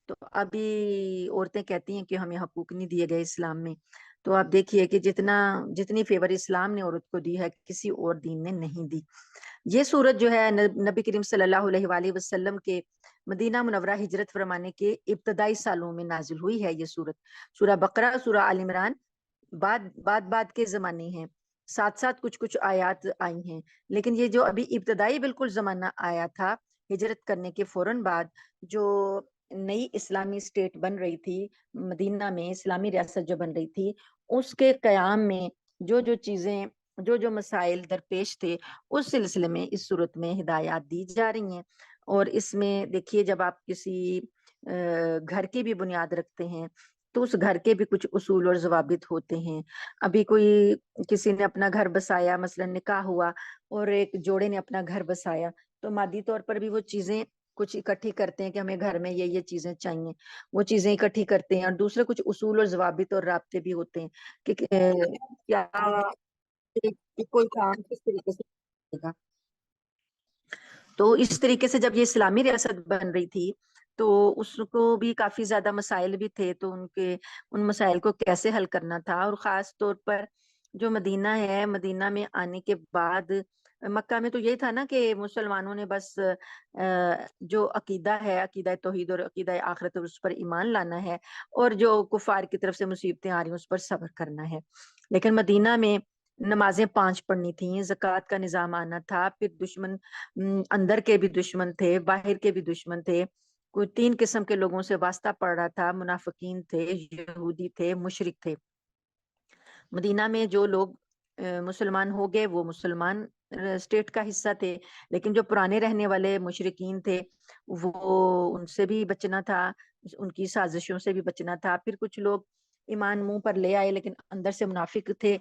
S1: تو ابھی عورتیں کہتی ہیں کہ ہمیں حقوق نہیں دیے گئے اسلام میں. تو آپ دیکھیے کہ جتنی فیور اسلام نے عورت کو دی ہے کسی اور دین نے نہیں دی. یہ سورت جو ہے نبی کریم صلی اللہ علیہ وآلہ وسلم کے مدینہ منورہ ہجرت فرمانے کے ابتدائی سالوں میں نازل ہوئی ہے. یہ سورت سورہ بقرہ، سورہ آل عمران بعد کے زمانے ہیں، ساتھ ساتھ کچھ آیات آئی ہیں. لیکن یہ جو ابھی ابتدائی بالکل زمانہ آیا تھا ہجرت کرنے کے فوراً بعد، جو نئی اسلامی اسٹیٹ بن رہی تھی مدینہ میں، اسلامی ریاست جو بن رہی تھی، اس کے قیام میں جو چیزیں، جو مسائل درپیش تھے، اس سلسلے میں اس صورت میں ہدایات دی جا رہی ہیں. اور اس میں دیکھیے جب آپ کسی گھر کی بھی بنیاد رکھتے ہیں تو اس گھر کے بھی کچھ اصول اور ضوابط ہوتے ہیں. ابھی کسی نے اپنا گھر بسایا، مثلا نکاح ہوا اور ایک جوڑے نے اپنا گھر بسایا، تو مادی طور پر بھی وہ چیزیں کچھ اکٹھی کرتے ہیں کہ ہمیں گھر میں یہ چیزیں چاہیے، وہ چیزیں اکٹھی کرتے ہیں. اور دوسرے کچھ اصول اور ضوابط اور رابطے بھی ہوتے ہیں کہ کیا کوئی کام کس طریقے سے کرے گا. تو اس طریقے سے جب یہ اسلامی ریاست بن رہی تھی تو اس کو بھی کافی زیادہ مسائل بھی تھے. تو ان مسائل کو کیسے حل کرنا تھا. اور خاص طور پر جو مدینہ ہے، مدینہ میں آنے کے بعد، مکہ میں تو یہ تھا نا کہ مسلمانوں نے بس جو عقیدہ ہے، عقیدہ توحید اور عقیدہ آخرت، اس پر ایمان لانا ہے، اور جو کفار کی طرف سے مصیبتیں آ رہی ہیں اس پر صبر کرنا ہے. لیکن مدینہ میں نمازیں 5 پڑھنی تھیں، زکوٰۃ کا نظام آنا تھا. پھر دشمن، اندر کے بھی دشمن تھے، باہر کے بھی دشمن تھے. کوئی 3 قسم کے لوگوں سے واسطہ پڑ رہا تھا، منافقین تھے، یہودی تھے، مشرک تھے. مدینہ میں جو لوگ مسلمان ہو گئے وہ مسلمان اسٹیٹ کا حصہ تھے، لیکن جو پرانے رہنے والے مشرکین تھے وہ ان سے بھی بچنا تھا، ان کی سازشوں سے بھی بچنا تھا. پھر کچھ لوگ ایمان منہ پر لے آئے لیکن اندر سے منافق تھے،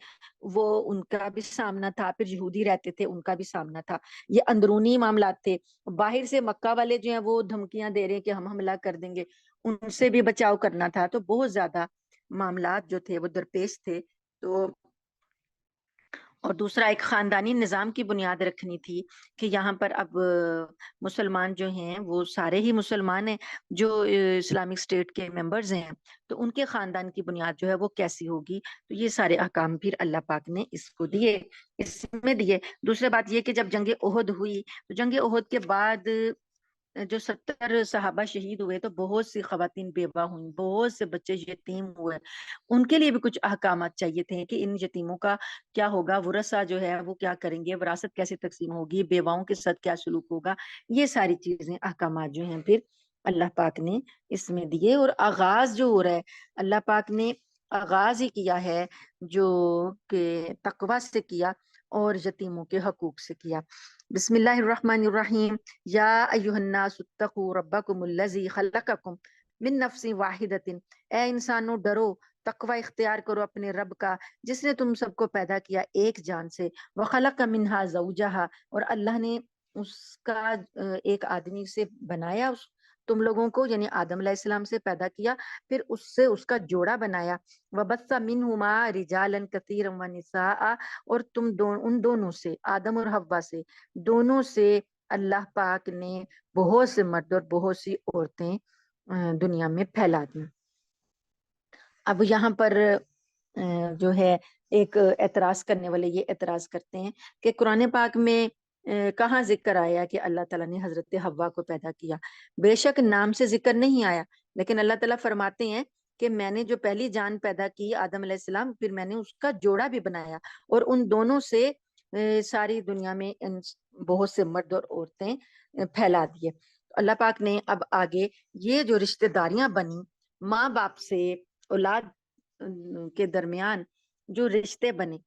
S1: وہ ان کا بھی سامنا تھا. پھر یہودی رہتے تھے، ان کا بھی سامنا تھا. یہ اندرونی معاملات تھے. باہر سے مکہ والے جو ہیں وہ دھمکیاں دے رہے ہیں کہ ہم حملہ کر دیں گے، ان سے بھی بچاؤ کرنا تھا. تو بہت زیادہ معاملات جو تھے وہ درپیش تھے. تو اور دوسرا ایک خاندانی نظام کی بنیاد رکھنی تھی کہ یہاں پر اب مسلمان جو ہیں وہ سارے ہی مسلمان ہیں جو اسلامک اسٹیٹ کے ممبرز ہیں، تو ان کے خاندان کی بنیاد جو ہے وہ کیسی ہوگی. تو یہ سارے احکام پھر اللہ پاک نے اس کو دیے، اس میں دیے. دوسری بات یہ کہ جب جنگ احد ہوئی تو جنگ احد کے بعد جو 70 صحابہ شہید ہوئے تو بہت سی خواتین بیوہ ہوئیں، بہت سے بچے یتیم ہوئے. ان کے لیے بھی کچھ احکامات چاہیے تھے کہ ان یتیموں کا کیا ہوگا، ورثہ جو ہے وہ کیا کریں گے، وراثت کیسے تقسیم ہوگی، بیواؤں کے ساتھ کیا سلوک ہوگا. یہ ساری چیزیں احکامات جو ہیں پھر اللہ پاک نے اس میں دیے. اور آغاز جو ہو رہا ہے اللہ پاک نے آغاز ہی کیا ہے جو کہ تقوی سے کیا اور یتیموں کے حقوق سے کیا. بسم اللہ الرحمن الرحیم. یا ایھا الناس اتقوا ربکم الذی خلقکم من نفس واحدۃ. اے انسانوں ڈرو، تقوی اختیار کرو اپنے رب کا جس نے تم سب کو پیدا کیا ایک جان سے. وخلق منہا زوجہا، اور اللہ نے اس کا ایک آدمی سے بنایا، تم لوگوں کو یعنی آدم علیہ السلام سے پیدا کیا، پھر اس سے اس کا جوڑا بنایا. وبث منہما رجالا کثیرا ونساء، اور ان دونوں سے، آدم اور حوا سے، دونوں سے اللہ پاک نے بہت سے مرد اور بہت سی عورتیں دنیا میں پھیلا دی. اب یہاں پر جو ہے ایک اعتراض کرنے والے یہ اعتراض کرتے ہیں کہ قرآن پاک میں کہاں ذکر آیا کہ اللہ تعالیٰ نے حضرت حوا کو پیدا کیا. بے شک نام سے ذکر نہیں آیا، لیکن اللہ تعالیٰ فرماتے ہیں کہ میں نے جو پہلی جان پیدا کی آدم علیہ السلام، پھر میں نے اس کا جوڑا بھی بنایا اور ان دونوں سے ساری دنیا میں بہت سے مرد اور عورتیں پھیلا دیے. اللہ پاک نے اب آگے یہ جو رشتہ داریاں بنی ماں باپ سے اولاد کے درمیان، جو رشتے بنے،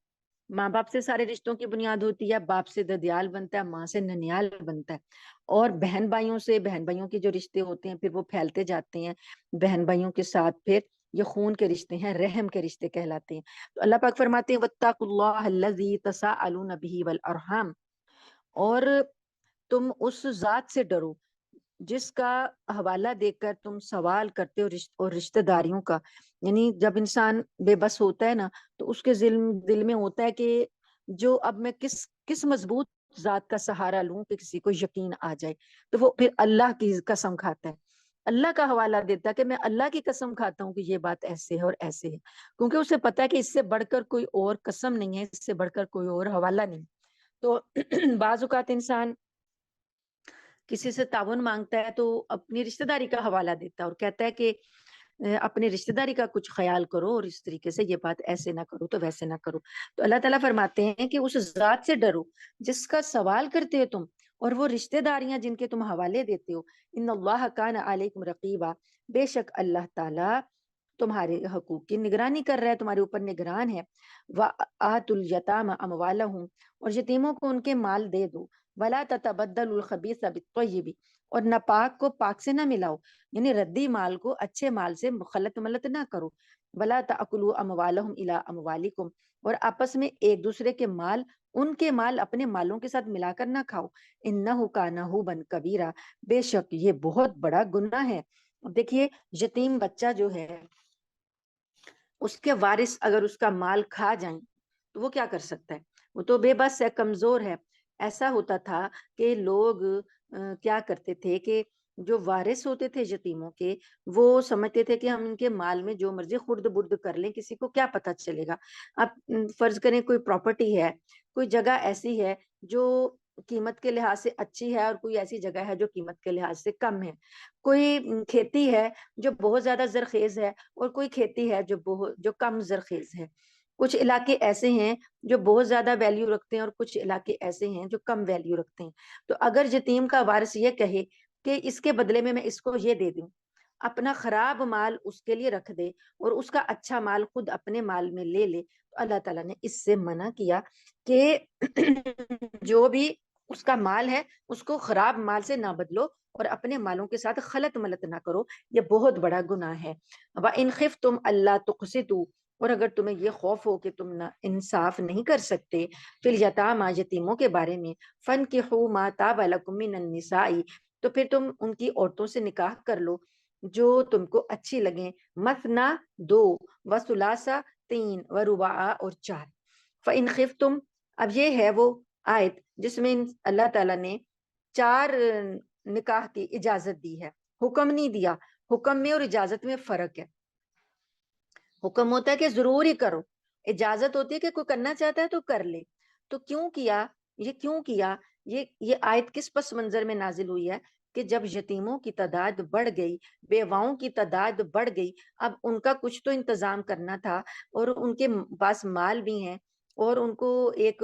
S1: ماں باپ سے سارے رشتوں کی بنیاد ہوتی ہے، باپ سے ددیال بنتا ہے، ماں سے ننیال بنتا ہے. اور بہن بھائیوں سے، بہن بھائیوں کے جو رشتے ہوتے ہیں پھر وہ پھیلتے جاتے ہیں، بہن بھائیوں کے ساتھ پھر یہ خون کے رشتے ہیں، رحم کے رشتے کہلاتے ہیں. تو اللہ پاک فرماتے ہیں واتقوا اللہ الذی تساءلون بہ والارحام، اور تم اس ذات سے ڈرو جس کا حوالہ دے کر تم سوال کرتے ہو اور رشتہ داریوں کا. یعنی جب انسان بے بس ہوتا ہے نا تو اس کے دل میں ہوتا ہے کہ جو اب میں کس مضبوط ذات کا سہارا لوں کہ کسی کو یقین آ جائے. تو وہ پھر اللہ کی قسم کھاتا ہے، اللہ کا حوالہ دیتا ہے کہ میں اللہ کی قسم کھاتا ہوں کہ یہ بات ایسے ہے اور ایسے ہے، کیونکہ اسے پتا ہے کہ اس سے بڑھ کر کوئی اور قسم نہیں ہے، اس سے بڑھ کر کوئی اور حوالہ نہیں. تو بعض اوقات انسان کسی سے تعاون مانگتا ہے تو اپنی رشتہ داری کا حوالہ دیتا ہے اور کہتا ہے کہ اپنے رشتہ داری کا کچھ خیال کرو اور اس طریقے سے یہ بات ایسے نہ کرو تو ویسے نہ کرو. تو اللہ تعالیٰ فرماتے ہیں کہ اس ذات سے ڈرو جس کا سوال کرتے ہو تم اور وہ رشتہ داریاں جن کے تم حوالے دیتے ہو. ان اللہ کان علیکم رقیبا، بے شک اللہ تعالیٰ تمہارے حقوق کی نگرانی کر رہا ہے، تمہارے اوپر نگران ہے. وآتوا الیتامی اموالہم، اور یتیموں کو ان کے مال دے دو. ولا تتبدلوا الخبیث بالطیب، اور ناپاک کو پاک سے نہ ملاؤ، یعنی ردی مال کو اچھے مال سے مخلط ملت نہ کرو. ولا تاکلوا اموالہم الی اموالکم، اور آپس میں ایک دوسرے کے مال، ان کے مال اپنے مالوں کے ساتھ ملا کر نہ کھاؤ. انہ کان حوبا کبیرا، بے شک یہ بہت بڑا گناہ ہے. دیکھیے یتیم بچہ جو ہے اس کے وارث اگر اس کا مال کھا جائیں تو وہ کیا کر سکتا ہے؟ وہ تو بے بس ہے، کمزور ہے. ایسا ہوتا تھا کہ لوگ کیا کرتے تھے کہ جو وارث ہوتے تھے یتیموں کے، وہ سمجھتے تھے کہ ہم ان کے مال میں جو مرضی خرد برد کر لیں، کسی کو کیا پتہ چلے گا. اب فرض کریں کوئی پراپرٹی ہے، کوئی جگہ ایسی ہے جو قیمت کے لحاظ سے اچھی ہے اور کوئی ایسی جگہ ہے جو قیمت کے لحاظ سے کم ہے. کوئی کھیتی ہے جو بہت زیادہ زرخیز ہے اور کوئی کھیتی ہے جو کم زرخیز ہے. کچھ علاقے ایسے ہیں جو بہت زیادہ ویلیو رکھتے ہیں اور کچھ علاقے ایسے ہیں جو کم ویلیو رکھتے ہیں. تو اگر یتیم کا وارث یہ کہے کہ اس کے بدلے میں اس کو یہ دے دوں، اپنا خراب مال اس کے لیے رکھ دے اور اس کا اچھا مال خود اپنے مال میں لے لے، تو اللہ تعالیٰ نے اس سے منع کیا کہ جو بھی اس کا مال ہے اس کو خراب مال سے نہ بدلو اور اپنے مالوں کے ساتھ خلط ملت نہ کرو، یہ بہت بڑا گناہ ہے. وَإِنْ خِفْتُمْ أَلَّا تُقْسِطُوا، اور اگر تمہیں یہ خوف ہو کہ تم نہ انصاف نہیں کر سکتے فِي الْيَتَامَىٰ یتیموں کے بارے میں، فَانْكِحُوا مَا طَابَ لَكُم مِّنَ النِّسَاءِ، تو پھر تم ان کی عورتوں سے نکاح کر لو جو تم کو اچھی لگیں. مثنا 2، وثلاثہ 3، ورباع اور 4. فَإِنْ خِفْتُمْ، اب یہ ہے وہ آیت جس میں اللہ تعالیٰ نے 4 نکاح کی اجازت دی ہے، حکم نہیں دیا۔ حکم میں اور اجازت میں فرق ہے۔ حکم ہوتا ہے کہ ضرور ہی کرو، اجازت ہوتی ہے کہ کوئی کرنا چاہتا ہے تو کر لے۔ تو کیوں کیا؟ یہ کیوں کیا؟ یہ آیت کس پس منظر میں نازل ہوئی ہے کہ جب یتیموں کی تعداد بڑھ گئی، بیواؤں کی تعداد بڑھ گئی، اب ان کا کچھ تو انتظام کرنا تھا، اور ان کے پاس مال بھی ہیں، اور ان کو ایک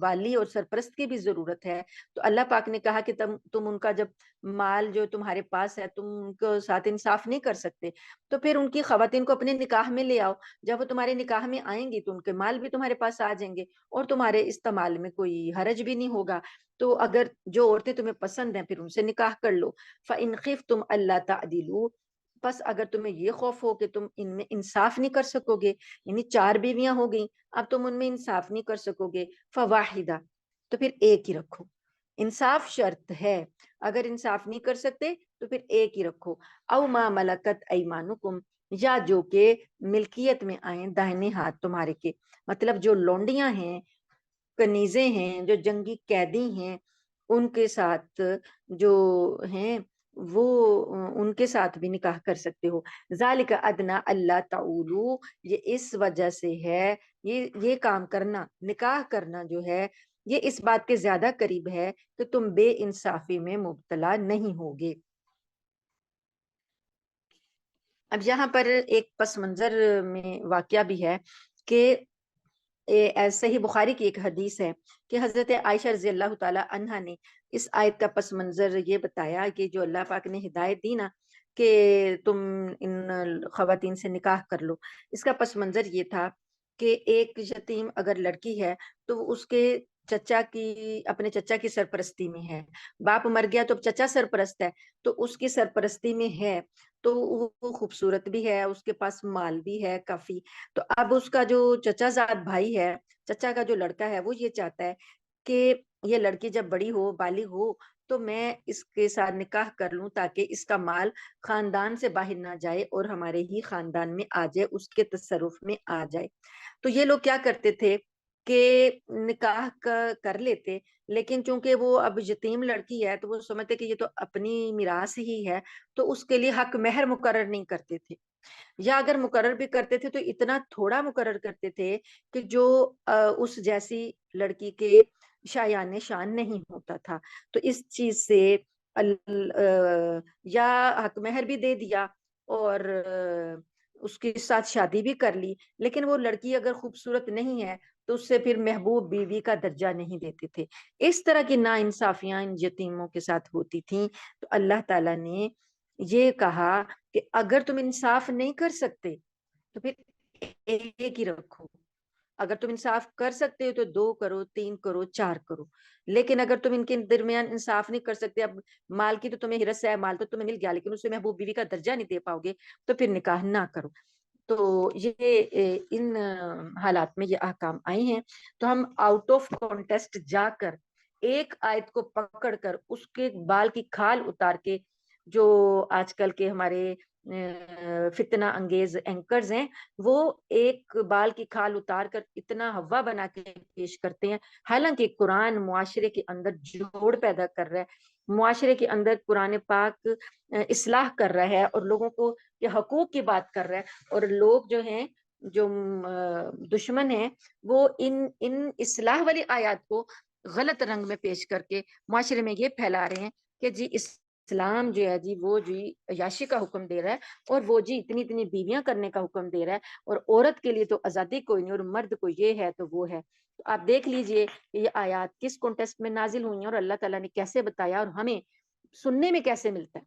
S1: والی اور سرپرست کی بھی ضرورت ہے۔ تو اللہ پاک نے کہا کہ تم ان کا جب مال جو تمہارے پاس ہے تم ان کے ساتھ انصاف نہیں کر سکتے، تو پھر ان کی خواتین کو اپنے نکاح میں لے آؤ۔ جب وہ تمہارے نکاح میں آئیں گی تو ان کے مال بھی تمہارے پاس آ جائیں گے، اور تمہارے استعمال میں کوئی حرج بھی نہیں ہوگا۔ تو اگر جو عورتیں تمہیں پسند ہیں پھر ان سے نکاح کر لو۔ فَإِنْ خِفْتُمْ أَلَّا تَعْدِلُوا، بس اگر تمہیں یہ خوف ہو کہ تم ان میں انصاف نہیں کر سکو گے، یعنی 4 بیویاں ہو گئیں، اب تم ان میں انصاف نہیں کر سکو گے، فواحدہ، تو پھر ایک ہی رکھو۔ انصاف شرط ہے، اگر انصاف نہیں کر سکتے تو پھر ایک ہی رکھو۔ او ما ملکت ایمانکم، یا جو کہ ملکیت میں آئیں داہنے ہاتھ تمہارے کے، مطلب جو لونڈیاں ہیں، کنیزیں ہیں، جو جنگی قیدی ہیں، ان کے ساتھ جو ہیں وہ ان کے ساتھ بھی نکاح کر سکتے ہو۔ ذالک ادنا اللہ تعولو، یہ اس وجہ سے ہے، یہ کام کرنا، نکاح کرنا جو ہے، یہ اس بات کے زیادہ قریب ہے کہ تم بے انصافی میں مبتلا نہیں ہوگے۔ اب یہاں پر ایک پس منظر میں واقعہ بھی ہے کہ صحیح بخاری کی ایک حدیث ہے کہ حضرت عائشہ رضی اللہ تعالی عنہا نے اس آیت کا پس منظر یہ بتایا کہ جو اللہ پاک نے ہدایت دی نا کہ تم ان خواتین سے نکاح کر لو، اس کا پس منظر یہ تھا کہ ایک یتیم اگر لڑکی ہے تو وہ اس کے چچا کی، اپنے چچا کی سرپرستی میں ہے، باپ مر گیا تو اب چچا سرپرست ہے، تو اس کی سرپرستی میں ہے، تو وہ خوبصورت بھی ہے، اس کے پاس مال بھی ہے کافی۔ تو اب اس کا جو چچا زاد بھائی ہے، چچا کا جو لڑکا ہے، وہ یہ چاہتا ہے کہ یہ لڑکی جب بڑی ہو، بالغ ہو، تو میں اس کے ساتھ نکاح کر لوں تاکہ اس کا مال خاندان سے باہر نہ جائے اور ہمارے ہی خاندان میں آ جائے، اس کے تصرف میں آ جائے۔ تو یہ لوگ کیا کرتے تھے کہ نکاح کر لیتے، لیکن چونکہ وہ اب یتیم لڑکی ہے تو وہ سمجھتے کہ یہ تو اپنی میراث ہی ہے، تو اس کے لیے حق مہر مقرر نہیں کرتے تھے، یا اگر مقرر بھی کرتے تھے تو اتنا تھوڑا مقرر کرتے تھے کہ جو اس جیسی لڑکی کے شایان شان نہیں ہوتا تھا۔ تو اس چیز سے یا حق مہر بھی دے دیا اور اس کے ساتھ شادی بھی کر لی، لیکن وہ لڑکی اگر خوبصورت نہیں ہے تو اس سے پھر محبوب بیوی کا درجہ نہیں دیتے تھے۔ اس طرح کی ناانصافیاں ان یتیموں کے ساتھ ہوتی تھیں۔ تو اللہ تعالیٰ نے یہ کہا کہ اگر تم انصاف نہیں کر سکتے تو پھر ایک ہی رکھو، اگر تم انصاف کر سکتے ہو تو 2 کرو، 3 کرو، 4 کرو، لیکن اگر تم ان کے درمیان انصاف نہیں کر سکتے، اب مال کی تو تمہیں ہرس ہے، مال تو تمہیں مل گیا لیکن اسے محبوب بیوی کا درجہ نہیں دے پاؤ گے، تو پھر نکاح نہ کرو۔ تو یہ ان حالات میں یہ احکام آئے ہیں۔ تو ہم آؤٹ آف کانٹیسٹ جا کر ایک آیت کو پکڑ کر اس کے بال کی کھال اتار کے، جو آج کل کے ہمارے فتنہ انگیز اینکرز ہیں، وہ ایک بال کی کھال اتار کر اتنا ہوا بنا کے پیش کرتے ہیں، حالانکہ قرآن معاشرے کے اندر جوڑ پیدا کر رہا ہے، معاشرے کے اندر قرآن پاک اصلاح کر رہا ہے اور لوگوں کو کے حقوق کی بات کر رہا ہے، اور لوگ جو ہیں، جو دشمن ہیں، وہ ان اصلاح والی آیات کو غلط رنگ میں پیش کر کے معاشرے میں یہ پھیلا رہے ہیں کہ جی اسلام جو ہے جی وہ جی عیاشی کا حکم دے رہا ہے، اور وہ جی اتنی اتنی بیویاں کرنے کا حکم دے رہا ہے، اور عورت کے لیے تو آزادی کوئی نہیں، اور مرد کو یہ ہے تو وہ ہے۔ تو آپ دیکھ لیجئے کہ یہ آیات کس کانٹیکسٹ میں نازل ہوئی ہیں اور اللہ تعالیٰ نے کیسے بتایا اور ہمیں سننے میں کیسے ملتا ہے۔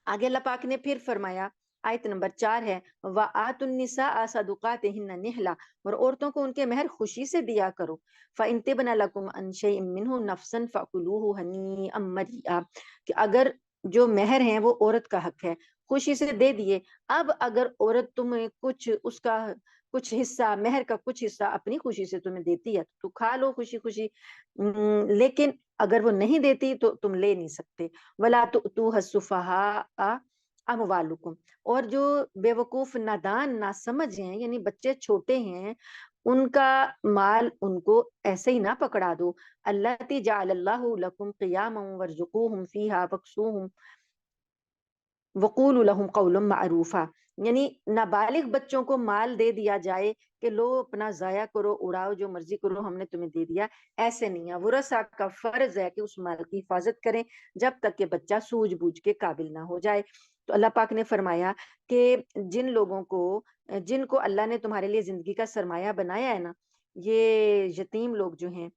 S1: آگے اللہ پاک نے پھر فرمایا، آیت نمبر 4 ہے، وَآتُوا النِّسَاءَ صَدُقَاتِهِنَّ نِحْلَةً، اور عورتوں کو ان کے مہر خوشی سے دیا کرو، فَإِن طِبْنَ لَكُمْ عَن شَيْءٍ مِّنْهُ نَفْسًا فَكُلُوهُ هَنِيئًا مَرِيئًا، کہ اگر جو مہر ہیں وہ عورت کا حق ہے، خوشی سے دے دیے، اب اگر عورت تمہیں کچھ اس کا کچھ حصہ، مہر کا کچھ حصہ اپنی خوشی سے تمہیں دیتی ہے تو کھا لو خوشی خوشی، لیکن اگر وہ نہیں دیتی تو تم لے نہیں سکتے۔ وَلَا تُؤْتُوهَا السُّفَهَاءَ أَمْوَالُكُمْ، اور جو بے وقوف نادان ناسمجھ ہیں، یعنی بچے چھوٹے ہیں، ان کا مال ان کو ایسے ہی نہ پکڑا دو. اللاتی جعل اللہ لکم قیاما وارزقوہم فیہا واکسوہم وقولوا لهم قولا معروفا. یعنی نابالغ بچوں کو مال دے دیا جائے کہ لو اپنا ضائع کرو، اڑاؤ، جو مرضی کرو، ہم نے تمہیں دے دیا. ایسے نہیں ہے. ورثاء کا فرض ہے کہ اس مال کی حفاظت کریں جب تک کہ بچہ سوجھ بوجھ کے قابل نہ ہو جائے. تو اللہ پاک نے فرمایا کہ جن لوگوں کو جن کو اللہ نے تمہارے لیے زندگی کا سرمایہ بنایا ہے نا، یہ یتیم لوگ جو ہیں،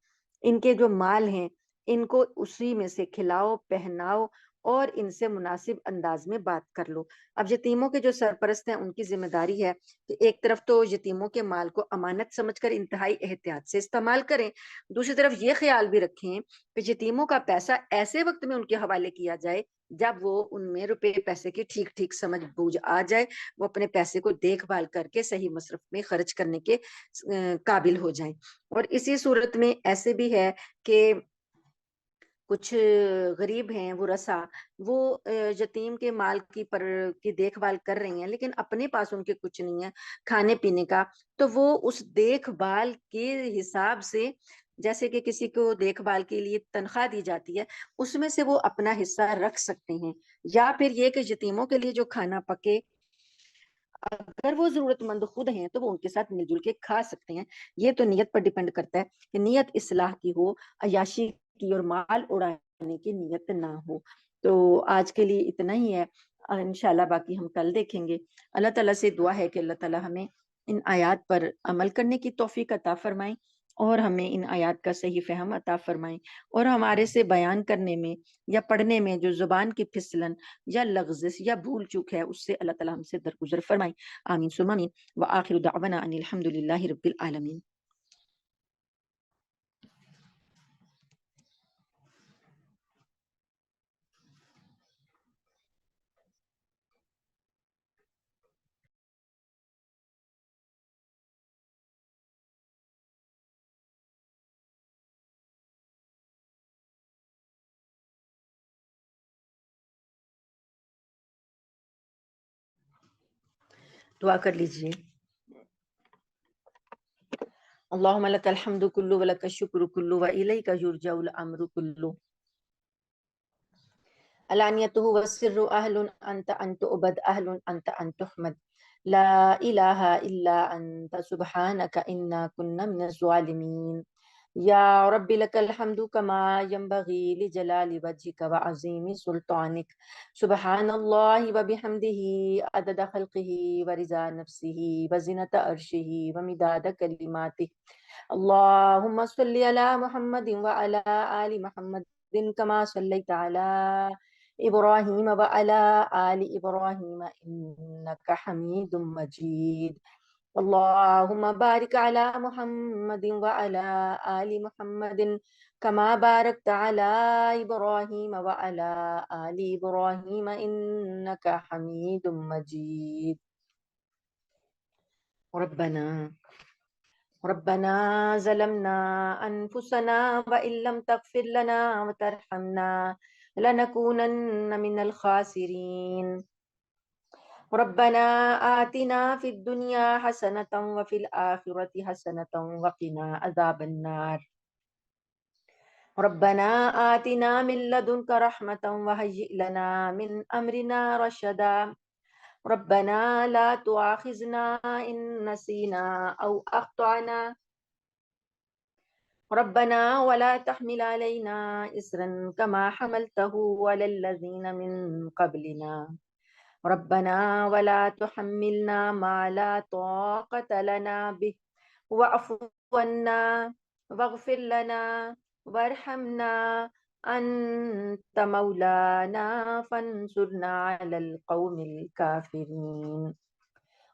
S1: ان کے جو مال ہیں ان کو اسی میں سے کھلاؤ، پہناؤ اور ان سے مناسب انداز میں بات کر لو. اب یتیموں کے جو سرپرست ہیں ان کی ذمہ داری ہے کہ ایک طرف تو یتیموں کے مال کو امانت سمجھ کر انتہائی احتیاط سے استعمال کریں، دوسری طرف یہ خیال بھی رکھیں کہ یتیموں کا پیسہ ایسے وقت میں ان کے حوالے کیا جائے جب وہ ان میں روپے پیسے کی ٹھیک ٹھیک سمجھ بوجھ آ جائے، وہ اپنے پیسے کو دیکھ بھال کر کے صحیح مصرف میں خرچ کرنے کے قابل ہو جائیں. اور اسی صورت میں ایسے بھی ہے کہ کچھ غریب ہیں ورثا، وہ یتیم کے مال کی دیکھ بھال کر رہی ہیں لیکن اپنے پاس ان کے کچھ نہیں ہے کھانے پینے کا، تو وہ اس دیکھ بھال کے حساب سے، جیسے کہ کسی کو دیکھ بھال کے لیے تنخواہ دی جاتی ہے، اس میں سے وہ اپنا حصہ رکھ سکتے ہیں. یا پھر یہ کہ یتیموں کے لیے جو کھانا پکے، اگر وہ ضرورت مند خود ہیں تو وہ ان کے ساتھ مل جل کے کھا سکتے ہیں. یہ تو نیت پر ڈیپینڈ کرتا ہے کہ نیت اصلاح کی ہو، عیاشی کی اور مال اڑانے کی نیت نہ ہو. تو آج کے لیے اتنا ہی ہے، انشاءاللہ باقی ہم کل دیکھیں گے. اللہ تعالیٰ سے دعا ہے کہ اللہ تعالیٰ ہمیں ان آیات پر عمل کرنے کی توفیق عطا فرمائیں اور ہمیں ان آیات کا صحیح فہم عطا فرمائیں، اور ہمارے سے بیان کرنے میں یا پڑھنے میں جو زبان کی پھسلن یا لغزش یا بھول چوک ہے اس سے اللہ تعالیٰ ہم سے درگزر فرمائیں. آمین ثم آمین. وآخر دعوانا ان الحمد للہ رب العالمین. دعا کر لیجیے. اللہم لک الحمد کلو ولک الشکر کلو والیک یرجع الامر کلو علانیتہ والسر اہل انت ان تعبد اہل انت ان تحمد لا الہ الا انت سبحانک انا کنا من الظالمین. یا رب لک الحمد کما ینبغی لجلال وجہک وعظیم سلطانک. سبحان اللہ وبحمدہ عدد خلقہ ورضا نفسہ وزنۃ عرشہ ومداد کلماتہ. اللہم صلی علی محمد وعلی آل محمد کما صلیت علی ابراہیم وعلی آل ابراہیم انک حمید مجید. اللہم بارک علی محمد وعلی آل محمد کما بارکت علی ابراہیم وعلی آل ابراہیم انک حمید مجید. ربنا ظلمنا انفسنا وان لم تغفر لنا وترحمنا لنكونن من الخاسرين. ربنا آتنا في الدنيا حسنة وفي الآخرة حسنة وقنا عذاب النار. ربنا آتنا من لدنك رحمة وهيئ لنا من أمرنا رشدا. ربنا لا تؤاخذنا إن نسينا أو أخطأنا. ربنا ولا تحمل علينا إصرا كما حملته على الذين من قبلنا. ربنا ولا تحملنا ما لا طاقة لنا به واعف عنا واغفر لنا وارحمنا أنت مولانا فانصرنا على القوم الكافرين.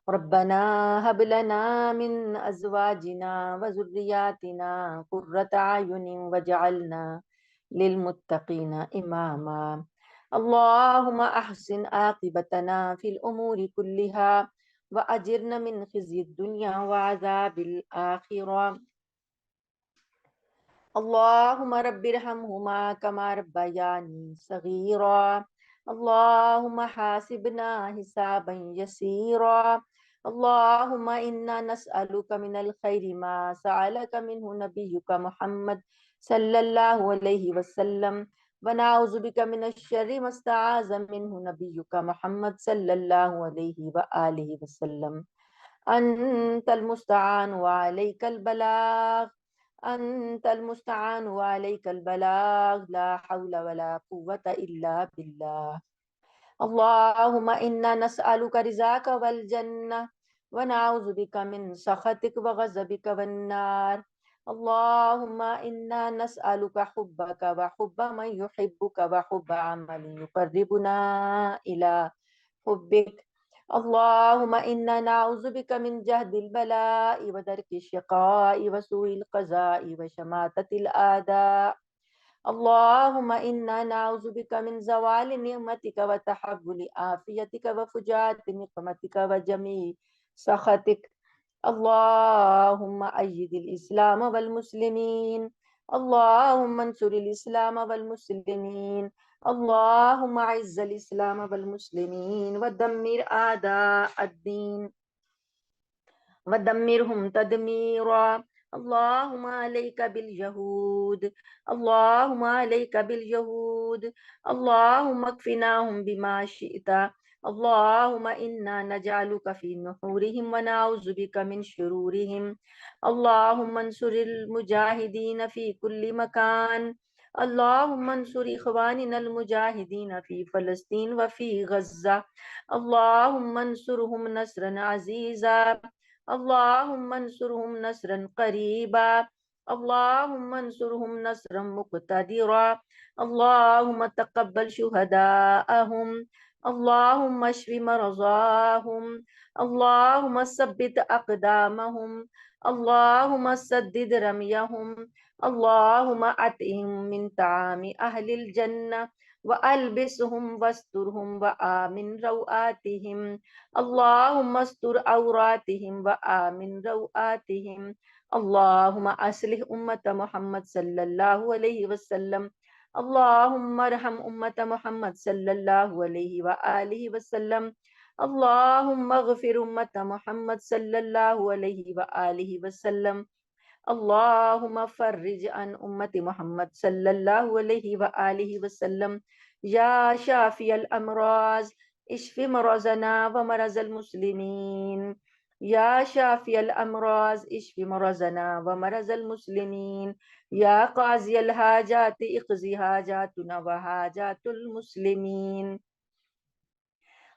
S1: ربنا هب لنا من أزواجنا وذرياتنا قرة أعين واجعلنا للمتقين إماما. اللهم أحسن عاقبتنا في الأمور كلها وأجرنا من خزي الدنيا وعذاب الآخرة. اللهم رب ارحمهما كما ربياني صغيرا. اللهم حاسبنا حسابا يسيرا اللهم إنا نسألك من الخير ما سألك منه نبيك محمد صلى الله عليه وسلم، ونعوذ بك من الشر ما استعاذ منه نبيك محمد صلى الله عليه وآله وسلم. أنت المستعان وعليك البلاغ، أنت المستعان وعليك البلاغ، لا حول ولا قوة إلا بالله. اللهم إنا نسألك رزاك والجنة، ونعوذ بك من سخطك وغضبك والنار. اللهم إنا نسألك حبك وحب من يحبك وحب عمل يقربنا إلى حبك. اللهم إنا نعوذ بك من جهد البلاء ودرك الشقاء وسوء القضاء وشماتة الأعداء. اللهم إنا نعوذ بك من زوال نعمتك وتحول عافيتك وفجاءة نقمتك وجميع سخطك. اللهم أيد الإسلام والمسلمين، اللهم انصر الإسلام والمسلمين، اللهم أعز الإسلام والمسلمين ودمر أعداء الدين ودمرهم تدميرا. اللهم عليك باليهود، اللهم عليك باليهود، اللهم اكفناهم بما شئت. اللهم إنا نجعلك في نحورهم ونعوذ بك من شرورهم. اللهم انصر المجاهدين في كل مكان، اللهم انصر إخواننا المجاهدين في فلسطين وفي غزة. اللهم انصرهم نصرا عزيزا، اللهم انصرهم نصرا قريبا، اللهم انصرهم نصرا مقتدرا. اللهم تقبل شهداءهم، اللهم اشف مرضاهم، اللهم ثبت أقدامهم، اللهم سدد رميهم، اللهم أطعم من طعام أهل الجنة وألبسهم واسترهم وآمن روآتهم. اللهم استر عوراتهم وآمن روآتهم. اللهم أصلح أمة محمد صلى الله عليه وسلم. اللهم ارحم أمة محمد صلى الله عليه وآله وسلم. اللهم اغفر أمة محمد صلى الله عليه وآله وسلم. اللهم فرج عن أمة محمد صلى الله عليه وآله وسلم. يا شافي الأمراض اشف مرضنا ومرض المسلمين. يا شافي الأمراض اشف مرضنا ومرض المسلمين. يا قاضي الحاجات اقضي حاجاتنا وحاجات المسلمين.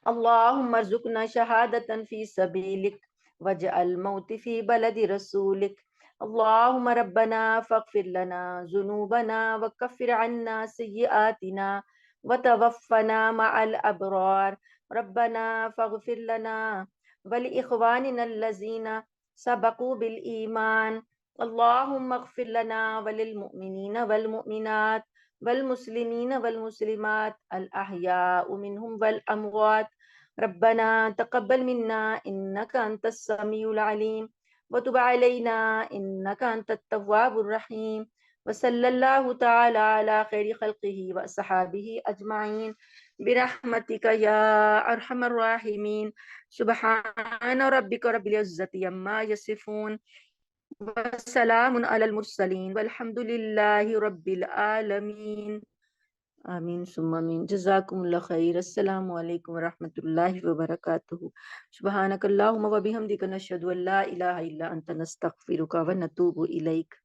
S1: اللهم ارزقنا شهادة في سبيلك واجعل الموت في بلد رسولك. اللهم ربنا فاغفر لنا ذنوبنا وكفر عنا سيئاتنا وتوفنا مع الأبرار. ربنا فاغفر لنا ولإخواننا الذين سبقوا بالإيمان. اللهم اغفر لنا وللمؤمنين والمؤمنات والمسلمين والمسلمات الأحياء منهم والأموات. ربنا تقبل منا إنك أنت السميع العليم وتب علينا إنك أنت التواب الرحيم. وصلى الله تعالى على خير خلقه وأصحابه أجمعين برحمتك يا أرحم الراحمين. سبحان ربك رب العزة عما يصفون وسلام على المرسلين والحمد لله رب العالمين. آمین ثم آمین. جزاکم اللہ خیر. السلام علیکم ورحمۃ اللہ وبرکاتہ. سبحانک اللہم و بحمدک نشہد ان لا الہ الا انت نستغفرک و نتوب الیک.